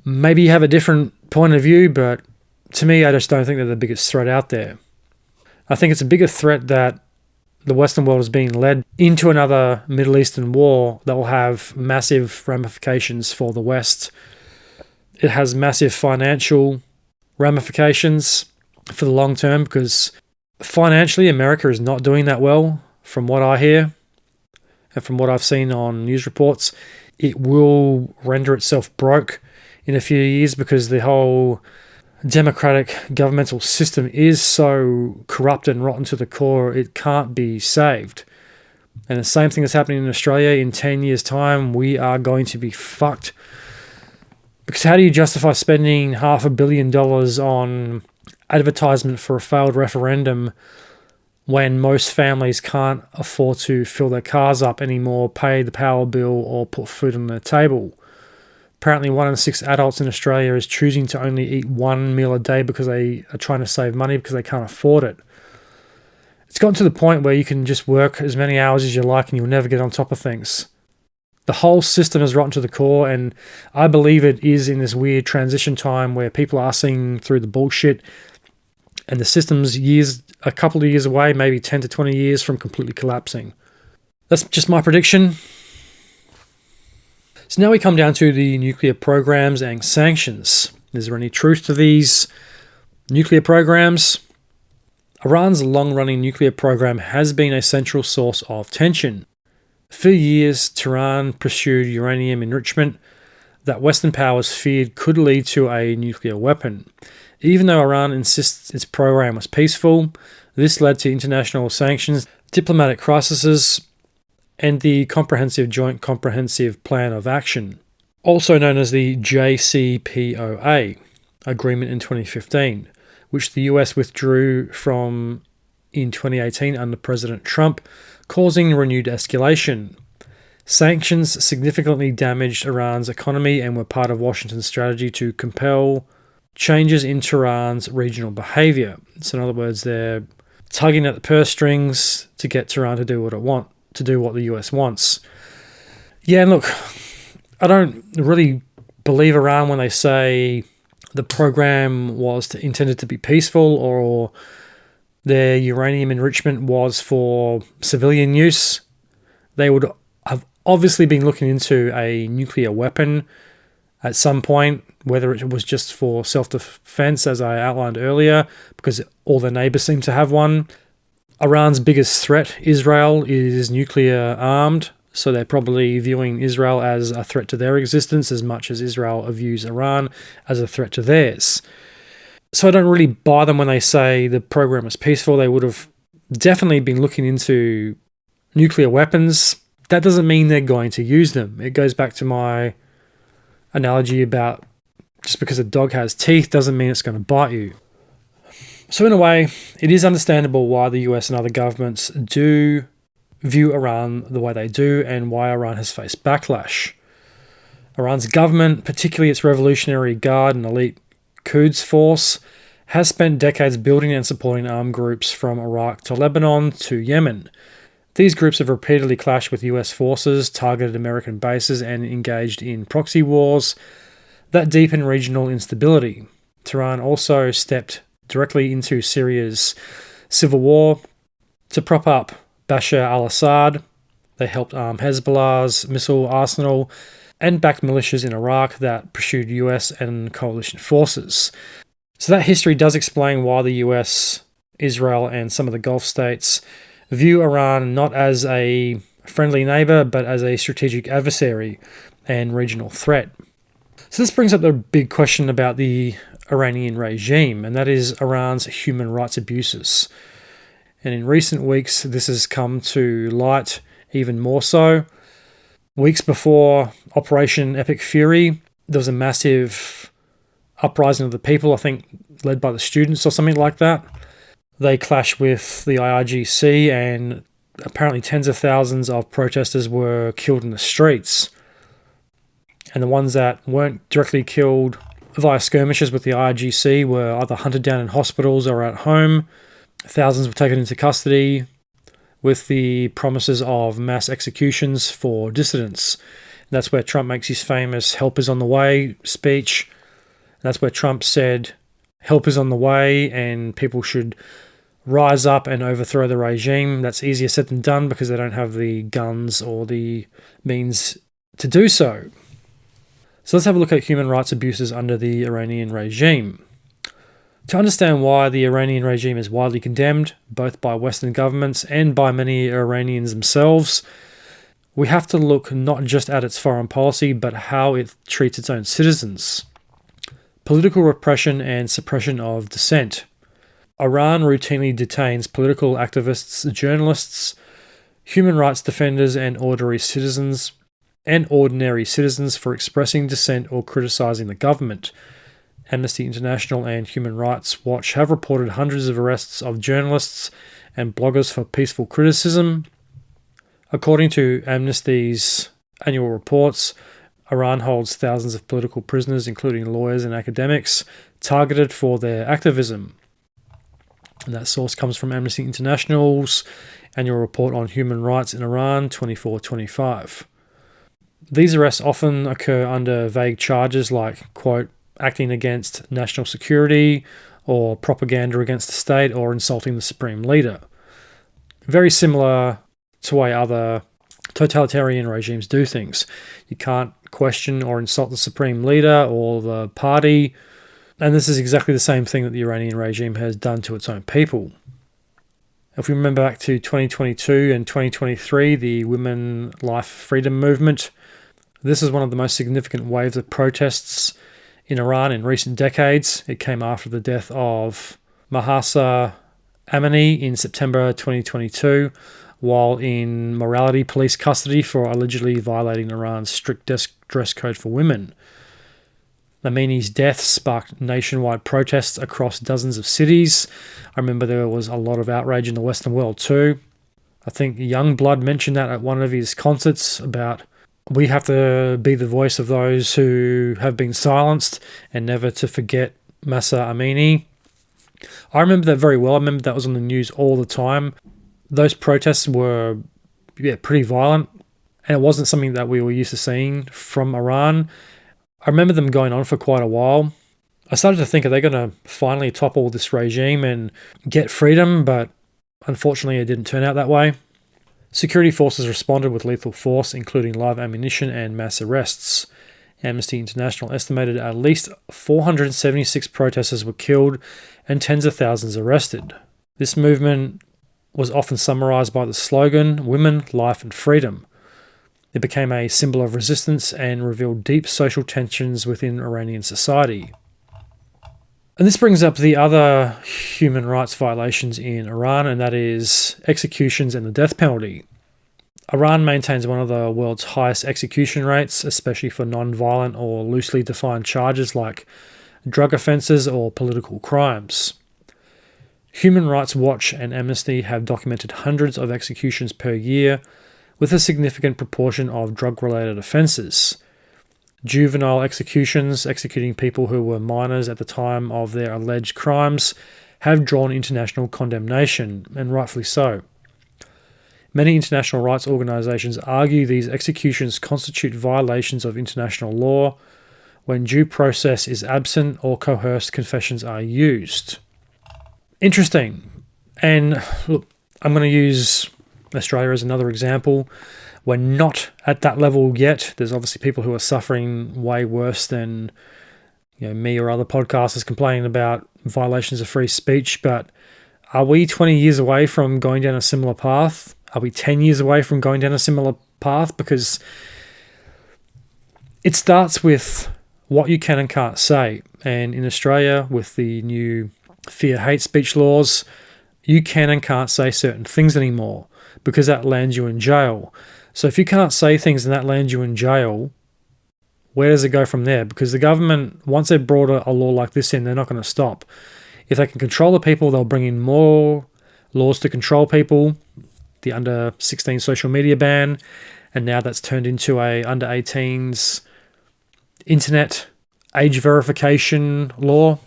Maybe you have a different point of view, but to me, I just don't think they're the biggest threat out there. I think it's a bigger threat that the Western world is being led into another Middle Eastern war that will have massive ramifications for the West. It has massive financial ramifications for the long term because financially America is not doing that well from what I hear and from what I've seen on news reports. It will render itself broke in a few years because the whole democratic governmental system is so corrupt and rotten to the core, it can't be saved. And the same thing is happening in Australia. In 10 years' time, we are going to be fucked. Because how do you justify spending $500 million on advertisement for a failed referendum when most families can't afford to fill their cars up anymore, pay the power bill, or put food on their table? Apparently 1 in 6 adults in Australia is choosing to only eat one meal a day because they are trying to save money because they can't afford it. It's gotten to the point where you can just work as many hours as you like and you'll never get on top of things. The whole system is rotten to the core, and I believe it is in this weird transition time where people are seeing through the bullshit and the system's a couple of years away, maybe 10 to 20 years from completely collapsing. That's just my prediction. So now we come down to the nuclear programs and sanctions. Is there any truth to these nuclear programs? Iran's long-running nuclear program has been a central source of tension. For years, Tehran pursued uranium enrichment that Western powers feared could lead to a nuclear weapon. Even though Iran insists its program was peaceful, this led to international sanctions, diplomatic crises, and the Joint Comprehensive Plan of Action, also known as the JCPOA agreement in 2015, which the US withdrew from in 2018 under President Trump, causing renewed escalation. Sanctions significantly damaged Iran's economy and were part of Washington's strategy to compel changes in Tehran's regional behavior. So in other words, they're tugging at the purse strings to get Tehran to do what the US wants. Yeah, and look, I don't really believe Iran when they say the program was intended to be peaceful or their uranium enrichment was for civilian use. They would have obviously been looking into a nuclear weapon at some point, whether it was just for self-defense, as I outlined earlier, because all their neighbors seem to have one. Iran's biggest threat, Israel, is nuclear armed, so they're probably viewing Israel as a threat to their existence as much as Israel views Iran as a threat to theirs. So I don't really buy them when they say the program is peaceful. They would have definitely been looking into nuclear weapons. That doesn't mean they're going to use them. It goes back to my analogy about just because a dog has teeth doesn't mean it's going to bite you. So in a way, it is understandable why the US and other governments do view Iran the way they do and why Iran has faced backlash. Iran's government, particularly its Revolutionary Guard and elite Quds force, has spent decades building and supporting armed groups from Iraq to Lebanon to Yemen. These groups have repeatedly clashed with US forces, targeted American bases, and engaged in proxy wars that deepen regional instability. Tehran also stepped directly into Syria's civil war to prop up Bashar al-Assad. They helped arm Hezbollah's missile arsenal and backed militias in Iraq that pursued US and coalition forces. So that history does explain why the US, Israel, and some of the Gulf states view Iran not as a friendly neighbor, but as a strategic adversary and regional threat. So this brings up the big question about the Iranian regime, and that is Iran's human rights abuses. And in recent weeks, this has come to light even more so. Weeks before Operation Epic Fury, there was a massive uprising of the people, I think led by the students or something like that. They clashed with the IRGC, and apparently tens of thousands of protesters were killed in the streets. And the ones that weren't directly killed via skirmishes with the IRGC were either hunted down in hospitals or at home. Thousands were taken into custody with the promises of mass executions for dissidents. And that's where Trump makes his famous "help is on the way" speech. And that's where Trump said help is on the way and people should rise up and overthrow the regime. That's easier said than done because they don't have the guns or the means to do so. So let's have a look at human rights abuses under the Iranian regime. To understand why the Iranian regime is widely condemned, both by Western governments and by many Iranians themselves, we have to look not just at its foreign policy, but how it treats its own citizens. Political repression and suppression of dissent. Iran routinely detains political activists, journalists, human rights defenders, and ordinary citizens for expressing dissent or criticizing the government. Amnesty International and Human Rights Watch have reported hundreds of arrests of journalists and bloggers for peaceful criticism. According to Amnesty's annual reports, Iran holds thousands of political prisoners, including lawyers and academics, targeted for their activism. And that source comes from Amnesty International's annual report on human rights in Iran 24/25. These arrests often occur under vague charges like, quote, acting against national security or propaganda against the state or insulting the supreme leader. Very similar to the way other totalitarian regimes do things. You can't question or insult the supreme leader or the party, and this is exactly the same thing that the Iranian regime has done to its own people. If we remember back to 2022 and 2023, the Women, Life, Freedom movement, this is one of the most significant waves of protests in Iran in recent decades. It came after the death of Mahsa Amini in September 2022, while in morality police custody for allegedly violating Iran's strict dress code for women. Amini's death sparked nationwide protests across dozens of cities. I remember there was a lot of outrage in the Western world too. I think Youngblood mentioned that at one of his concerts about we have to be the voice of those who have been silenced and never to forget Mahsa Amini. I remember that very well. I remember that was on the news all the time. Those protests were pretty violent, and it wasn't something that we were used to seeing from Iran. I remember them going on for quite a while. I started to think, are they going to finally topple this regime and get freedom? But unfortunately, it didn't turn out that way. Security forces responded with lethal force, including live ammunition and mass arrests. Amnesty International estimated at least 476 protesters were killed and tens of thousands arrested. This movement was often summarized by the slogan, "Women, Life and Freedom." It became a symbol of resistance and revealed deep social tensions within Iranian society. And this brings up the other human rights violations in Iran, and that is executions and the death penalty. Iran maintains one of the world's highest execution rates, especially for non-violent or loosely defined charges like drug offences or political crimes. Human Rights Watch and Amnesty have documented hundreds of executions per year, with a significant proportion of drug-related offences. Juvenile executions, executing people who were minors at the time of their alleged crimes, have drawn international condemnation, and rightfully so. Many international rights organisations argue these executions constitute violations of international law when due process is absent or coerced confessions are used. Interesting. And look, I'm going to use Australia as another example. We're not at that level yet. There's obviously people who are suffering way worse than me or other podcasters complaining about violations of free speech. But are we 20 years away from going down a similar path? Are we 10 years away from going down a similar path? Because it starts with what you can and can't say. And in Australia, with the new fear hate speech laws, you can and can't say certain things anymore because that lands you in jail. So if you can't say things and that lands you in jail, Where does it go from there? Because the government, once they've brought a law like this in, they're not going to stop. If they can control the people, they'll bring in more laws to control people. The under 16 social media ban, and now that's turned into a under 18s internet age verification law,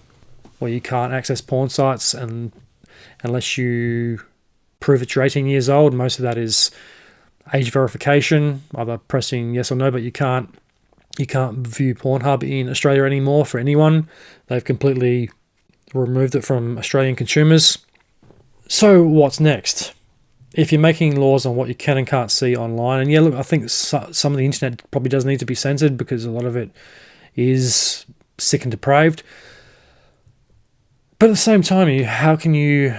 where you can't access porn sites unless you prove that you're 18 years old. Most of that is age verification, either pressing yes or no, but you can't view Pornhub in Australia anymore for anyone. They've completely removed it from Australian consumers. So what's next? If you're making laws on what you can and can't see online, and yeah, look, I think some of the internet probably does need to be censored because a lot of it is sick and depraved. But at the same time, how can you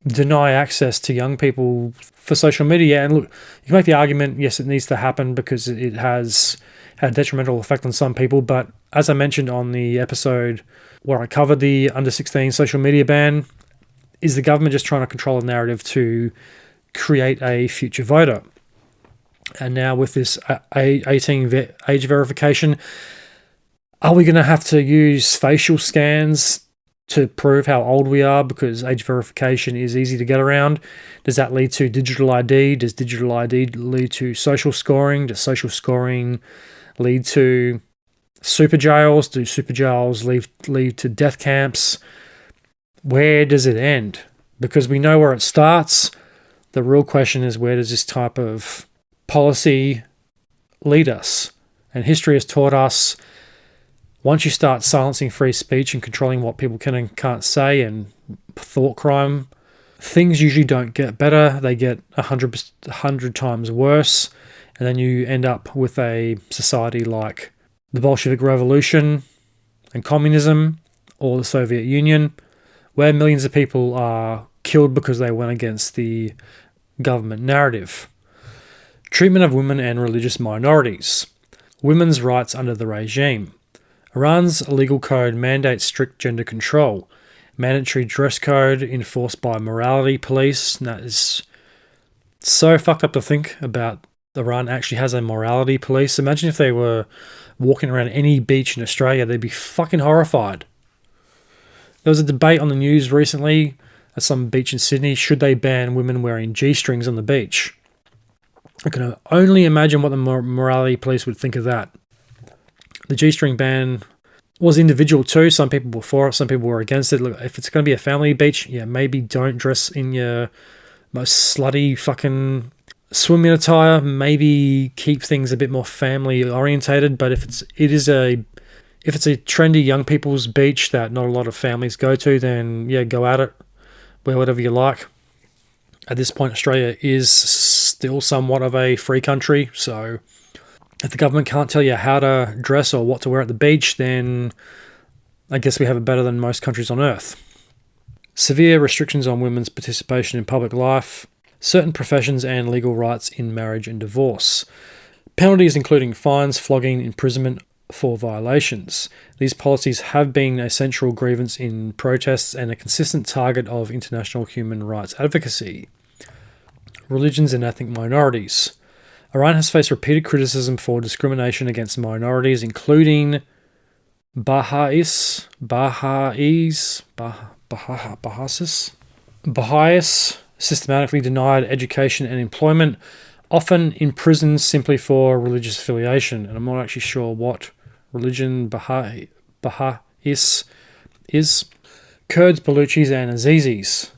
deny access to young people for social media? And look, you can make the argument, yes, it needs to happen because it has had a detrimental effect on some people. But as I mentioned on the episode where I covered the under 16 social media ban, is the government just trying to control a narrative to create a future voter? And now with this 18 age verification, are we going to have to use facial scans to prove how old we are because age verification is easy to get around? Does that lead to digital ID? Does digital ID lead to social scoring? Does social scoring lead to super jails? Do super jails lead to death camps? Where does it end? Because we know where it starts. The real question is, where does this type of policy lead us? And history has taught us, once you start silencing free speech and controlling what people can and can't say and thought crime, things usually don't get better. They get 100 times worse. And then you end up with a society like the Bolshevik Revolution and communism or the Soviet Union, where millions of people are killed because they went against the government narrative. Treatment of women and religious minorities. Women's rights under the regime. Iran's legal code mandates strict gender control. Mandatory dress code enforced by morality police. That is so fucked up to think about. Iran actually has a morality police. Imagine if they were walking around any beach in Australia, they'd be fucking horrified. There was a debate on the news recently at some beach in Sydney. Should they ban women wearing G-strings on the beach? I can only imagine what the morality police would think of that. The G-string ban was individual too. Some people were for it, some people were against it. Look, if it's going to be a family beach, yeah, maybe don't dress in your most slutty fucking swimming attire. Maybe keep things a bit more family orientated. But if it's a trendy young people's beach that not a lot of families go to, then yeah, go at it. Wear whatever you like. At this point, Australia is still somewhat of a free country, so if the government can't tell you how to dress or what to wear at the beach, then I guess we have it better than most countries on earth. Severe restrictions on women's participation in public life. Certain professions and legal rights in marriage and divorce. Penalties including fines, flogging, imprisonment for violations. These policies have been a central grievance in protests and a consistent target of international human rights advocacy. Religions and ethnic minorities. Iran has faced repeated criticism for discrimination against minorities, including Baha'is, systematically denied education and employment, often imprisoned simply for religious affiliation. And I'm not actually sure what religion Baha'is is. Kurds, Baluchis, and Azizis.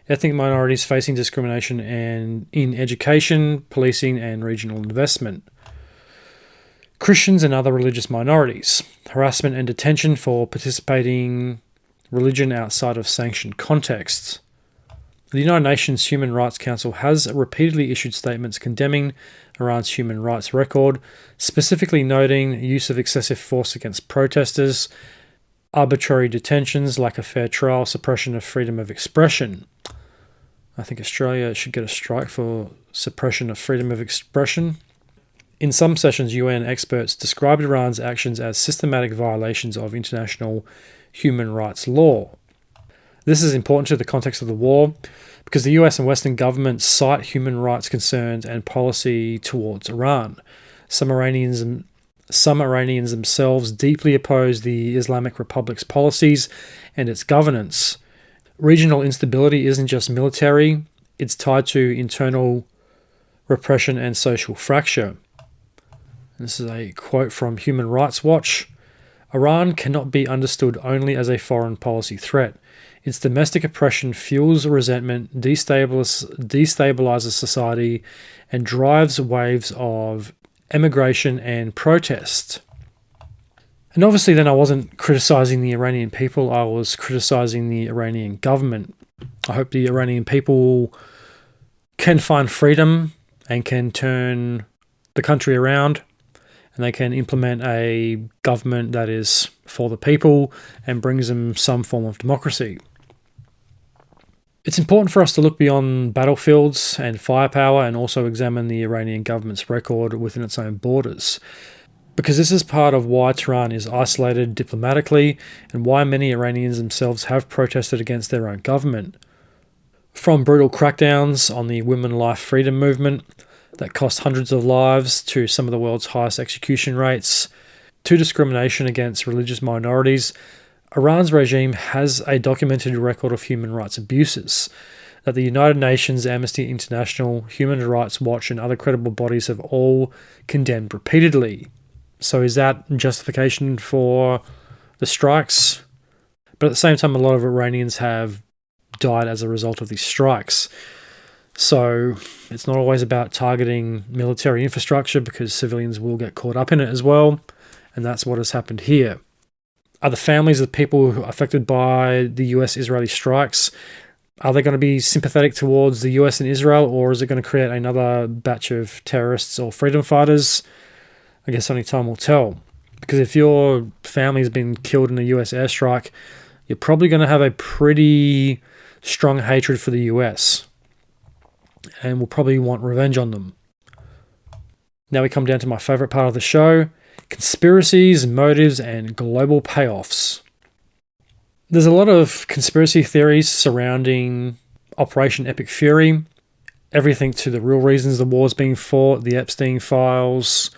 Ethnic minorities facing discrimination and in education, policing, and regional investment. Christians and other religious minorities. Harassment and detention for participating religion outside of sanctioned contexts. The United Nations Human Rights Council has repeatedly issued statements condemning Iran's human rights record, specifically noting use of excessive force against protesters, arbitrary detentions, lack of fair trial, suppression of freedom of expression. I think Australia should get a strike for suppression of freedom of expression. In some sessions, UN experts described Iran's actions as systematic violations of international human rights law. This is important to the context of the war because the US and Western governments cite human rights concerns and policy towards Iran. Some Iranians Some Iranians themselves deeply oppose the Islamic Republic's policies and its governance. Regional instability isn't just military, it's tied to internal repression and social fracture. This is a quote from Human Rights Watch. Iran cannot be understood only as a foreign policy threat. Its domestic oppression fuels resentment, destabilizes society, and drives waves of emigration and protest. And obviously then I wasn't criticizing the Iranian people, I was criticizing the Iranian government. I hope the Iranian people can find freedom and can turn the country around, and they can implement a government that is for the people and brings them some form of democracy. It's important for us to look beyond battlefields and firepower and also examine the Iranian government's record within its own borders, because this is part of why Tehran is isolated diplomatically and why many Iranians themselves have protested against their own government. From brutal crackdowns on the women life freedom movement that cost hundreds of lives, to some of the world's highest execution rates, to discrimination against religious minorities, Iran's regime has a documented record of human rights abuses that the United Nations, Amnesty International, Human Rights Watch, and other credible bodies have all condemned repeatedly. So is that justification for the strikes? But at the same time, a lot of Iranians have died as a result of these strikes. So it's not always about targeting military infrastructure, because civilians will get caught up in it as well. And that's what has happened here. Are the families of the people who are affected by the US-Israeli strikes, are they going to be sympathetic towards the US and Israel, or is it going to create another batch of terrorists or freedom fighters? I guess only time will tell. Because if your family's been killed in a US airstrike, you're probably going to have a pretty strong hatred for the US and will probably want revenge on them. Now we come down to my favourite part of the show: conspiracies, motives, and global payoffs. There's a lot of conspiracy theories surrounding Operation Epic Fury. Everything to the real reasons the war's being fought, the Epstein files,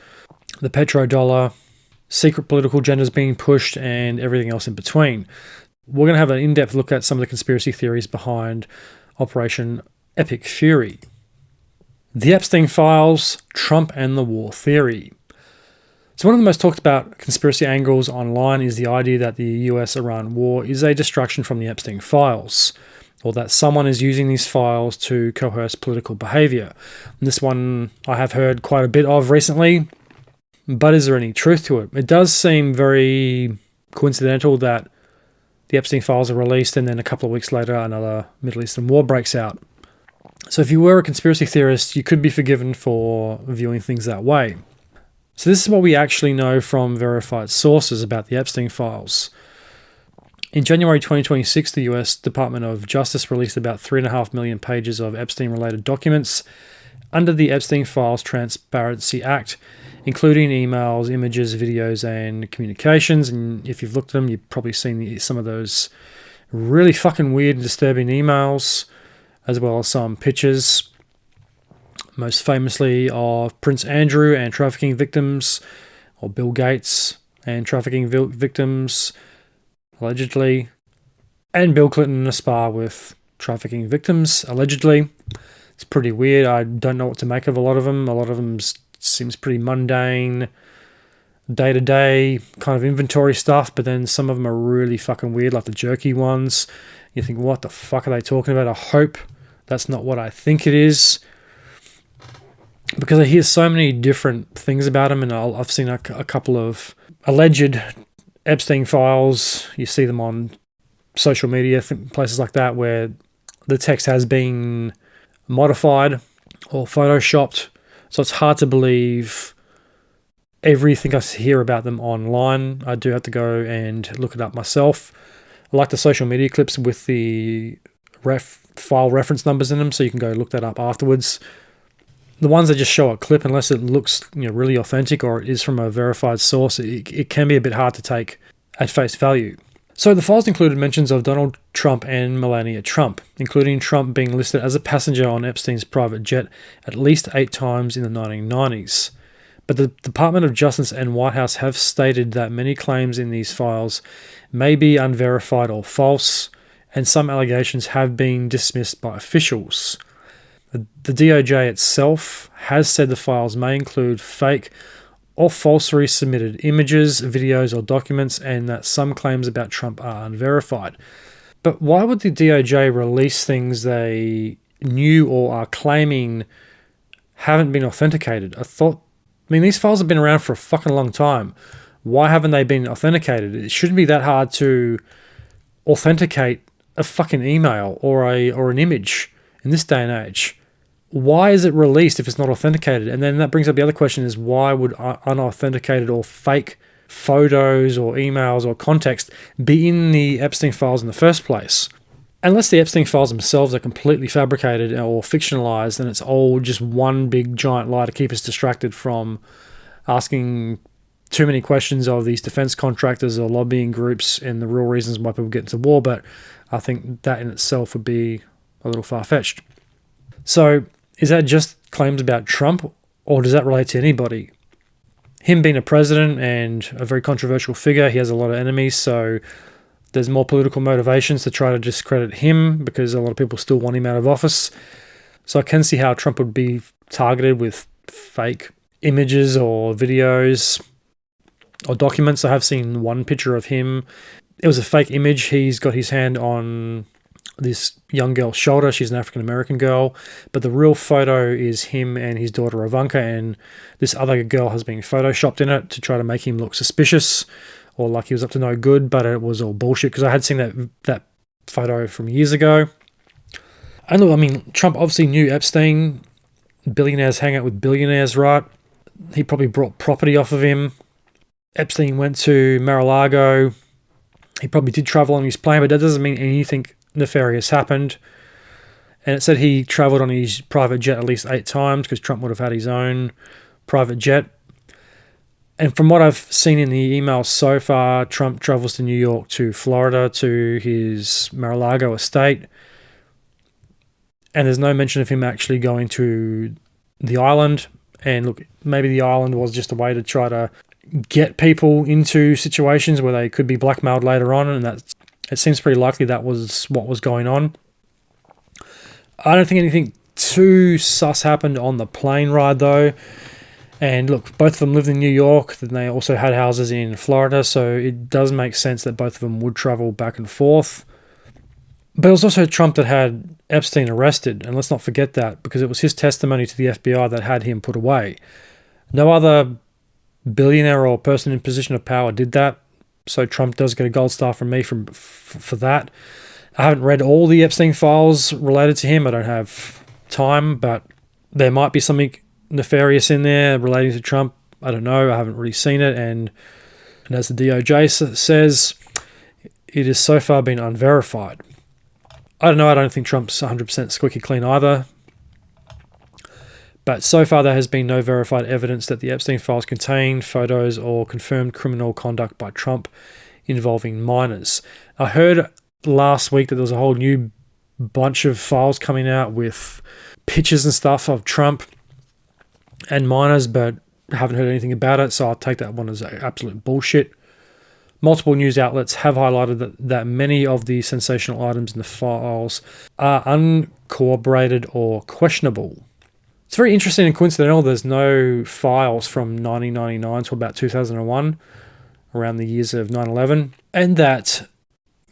the petrodollar, secret political agendas being pushed, and everything else in between. We're going to have an in-depth look at some of the conspiracy theories behind Operation Epic Fury. The Epstein files, Trump and the war theory. So one of the most talked about conspiracy angles online is the idea that the US-Iran war is a distraction from the Epstein files, or that someone is using these files to coerce political behavior. And this one I have heard quite a bit of recently, but is there any truth to it? It does seem very coincidental that the Epstein files are released and then a couple of weeks later another Middle Eastern war breaks out. So if you were a conspiracy theorist, you could be forgiven for viewing things that way. So this is what we actually know from verified sources about the Epstein files. In January 2026, the US Department of Justice released about 3.5 million pages of Epstein-related documents under the Epstein Files Transparency Act, including emails, images, videos, and communications. And if you've looked at them, you've probably seen some of those really fucking weird and disturbing emails, as well as some pictures, most famously of Prince Andrew and trafficking victims, or Bill Gates and trafficking victims, allegedly, and Bill Clinton in a spa with trafficking victims, allegedly. It's pretty weird. I don't know what to make of a lot of them. A lot of them seems pretty mundane, day-to-day kind of inventory stuff, but then some of them are really fucking weird, like the jerky ones. You think, what the fuck are they talking about? I hope that's not what I think it is, because I hear so many different things about them, and I've seen a couple of alleged Epstein files. You see them on social media, places like that, where the text has been modified or photoshopped. So it's hard to believe everything I hear about them online. I do have to go and look it up myself. I like the social media clips with the file reference numbers in them, so you can go look that up afterwards. The ones that just show a clip, unless it looks really authentic or it is from a verified source, it can be a bit hard to take at face value. So the files included mentions of Donald Trump and Melania Trump, including Trump being listed as a passenger on Epstein's private jet at least 8 times in the 1990s. But the Department of Justice and White House have stated that many claims in these files may be unverified or false, and some allegations have been dismissed by officials. The DOJ itself has said the files may include fake or falsely submitted images, videos, or documents, and that some claims about Trump are unverified. But why would the DOJ release things they knew or are claiming haven't been authenticated? These files have been around for a fucking long time. Why haven't they been authenticated? It shouldn't be that hard to authenticate a fucking email or an image in this day and age. Why is it released if it's not authenticated? And then that brings up the other question is, why would unauthenticated or fake photos or emails or context be in the Epstein files in the first place? Unless the Epstein files themselves are completely fabricated or fictionalized and it's all just one big giant lie to keep us distracted from asking too many questions of these defense contractors or lobbying groups and the real reasons why people get into war. But I think that in itself would be a little far-fetched. So is that just claims about Trump, or does that relate to anybody? Him being a president and a very controversial figure, he has a lot of enemies, so there's more political motivations to try to discredit him because a lot of people still want him out of office. So I can see how Trump would be targeted with fake images or videos or documents. I have seen one picture of him. It was a fake image. He's got his hand on this young girl's shoulder. She's an African-American girl, but the real photo is him and his daughter Ivanka, and this other girl has been photoshopped in it to try to make him look suspicious or like he was up to no good, but it was all bullshit because I had seen that photo from years ago. And look, Trump obviously knew Epstein. Billionaires hang out with billionaires, right? He probably brought property off of him. Epstein went to Mar-a-Lago. He probably did travel on his plane, but that doesn't mean anything nefarious happened. And it said he traveled on his private jet at least 8 times because Trump would have had his own private jet. And from what I've seen in the emails so far, Trump travels to New York, to Florida, to his Mar-a-Lago estate. And there's no mention of him actually going to the island. And look, maybe the island was just a way to try to get people into situations where they could be blackmailed later on. And it seems pretty likely that was what was going on. I don't think anything too sus happened on the plane ride, though. And look, both of them lived in New York, then they also had houses in Florida, so it does make sense that both of them would travel back and forth. But it was also Trump that had Epstein arrested, and let's not forget that, because it was his testimony to the FBI that had him put away. No other billionaire or person in position of power did that, so Trump does get a gold star from me for that. I haven't read all the Epstein files related to him, I don't have time, but there might be something nefarious in there relating to Trump. I don't know. I haven't really seen it. And as the DOJ says, it has so far been unverified. I don't know. I don't think Trump's 100% squeaky clean either. But so far there has been no verified evidence that the Epstein files contain photos or confirmed criminal conduct by Trump involving minors. I heard last week that there was a whole new bunch of files coming out with pictures and stuff of Trump and minors, but haven't heard anything about it, so I'll take that one as absolute bullshit. Multiple news outlets have highlighted that many of the sensational items in the files are uncorroborated or questionable. It's very interesting and coincidental there's no files from 1999 to about 2001, around the years of 9/11, and that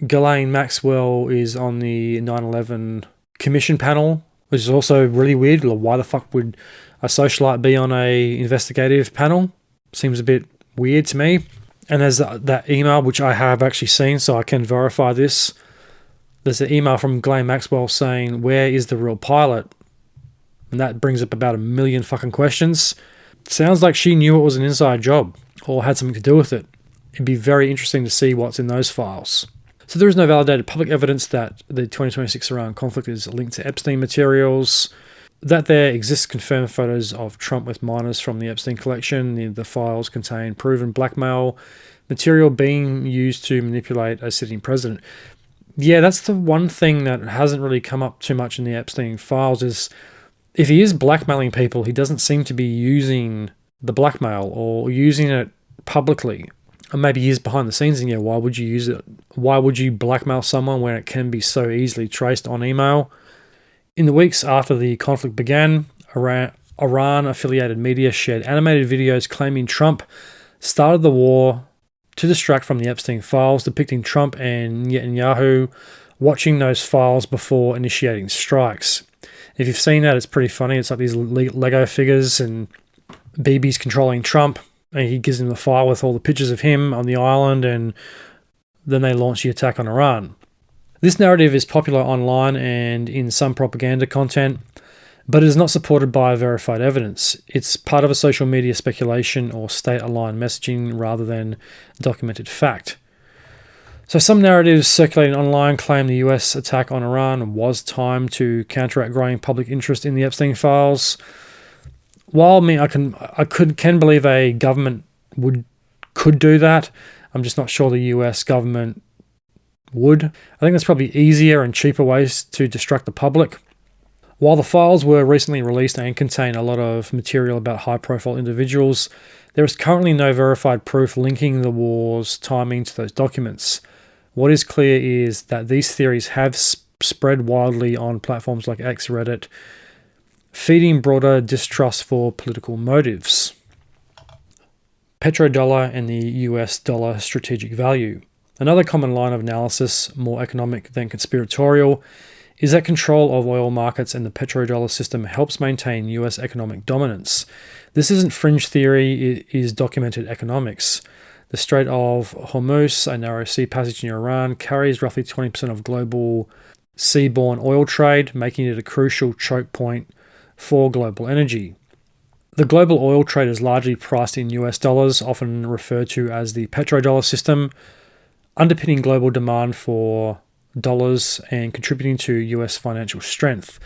Ghislaine Maxwell is on the 9/11 commission panel, which is also really weird. Why the fuck would a socialite be on a investigative panel? Seems a bit weird to me. And there's that email, which I have actually seen, so I can verify this. There's an email from Ghislaine Maxwell saying, "Where is the real pilot?" And that brings up about 1 million fucking questions. Sounds like she knew it was an inside job or had something to do with it. It'd be very interesting to see what's in those files. So there is no validated public evidence that the 2026 Iran conflict is linked to Epstein materials. That there exists confirmed photos of Trump with minors from the Epstein collection. The files contain proven blackmail material being used to manipulate a sitting president. Yeah, that's the one thing that hasn't really come up too much in the Epstein files is if he is blackmailing people, he doesn't seem to be using the blackmail or using it publicly, or maybe years behind the scenes. And why would you use it? Why would you blackmail someone when it can be so easily traced on email? In the weeks after the conflict began, Iran-affiliated media shared animated videos claiming Trump started the war to distract from the Epstein files, depicting Trump and Netanyahu watching those files before initiating strikes. If you've seen that, it's pretty funny. It's like these Lego figures and Bibi's controlling Trump, and he gives him the file with all the pictures of him on the island, and then they launch the attack on Iran. This narrative is popular online and in some propaganda content, but it is not supported by verified evidence. It's part of a social media speculation or state-aligned messaging rather than documented fact. So some narratives circulating online claim the US attack on Iran was timed to counteract growing public interest in the Epstein files. While I can believe a government could do that, I'm just not sure the US government would. I think there's probably easier and cheaper ways to distract the public. While the files were recently released and contain a lot of material about high-profile individuals, there is currently no verified proof linking the war's timing to those documents. What is clear is that these theories have spread widely on platforms like X, Reddit, feeding broader distrust for political motives. Petrodollar and the US dollar strategic value. Another common line of analysis, more economic than conspiratorial, is that control of oil markets and the petrodollar system helps maintain US economic dominance. This isn't fringe theory, it is documented economics. The Strait of Hormuz, a narrow sea passage near Iran, carries roughly 20% of global seaborne oil trade, making it a crucial choke point for global energy. The global oil trade is largely priced in US dollars, often referred to as the petrodollar system, underpinning global demand for dollars and contributing to US financial strength.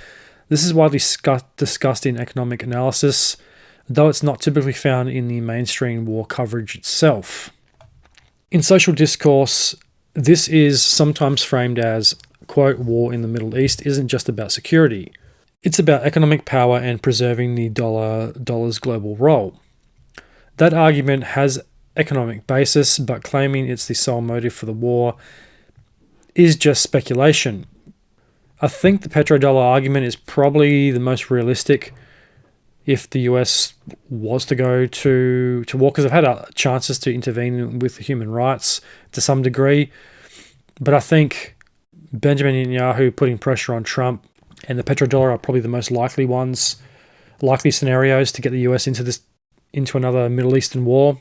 This is widely discussed in economic analysis, though it's not typically found in the mainstream war coverage itself. In social discourse, this is sometimes framed as, quote, war in the Middle East isn't just about security. It's about economic power and preserving the dollar's global role. That argument has economic basis, but claiming it's the sole motive for the war is just speculation. I think the petrodollar argument is probably the most realistic if the US was to go to war, because they've had chances to intervene with human rights to some degree. But I think Benjamin Netanyahu putting pressure on Trump and the petrodollar are probably the most likely scenarios to get the US into another Middle Eastern war,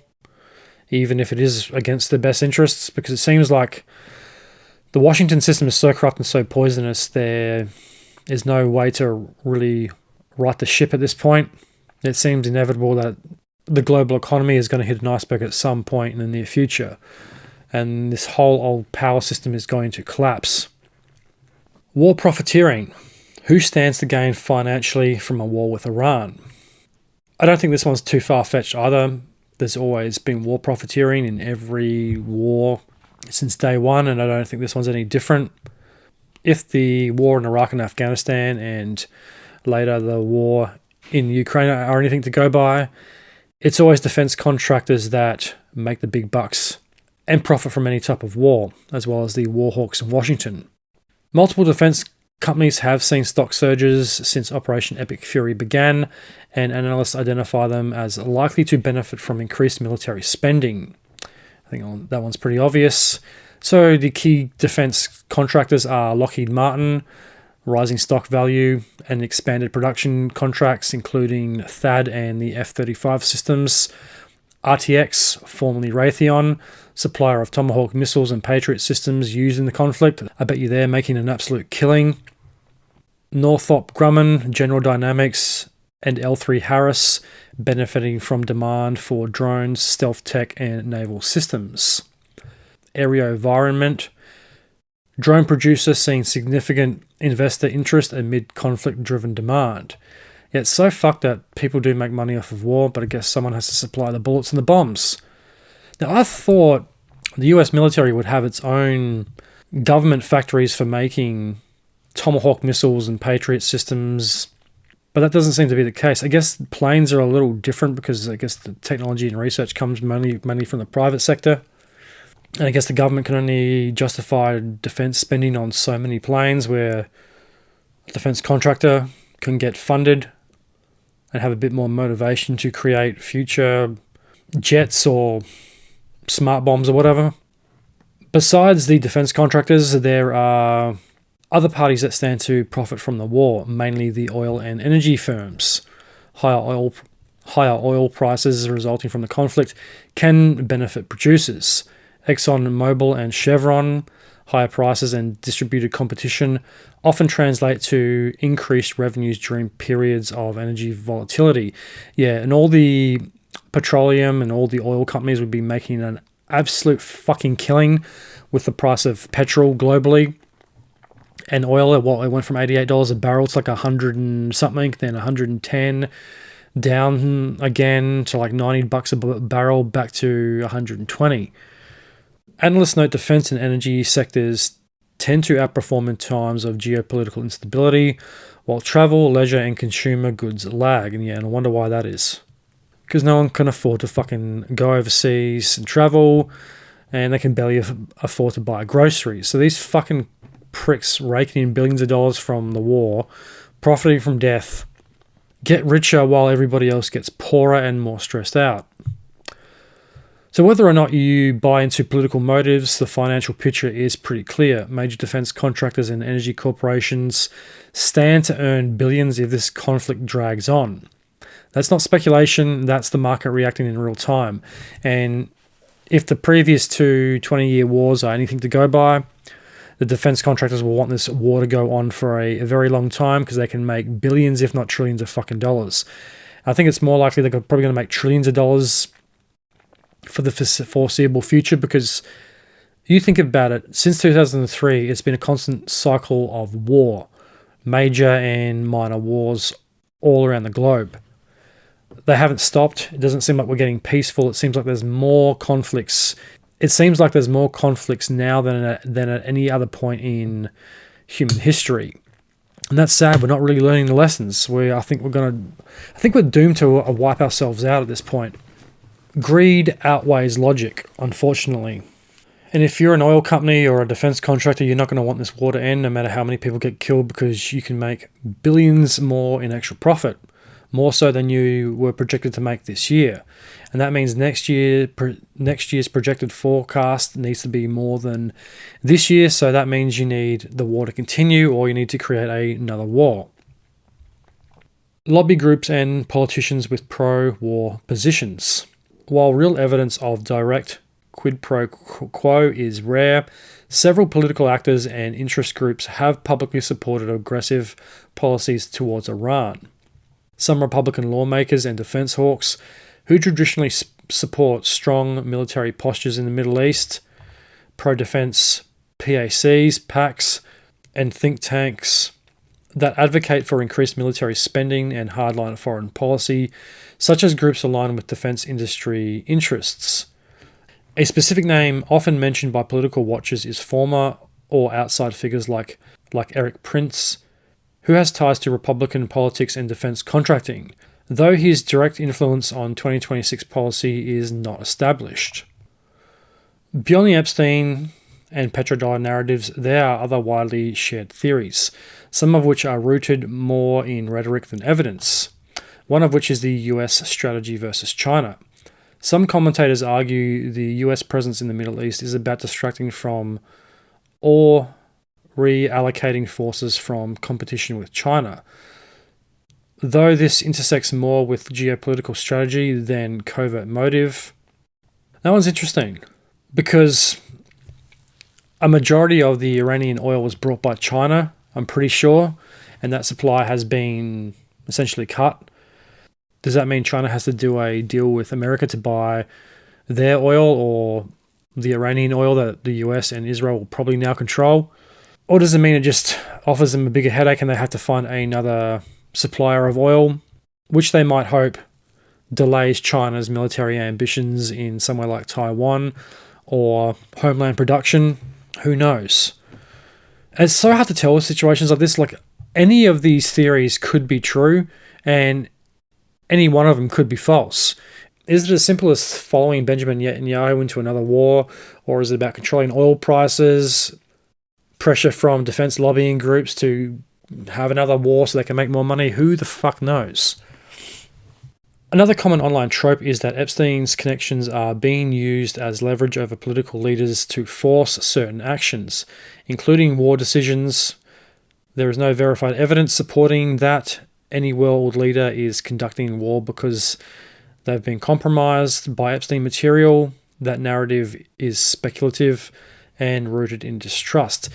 even if it is against their best interests, because it seems like the Washington system is so corrupt and so poisonous, there is no way to really right the ship at this point. It seems inevitable that the global economy is going to hit an iceberg at some point in the near future, and this whole old power system is going to collapse. War profiteering. Who stands to gain financially from a war with Iran? I don't think this one's too far-fetched either. There's always been war profiteering in every war since day one, and I don't think this one's any different. If the war in Iraq and Afghanistan and later the war in Ukraine are anything to go by, it's always defense contractors that make the big bucks and profit from any type of war, as well as the war hawks in Washington. Multiple defense companies have seen stock surges since Operation Epic Fury began, and analysts identify them as likely to benefit from increased military spending. I think that one's pretty obvious. So the key defense contractors are Lockheed Martin, rising stock value, and expanded production contracts, including THAAD and the F-35 systems. RTX, formerly Raytheon, supplier of Tomahawk missiles and Patriot systems used in the conflict. I bet you they're making an absolute killing. Northrop Grumman, General Dynamics, and L3 Harris, benefiting from demand for drones, stealth tech, and naval systems. AeroVironment, drone producer seeing significant investor interest amid conflict-driven demand. Yeah, it's so fucked that people do make money off of war, but I guess someone has to supply the bullets and the bombs. Now, I thought the US military would have its own government factories for making Tomahawk missiles and Patriot systems, But that doesn't seem to be the case. I guess planes are a little different because I guess the technology and research comes mainly from the private sector. And I guess the government can only justify defense spending on so many planes, where a defense contractor can get funded and have a bit more motivation to create future jets or smart bombs or whatever. Besides the defense contractors, there are other parties that stand to profit from the war, mainly the oil and energy firms. Higher oil prices resulting from the conflict can benefit producers. ExxonMobil and Chevron, higher prices and distributed competition often translate to increased revenues during periods of energy volatility. Yeah, and all the petroleum and all the oil companies would be making an absolute fucking killing with the price of petrol globally. And oil, it went from $88 a barrel to like 100 and something, then 110, down again to like $90 a barrel, back to 120. Analysts note defense and energy sectors tend to outperform in times of geopolitical instability, while travel, leisure, and consumer goods lag. And I wonder why that is. Because no one can afford to fucking go overseas and travel, and they can barely afford to buy groceries. So these fucking pricks raking in billions of dollars from the war, profiting from death, get richer while everybody else gets poorer and more stressed out. So whether or not you buy into political motives, the financial picture is pretty clear. Major defense contractors and energy corporations stand to earn billions if this conflict drags on. That's not speculation, that's the market reacting in real time. And if the previous two 20-year wars are anything to go by, the defense contractors will want this war to go on for a very long time because they can make billions, if not trillions of fucking dollars. I think it's more likely they're probably going to make trillions of dollars for the foreseeable future, because you think about it, since 2003, it's been a constant cycle of war, major and minor wars all around the globe. They haven't stopped. It doesn't seem like we're getting peaceful. It seems like there's more conflicts. It seems like there's more conflicts now than at any other point in human history. And that's sad. We're not really learning the lessons. I think we're doomed to wipe ourselves out at this point. Greed outweighs logic, unfortunately. And if you're an oil company or a defense contractor, you're not going to want this war to end, no matter how many people get killed, because you can make billions more in extra profit, more so than you were projected to make this year. And that means next year's projected forecast needs to be more than this year, so that means you need the war to continue, or you need to create another war. Lobby groups and politicians with pro-war positions. While real evidence of direct quid pro quo is rare, several political actors and interest groups have publicly supported aggressive policies towards Iran. Some Republican lawmakers and defense hawks, who traditionally support strong military postures in the Middle East, pro-defense PACs, PACs, and think tanks that advocate for increased military spending and hardline foreign policy, such as groups aligned with defense industry interests. A specific name often mentioned by political watchers is former or outside figures like Eric Prince, who has ties to Republican politics and defense contracting, though his direct influence on 2026 policy is not established. Beyond the Epstein and petrodollar narratives, there are other widely shared theories, some of which are rooted more in rhetoric than evidence, one of which is the US strategy versus China. Some commentators argue the US presence in the Middle East is about distracting from or reallocating forces from competition with China, though this intersects more with geopolitical strategy than covert motive. That one's interesting, because a majority of the Iranian oil was brought by China, I'm pretty sure, and that supply has been essentially cut. Does that mean China has to do a deal with America to buy their oil, or the Iranian oil that the US and Israel will probably now control? Or does it mean it just offers them a bigger headache and they have to find another supplier of oil, which they might hope delays China's military ambitions in somewhere like Taiwan or homeland production? Who knows? And it's so hard to tell with situations like this. Like, any of these theories could be true, and any one of them could be false. Is it as simple as following Benjamin Netanyahu into another war, or is it about controlling oil prices, pressure from defense lobbying groups to have another war so they can make more money? Who the fuck knows? Another common online trope is that Epstein's connections are being used as leverage over political leaders to force certain actions, including war decisions. There is no verified evidence supporting that any world leader is conducting war because they've been compromised by Epstein material. That narrative is speculative and rooted in distrust.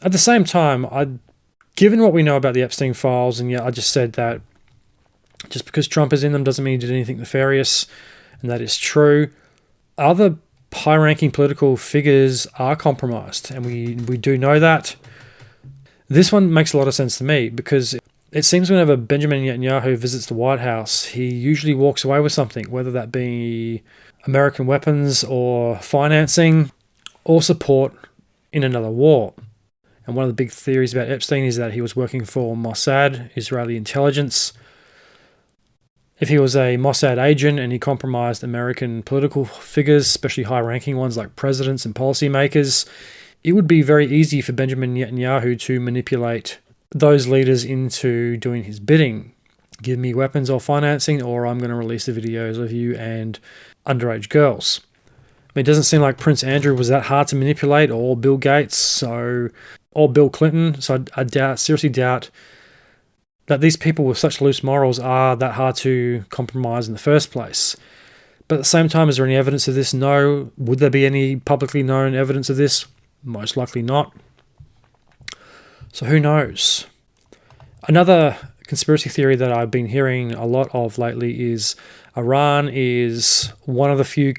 At the same time, given what we know about the Epstein files, and I just said that just because Trump is in them doesn't mean he did anything nefarious, and that is true. Other high-ranking political figures are compromised, and we do know that. This one makes a lot of sense to me because it seems whenever Benjamin Netanyahu visits the White House, he usually walks away with something, whether that be American weapons or financing or support in another war. And one of the big theories about Epstein is that he was working for Mossad, Israeli intelligence. If he was a Mossad agent and he compromised American political figures, especially high-ranking ones like presidents and policymakers, it would be very easy for Benjamin Netanyahu to manipulate those leaders into doing his bidding. Give me weapons or financing, or I'm going to release the videos of you and underage girls. I mean, it doesn't seem like Prince Andrew was that hard to manipulate, or Bill Gates, or Bill Clinton. So I seriously doubt that these people with such loose morals are that hard to compromise in the first place. But at the same time, is there any evidence of this? No. Would there be any publicly known evidence of this? Most likely not. So who knows? Another conspiracy theory that I've been hearing a lot of lately is Iran is one of the few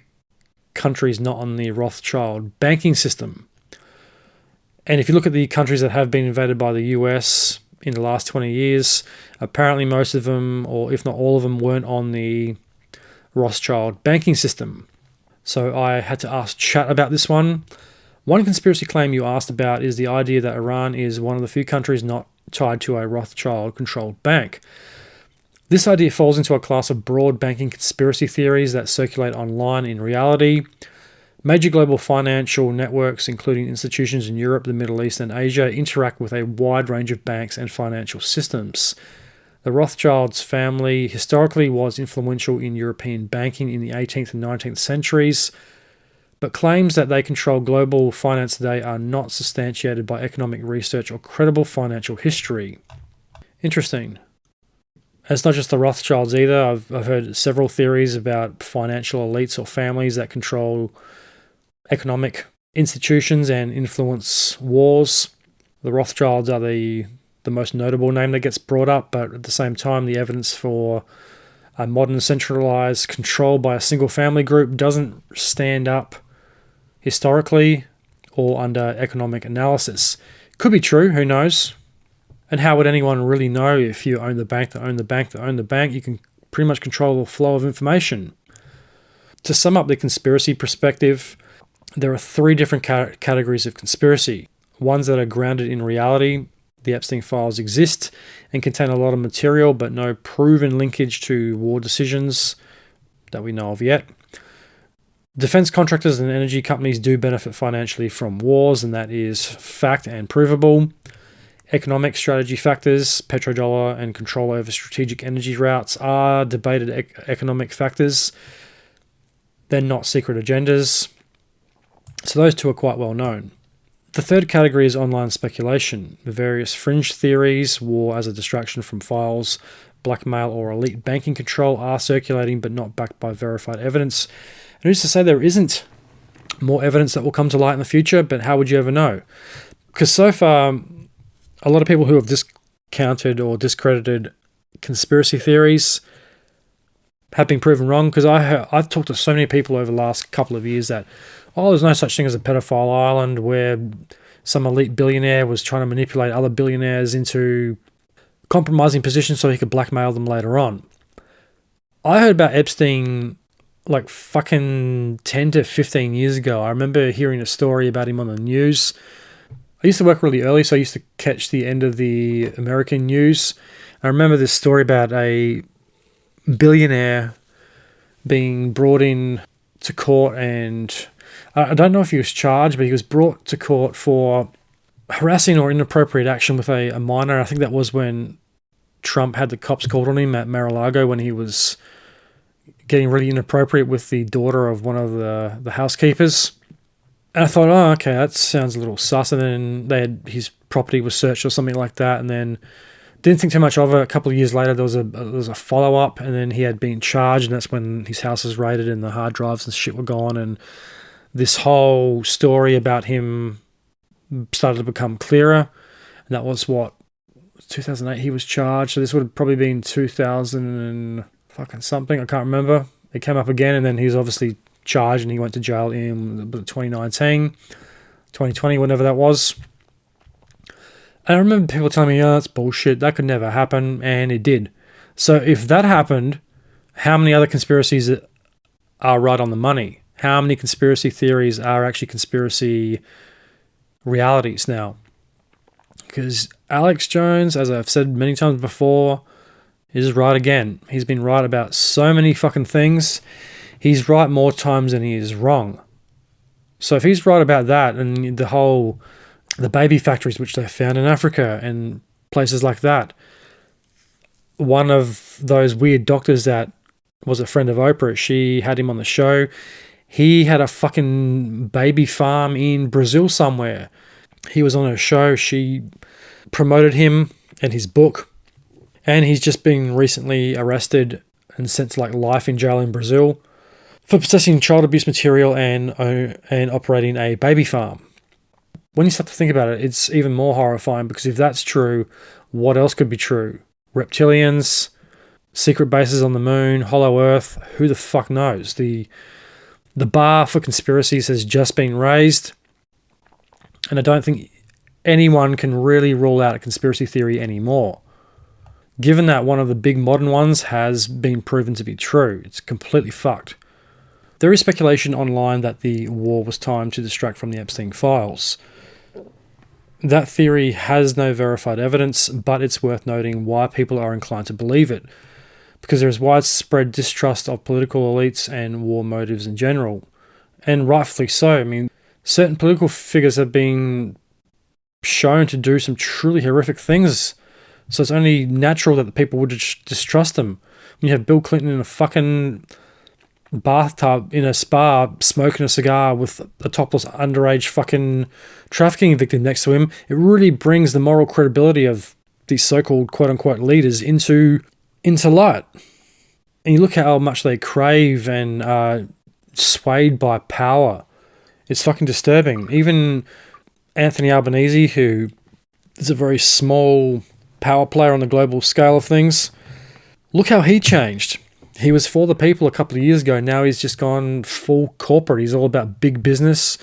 countries not on the Rothschild banking system. And if you look at the countries that have been invaded by the US in the last 20 years, apparently most of them, or if not all of them, weren't on the Rothschild banking system. So I had to ask chat about this one. One conspiracy claim you asked about is the idea that Iran is one of the few countries not tied to a Rothschild-controlled bank. This idea falls into a class of broad banking conspiracy theories that circulate online in reality. Major global financial networks, including institutions in Europe, the Middle East, and Asia, interact with a wide range of banks and financial systems. The Rothschilds family historically was influential in European banking in the 18th and 19th centuries, but claims that they control global finance today are not substantiated by economic research or credible financial history. Interesting. And it's not just the Rothschilds either. I've heard several theories about financial elites or families that control economic institutions and influence wars. The Rothschilds are the most notable name that gets brought up, but at the same time, the evidence for a modern centralized control by a single family group doesn't stand up historically or under economic analysis. Could be true, who knows? And how would anyone really know if you own the bank that own the bank that own the bank? You can pretty much control the flow of information. To sum up the conspiracy perspective, there are three different categories of conspiracy. Ones that are grounded in reality. The Epstein files exist and contain a lot of material, but no proven linkage to war decisions that we know of yet. Defense contractors and energy companies do benefit financially from wars, and that is fact and provable. Economic strategy factors, petrodollar, and control over strategic energy routes are debated economic factors. They're not secret agendas. So those two are quite well known. The third category is online speculation. Various fringe theories, war as a distraction from files, blackmail or elite banking control are circulating but not backed by verified evidence. And who's to say there isn't more evidence that will come to light in the future, but how would you ever know? Because so far, a lot of people who have discounted or discredited conspiracy theories have been proven wrong, because I've talked to so many people over the last couple of years that, there's no such thing as a pedophile island where some elite billionaire was trying to manipulate other billionaires into compromising positions so he could blackmail them later on. I heard about Epstein like fucking 10 to 15 years ago. I remember hearing a story about him on the news. I used to work really early, so I used to catch the end of the American news. I remember this story about a billionaire being brought in to court, and I don't know if he was charged, but he was brought to court for harassing or inappropriate action with a minor. I think that was when Trump had the cops called on him at Mar-a-Lago when he was getting really inappropriate with the daughter of one of the housekeepers. And I thought, oh, okay, that sounds a little sus. And then his property was searched or something like that, and then didn't think too much of it. A couple of years later, there was a follow-up, and then he had been charged, and that's when his house was raided and the hard drives and shit were gone, and this whole story about him started to become clearer. And that was 2008 he was charged, so this would have probably been 2000 and fucking something, I can't remember. It came up again, and then he was obviously charged, and he went to jail in 2019, 2020, whenever that was. And I remember people telling me, oh, that's bullshit, that could never happen, and it did. So if that happened, how many other conspiracies are right on the money? How many conspiracy theories are actually conspiracy realities now? Because Alex Jones, as I've said many times before, is right again. He's been right about so many fucking things. He's right more times than he is wrong. So if he's right about that, and the baby factories which they found in Africa and places like that, one of those weird doctors that was a friend of Oprah, she had him on the show. He had a fucking baby farm in Brazil somewhere. He was on her show. She promoted him and his book. And he's just been recently arrested and sent to life in jail in Brazil for possessing child abuse material and operating a baby farm. When you start to think about it, it's even more horrifying, because if that's true, what else could be true? Reptilians, secret bases on the moon, hollow earth, who the fuck knows? The bar for conspiracies has just been raised, and I don't think anyone can really rule out a conspiracy theory anymore. Given that one of the big modern ones has been proven to be true, it's completely fucked. There is speculation online that the war was timed to distract from the Epstein files. That theory has no verified evidence, but it's worth noting why people are inclined to believe it, because there is widespread distrust of political elites and war motives in general, and rightfully so. I mean, certain political figures have been shown to do some truly horrific things, so it's only natural that the people would distrust them. When you have Bill Clinton in a fucking bathtub in a spa smoking a cigar with a topless underage fucking trafficking victim next to him, it really brings the moral credibility of these so-called quote-unquote leaders into light. And you look at how much they crave and are swayed by power. It's fucking disturbing. Even Anthony Albanese, who is a very small power player on the global scale of things, look how he changed. He was for the people a couple of years ago. Now he's just gone full corporate. He's all about big business.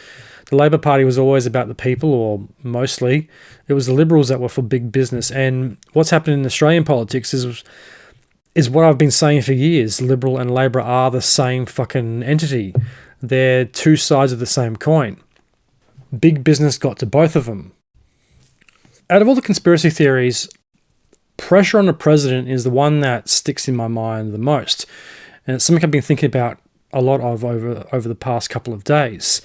The Labor Party was always about the people, or mostly. It was the Liberals that were for big business. And what's happened in Australian politics is what I've been saying for years. Liberal and Labor are the same fucking entity. They're two sides of the same coin. Big business got to both of them. Out of all the conspiracy theories, pressure on the president is the one that sticks in my mind the most. And it's something I've been thinking about a lot of over the past couple of days.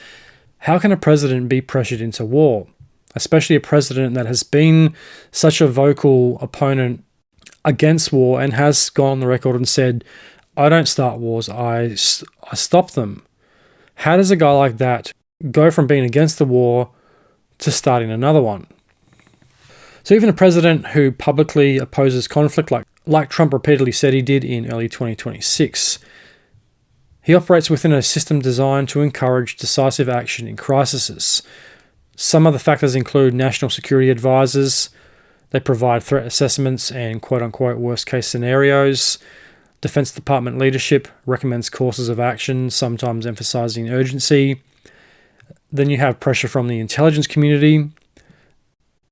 How can a president be pressured into war? Especially a president that has been such a vocal opponent against war and has gone on the record and said, I don't start wars, I stop them. How does a guy like that go from being against the war to starting another one? So even a president who publicly opposes conflict, like Trump repeatedly said he did in early 2026, he operates within a system designed to encourage decisive action in crises. Some of the factors include national security advisors. They provide threat assessments and quote-unquote worst-case scenarios. Defense Department leadership recommends courses of action, sometimes emphasizing urgency. Then you have pressure from the intelligence community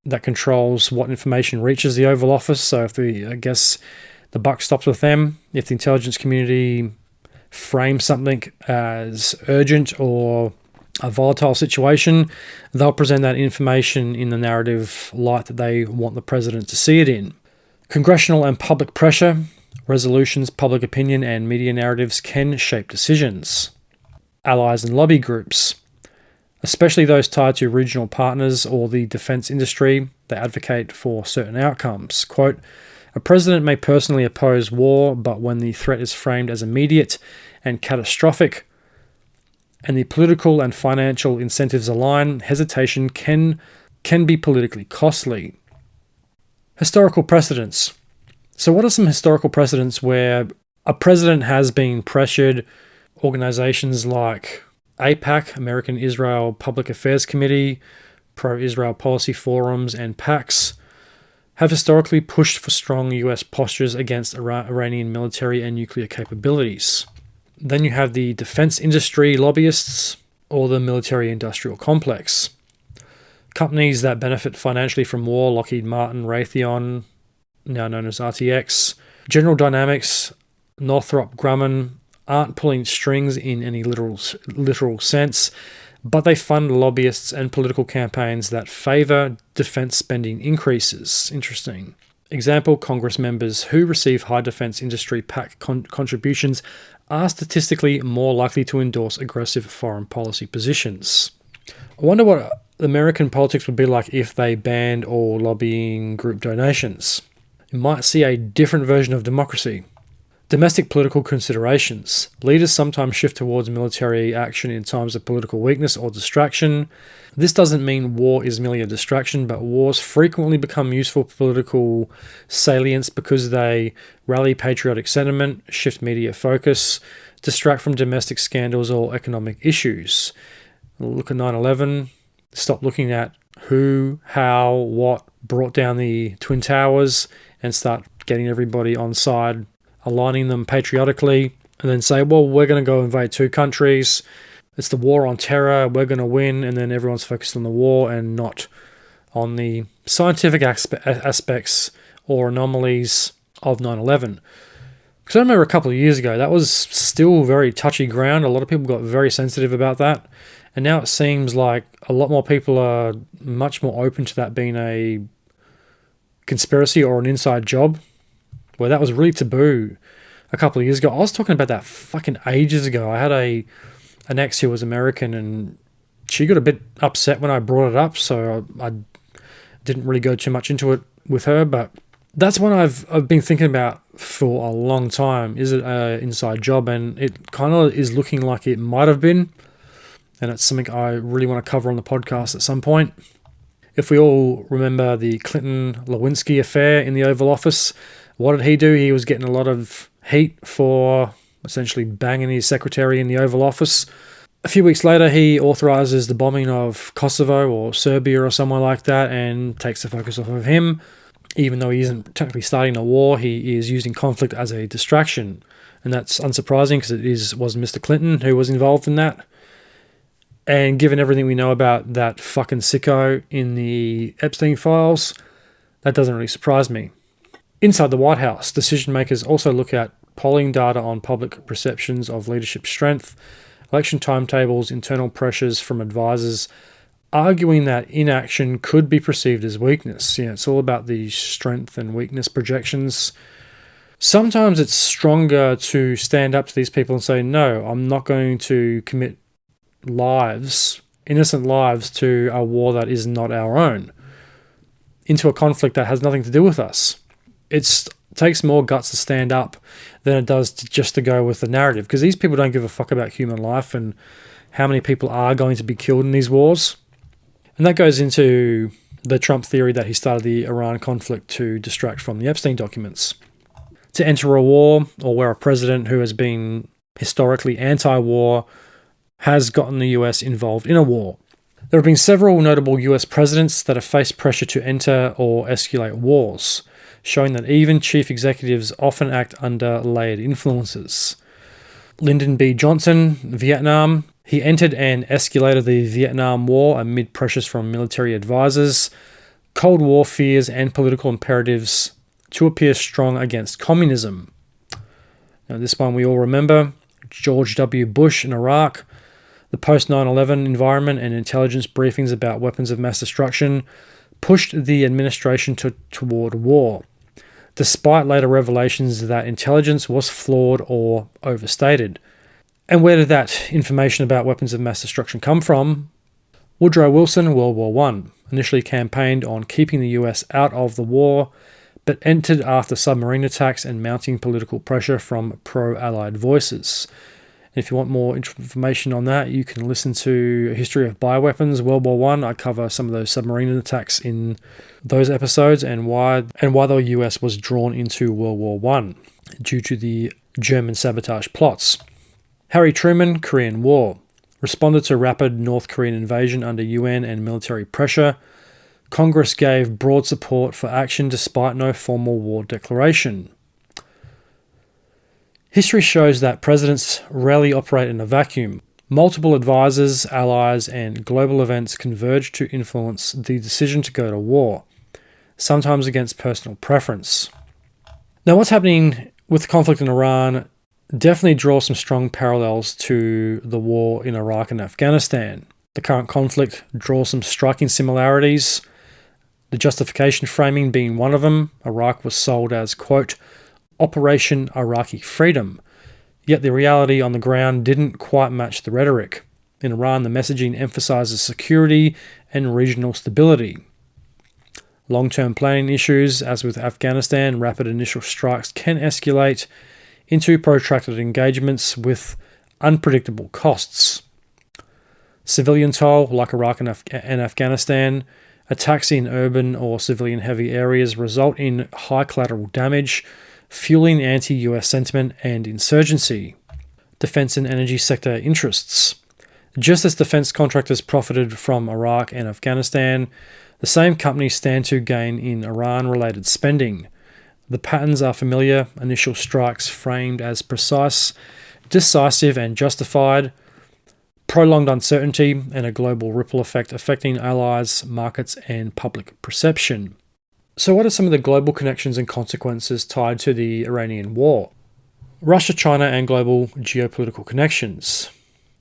that controls what information reaches the Oval Office. So if the buck stops with them. If the intelligence community frames something as urgent or a volatile situation, they'll present that information in the narrative light that they want the president to see it in. Congressional and public pressure, resolutions, public opinion, and media narratives can shape decisions. Allies and lobby groups, especially those tied to regional partners or the defense industry, they advocate for certain outcomes. Quote, a president may personally oppose war, but when the threat is framed as immediate and catastrophic, and the political and financial incentives align, hesitation can be politically costly. Historical precedents. So what are some historical precedents where a president has been pressured? Organizations like AIPAC, American Israel Public Affairs Committee, pro-Israel policy forums, and PACs have historically pushed for strong US postures against Iranian military and nuclear capabilities. Then you have the defense industry lobbyists or the military-industrial complex. Companies that benefit financially from war, Lockheed Martin, Raytheon, now known as RTX, General Dynamics, Northrop Grumman, aren't pulling strings in any literal sense, but they fund lobbyists and political campaigns that favour defence spending increases. Interesting. Example, Congress members who receive high defence industry PAC contributions are statistically more likely to endorse aggressive foreign policy positions. I wonder what American politics would be like if they banned all lobbying group donations. You might see a different version of democracy. Domestic political considerations. Leaders sometimes shift towards military action in times of political weakness or distraction. This doesn't mean war is merely a distraction, but wars frequently become useful political salience because they rally patriotic sentiment, shift media focus, distract from domestic scandals or economic issues. Look at 9/11. Stop looking at who, how, what brought down the Twin Towers and start getting everybody on side, aligning them patriotically, and then say, well, we're going to go invade two countries. It's the war on terror. We're going to win. And then everyone's focused on the war and not on the scientific aspects or anomalies of 9/11. Because I remember a couple of years ago, that was still very touchy ground. A lot of people got very sensitive about that. And now it seems like a lot more people are much more open to that being a conspiracy or an inside job, where that was really taboo a couple of years ago. I was talking about that fucking ages ago. I had an ex who was American, and she got a bit upset when I brought it up, so I didn't really go too much into it with her, but that's one I've been thinking about for a long time. Is it an inside job? And it kind of is looking like it might have been, and it's something I really want to cover on the podcast at some point. If we all remember the Clinton-Lewinsky affair in the Oval Office, what did he do? He was getting a lot of heat for essentially banging his secretary in the Oval Office. A few weeks later, he authorizes the bombing of Kosovo or Serbia or somewhere like that and takes the focus off of him. Even though he isn't technically starting a war, he is using conflict as a distraction. And that's unsurprising because it was Mr. Clinton who was involved in that. And given everything we know about that fucking sicko in the Epstein files, that doesn't really surprise me. Inside the White House, decision makers also look at polling data on public perceptions of leadership strength, election timetables, internal pressures from advisors, arguing that inaction could be perceived as weakness. Yeah, it's all about the strength and weakness projections. Sometimes it's stronger to stand up to these people and say, no, I'm not going to commit lives, innocent lives, to a war that is not our own, into a conflict that has nothing to do with us. It takes more guts to stand up than it does just to go with the narrative, because these people don't give a fuck about human life and how many people are going to be killed in these wars. And that goes into the Trump theory that he started the Iran conflict to distract from the Epstein documents. To enter a war, or where a president who has been historically anti-war has gotten the US involved in a war. There have been several notable US presidents that have faced pressure to enter or escalate wars, showing that even chief executives often act under layered influences. Lyndon B. Johnson, Vietnam. He entered and escalated the Vietnam War amid pressures from military advisors, Cold War fears, and political imperatives to appear strong against communism. Now, this one we all remember. George W. Bush in Iraq. The post 9/11 environment and intelligence briefings about weapons of mass destruction pushed the administration toward war, despite later revelations that intelligence was flawed or overstated. And where did that information about weapons of mass destruction come from? Woodrow Wilson, World War I, initially campaigned on keeping the US out of the war, but entered after submarine attacks and mounting political pressure from pro-Allied voices. And if you want more information on that, you can listen to A History of Bioweapons, World War I. I cover some of those submarine attacks in those episodes and why the US was drawn into World War I due to the German sabotage plots. Harry Truman, Korean War, responded to rapid North Korean invasion under UN and military pressure. Congress gave broad support for action despite no formal war declaration. History shows that presidents rarely operate in a vacuum. Multiple advisors, allies, and global events converge to influence the decision to go to war, sometimes against personal preference. Now, what's happening with the conflict in Iran definitely draws some strong parallels to the war in Iraq and Afghanistan. The current conflict draws some striking similarities, the justification framing being one of them. Iraq was sold as, quote, Operation Iraqi Freedom, yet the reality on the ground didn't quite match the rhetoric. In Iran, the messaging emphasizes security and regional stability. Long-term planning issues, as with Afghanistan, rapid initial strikes can escalate into protracted engagements with unpredictable costs. Civilian toll, like Iraq and Afghanistan, attacks in urban or civilian-heavy areas result in high collateral damage, fueling anti-US sentiment and insurgency. Defense and energy sector interests. Just as defense contractors profited from Iraq and Afghanistan, the same companies stand to gain in Iran-related spending. The patterns are familiar: initial strikes framed as precise, decisive, and justified, prolonged uncertainty, and a global ripple effect affecting allies, markets, and public perception. So what are some of the global connections and consequences tied to the Iranian war? Russia, China, and global geopolitical connections.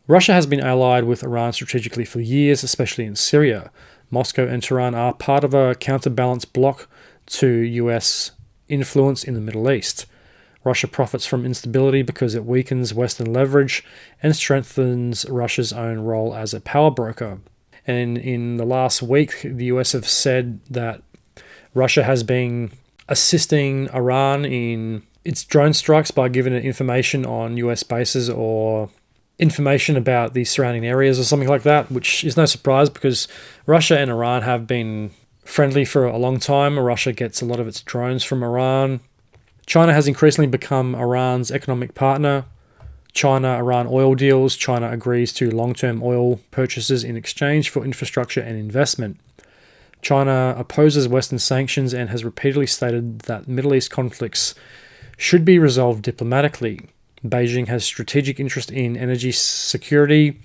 Russia has been allied with Iran strategically for years, especially in Syria. Moscow and Tehran are part of a counterbalance bloc to US influence in the Middle East. Russia profits from instability because it weakens Western leverage and strengthens Russia's own role as a power broker. And in the last week, the US have said that Russia has been assisting Iran in its drone strikes by giving it information on US bases or information about the surrounding areas or something like that, which is no surprise because Russia and Iran have been friendly for a long time. Russia gets a lot of its drones from Iran. China has increasingly become Iran's economic partner. China-Iran oil deals. China agrees to long-term oil purchases in exchange for infrastructure and investment. China opposes Western sanctions and has repeatedly stated that Middle East conflicts should be resolved diplomatically. Beijing has strategic interest in energy security,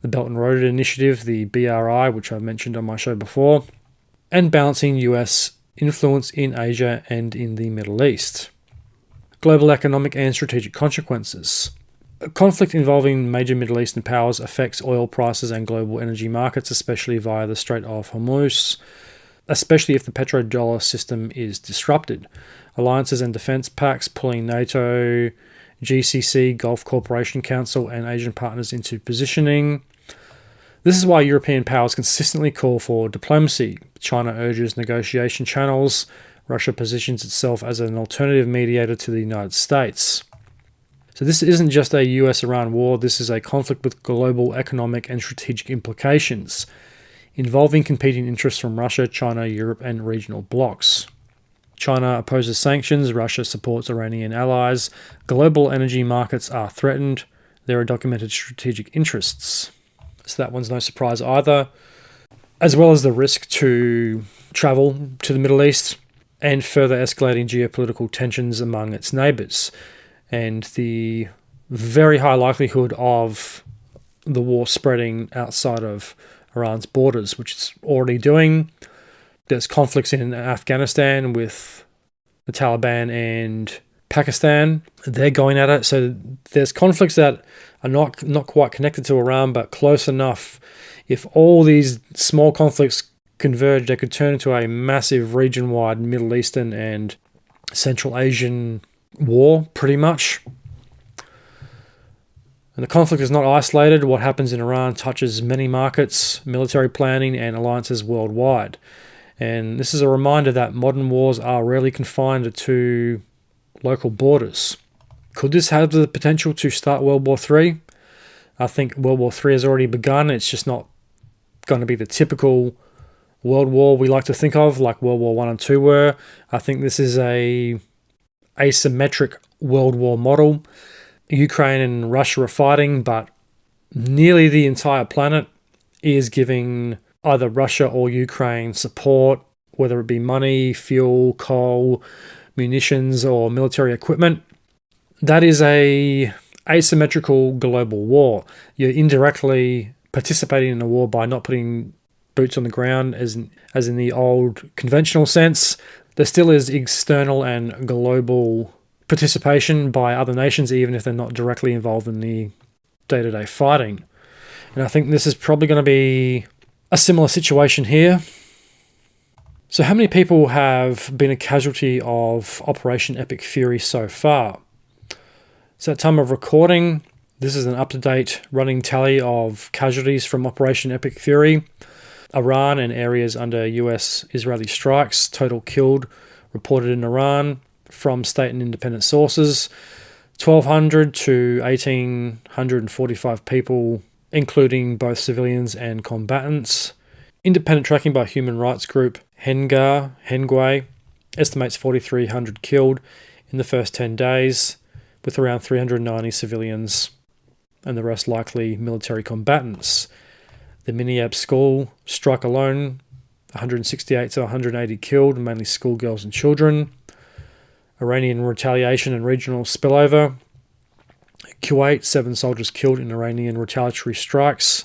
the Belt and Road Initiative, the BRI, which I've mentioned on my show before, and balancing US influence in Asia and in the Middle East. Global economic and strategic consequences. A conflict involving major Middle Eastern powers affects oil prices and global energy markets, especially via the Strait of Hormuz, especially if the petrodollar system is disrupted. Alliances and defense pacts pulling NATO, GCC, Gulf Cooperation Council, and Asian partners into positioning. This is why European powers consistently call for diplomacy. China urges negotiation channels. Russia positions itself as an alternative mediator to the United States. So this isn't just a US-Iran war, this is a conflict with global economic and strategic implications, involving competing interests from Russia, China, Europe, and regional blocs. China opposes sanctions, Russia supports Iranian allies, global energy markets are threatened, there are documented strategic interests. So that one's no surprise either, as well as the risk to travel to the Middle East and further escalating geopolitical tensions among its neighbours, and the very high likelihood of the war spreading outside of Iran's borders, which it's already doing. There's conflicts in Afghanistan with the Taliban and Pakistan. They're going at it. So there's conflicts that are not quite connected to Iran, but close enough. If all these small conflicts converge, they could turn into a massive region-wide Middle Eastern and Central Asian war, pretty much. And the conflict is not isolated. What happens in Iran touches many markets, military planning, and alliances worldwide. And this is a reminder that modern wars are rarely confined to local borders. Could this have the potential to start World War III? I think World War III has already begun. It's just not going to be the typical world war we like to think of, like World War I and II were. I think this is a asymmetric world war model. Ukraine and Russia are fighting, but nearly the entire planet is giving either Russia or Ukraine support, whether it be money, fuel, coal, munitions, or military equipment. That is a asymmetrical global war. You're indirectly participating in a war by not putting boots on the ground as in the old conventional sense. There still is external and global participation by other nations, even if they're not directly involved in the day-to-day fighting. And I think this is probably going to be a similar situation here. So how many people have been a casualty of Operation Epic Fury so far? So at time of recording, this is an up-to-date running tally of casualties from Operation Epic Fury. Iran and areas under US-Israeli strikes, total killed reported in Iran from state and independent sources, 1,200 to 1,845 people, including both civilians and combatants. Independent tracking by human rights group Hengway estimates 4,300 killed in the first 10 days, with around 390 civilians and the rest likely military combatants. The Minab school strike alone, 168 to 180 killed, mainly schoolgirls and children. Iranian retaliation and regional spillover. Kuwait, 7 soldiers killed in Iranian retaliatory strikes.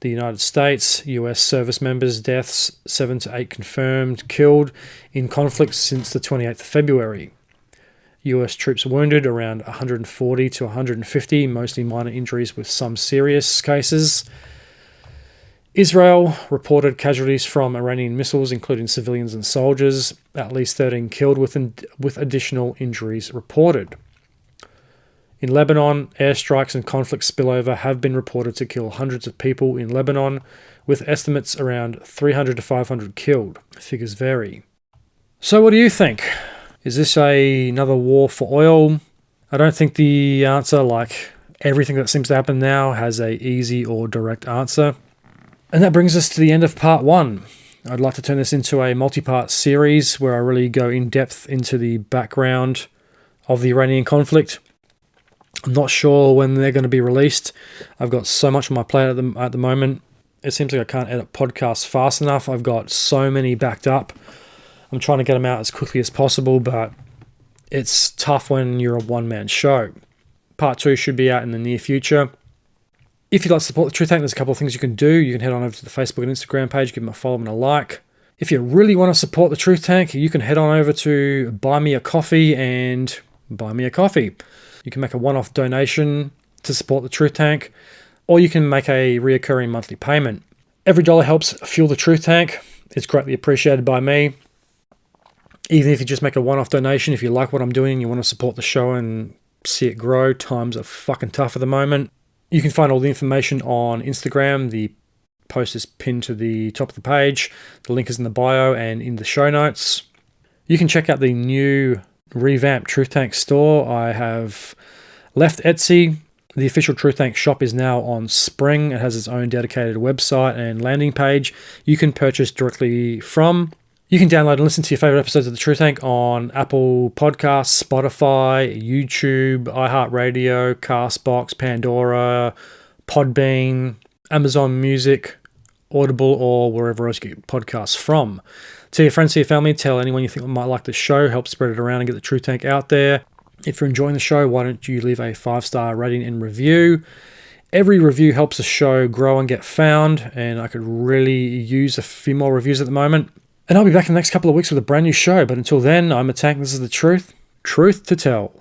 The United States, US service members' deaths, 7 to 8 confirmed killed in conflicts since the 28th of February. US troops wounded, around 140 to 150, mostly minor injuries with some serious cases. Israel reported casualties from Iranian missiles, including civilians and soldiers, at least 13 killed with additional injuries reported. In Lebanon, airstrikes and conflict spillover have been reported to kill hundreds of people in Lebanon, with estimates around 300 to 500 killed. Figures vary. So what do you think? Is this another war for oil? I don't think the answer, like everything that seems to happen now, has an easy or direct answer. And that brings us to the end of part 1. I'd like to turn this into a multi-part series where I really go in depth into the background of the Iranian conflict. I'm not sure when they're going to be released. I've got so much on my plate at the moment. It seems like I can't edit podcasts fast enough. I've got so many backed up. I'm trying to get them out as quickly as possible, but it's tough when you're a one-man show. Part 2 should be out in the near future. If you'd like to support the Truth Tank, there's a couple of things you can do. You can head on over to the Facebook and Instagram page, give them a follow and a like. If you really want to support the Truth Tank, you can head on over to Buy Me a Coffee and buy me a coffee. You can make a one-off donation to support the Truth Tank, or you can make a reoccurring monthly payment. Every dollar helps fuel the Truth Tank. It's greatly appreciated by me. Even if you just make a one-off donation, if you like what I'm doing and you want to support the show and see it grow, times are fucking tough at the moment. You can find all the information on Instagram. The post is pinned to the top of the page. The link is in the bio and in the show notes. You can check out the new revamped Truth Tank store. I have left Etsy. The official Truth Tank shop is now on Spring. It has its own dedicated website and landing page you can purchase directly from. You can download and listen to your favorite episodes of the Truth Tank on Apple Podcasts, Spotify, YouTube, iHeartRadio, Castbox, Pandora, Podbean, Amazon Music, Audible, or wherever else you get podcasts from. Tell your friends, tell your family, tell anyone you think might like the show. Help spread it around and get the Truth Tank out there. If you're enjoying the show, why don't you leave a 5-star rating and review? Every review helps the show grow and get found, and I could really use a few more reviews at the moment. And I'll be back in the next couple of weeks with a brand new show. But until then, I'm a Tank. This is the truth. Truth to tell.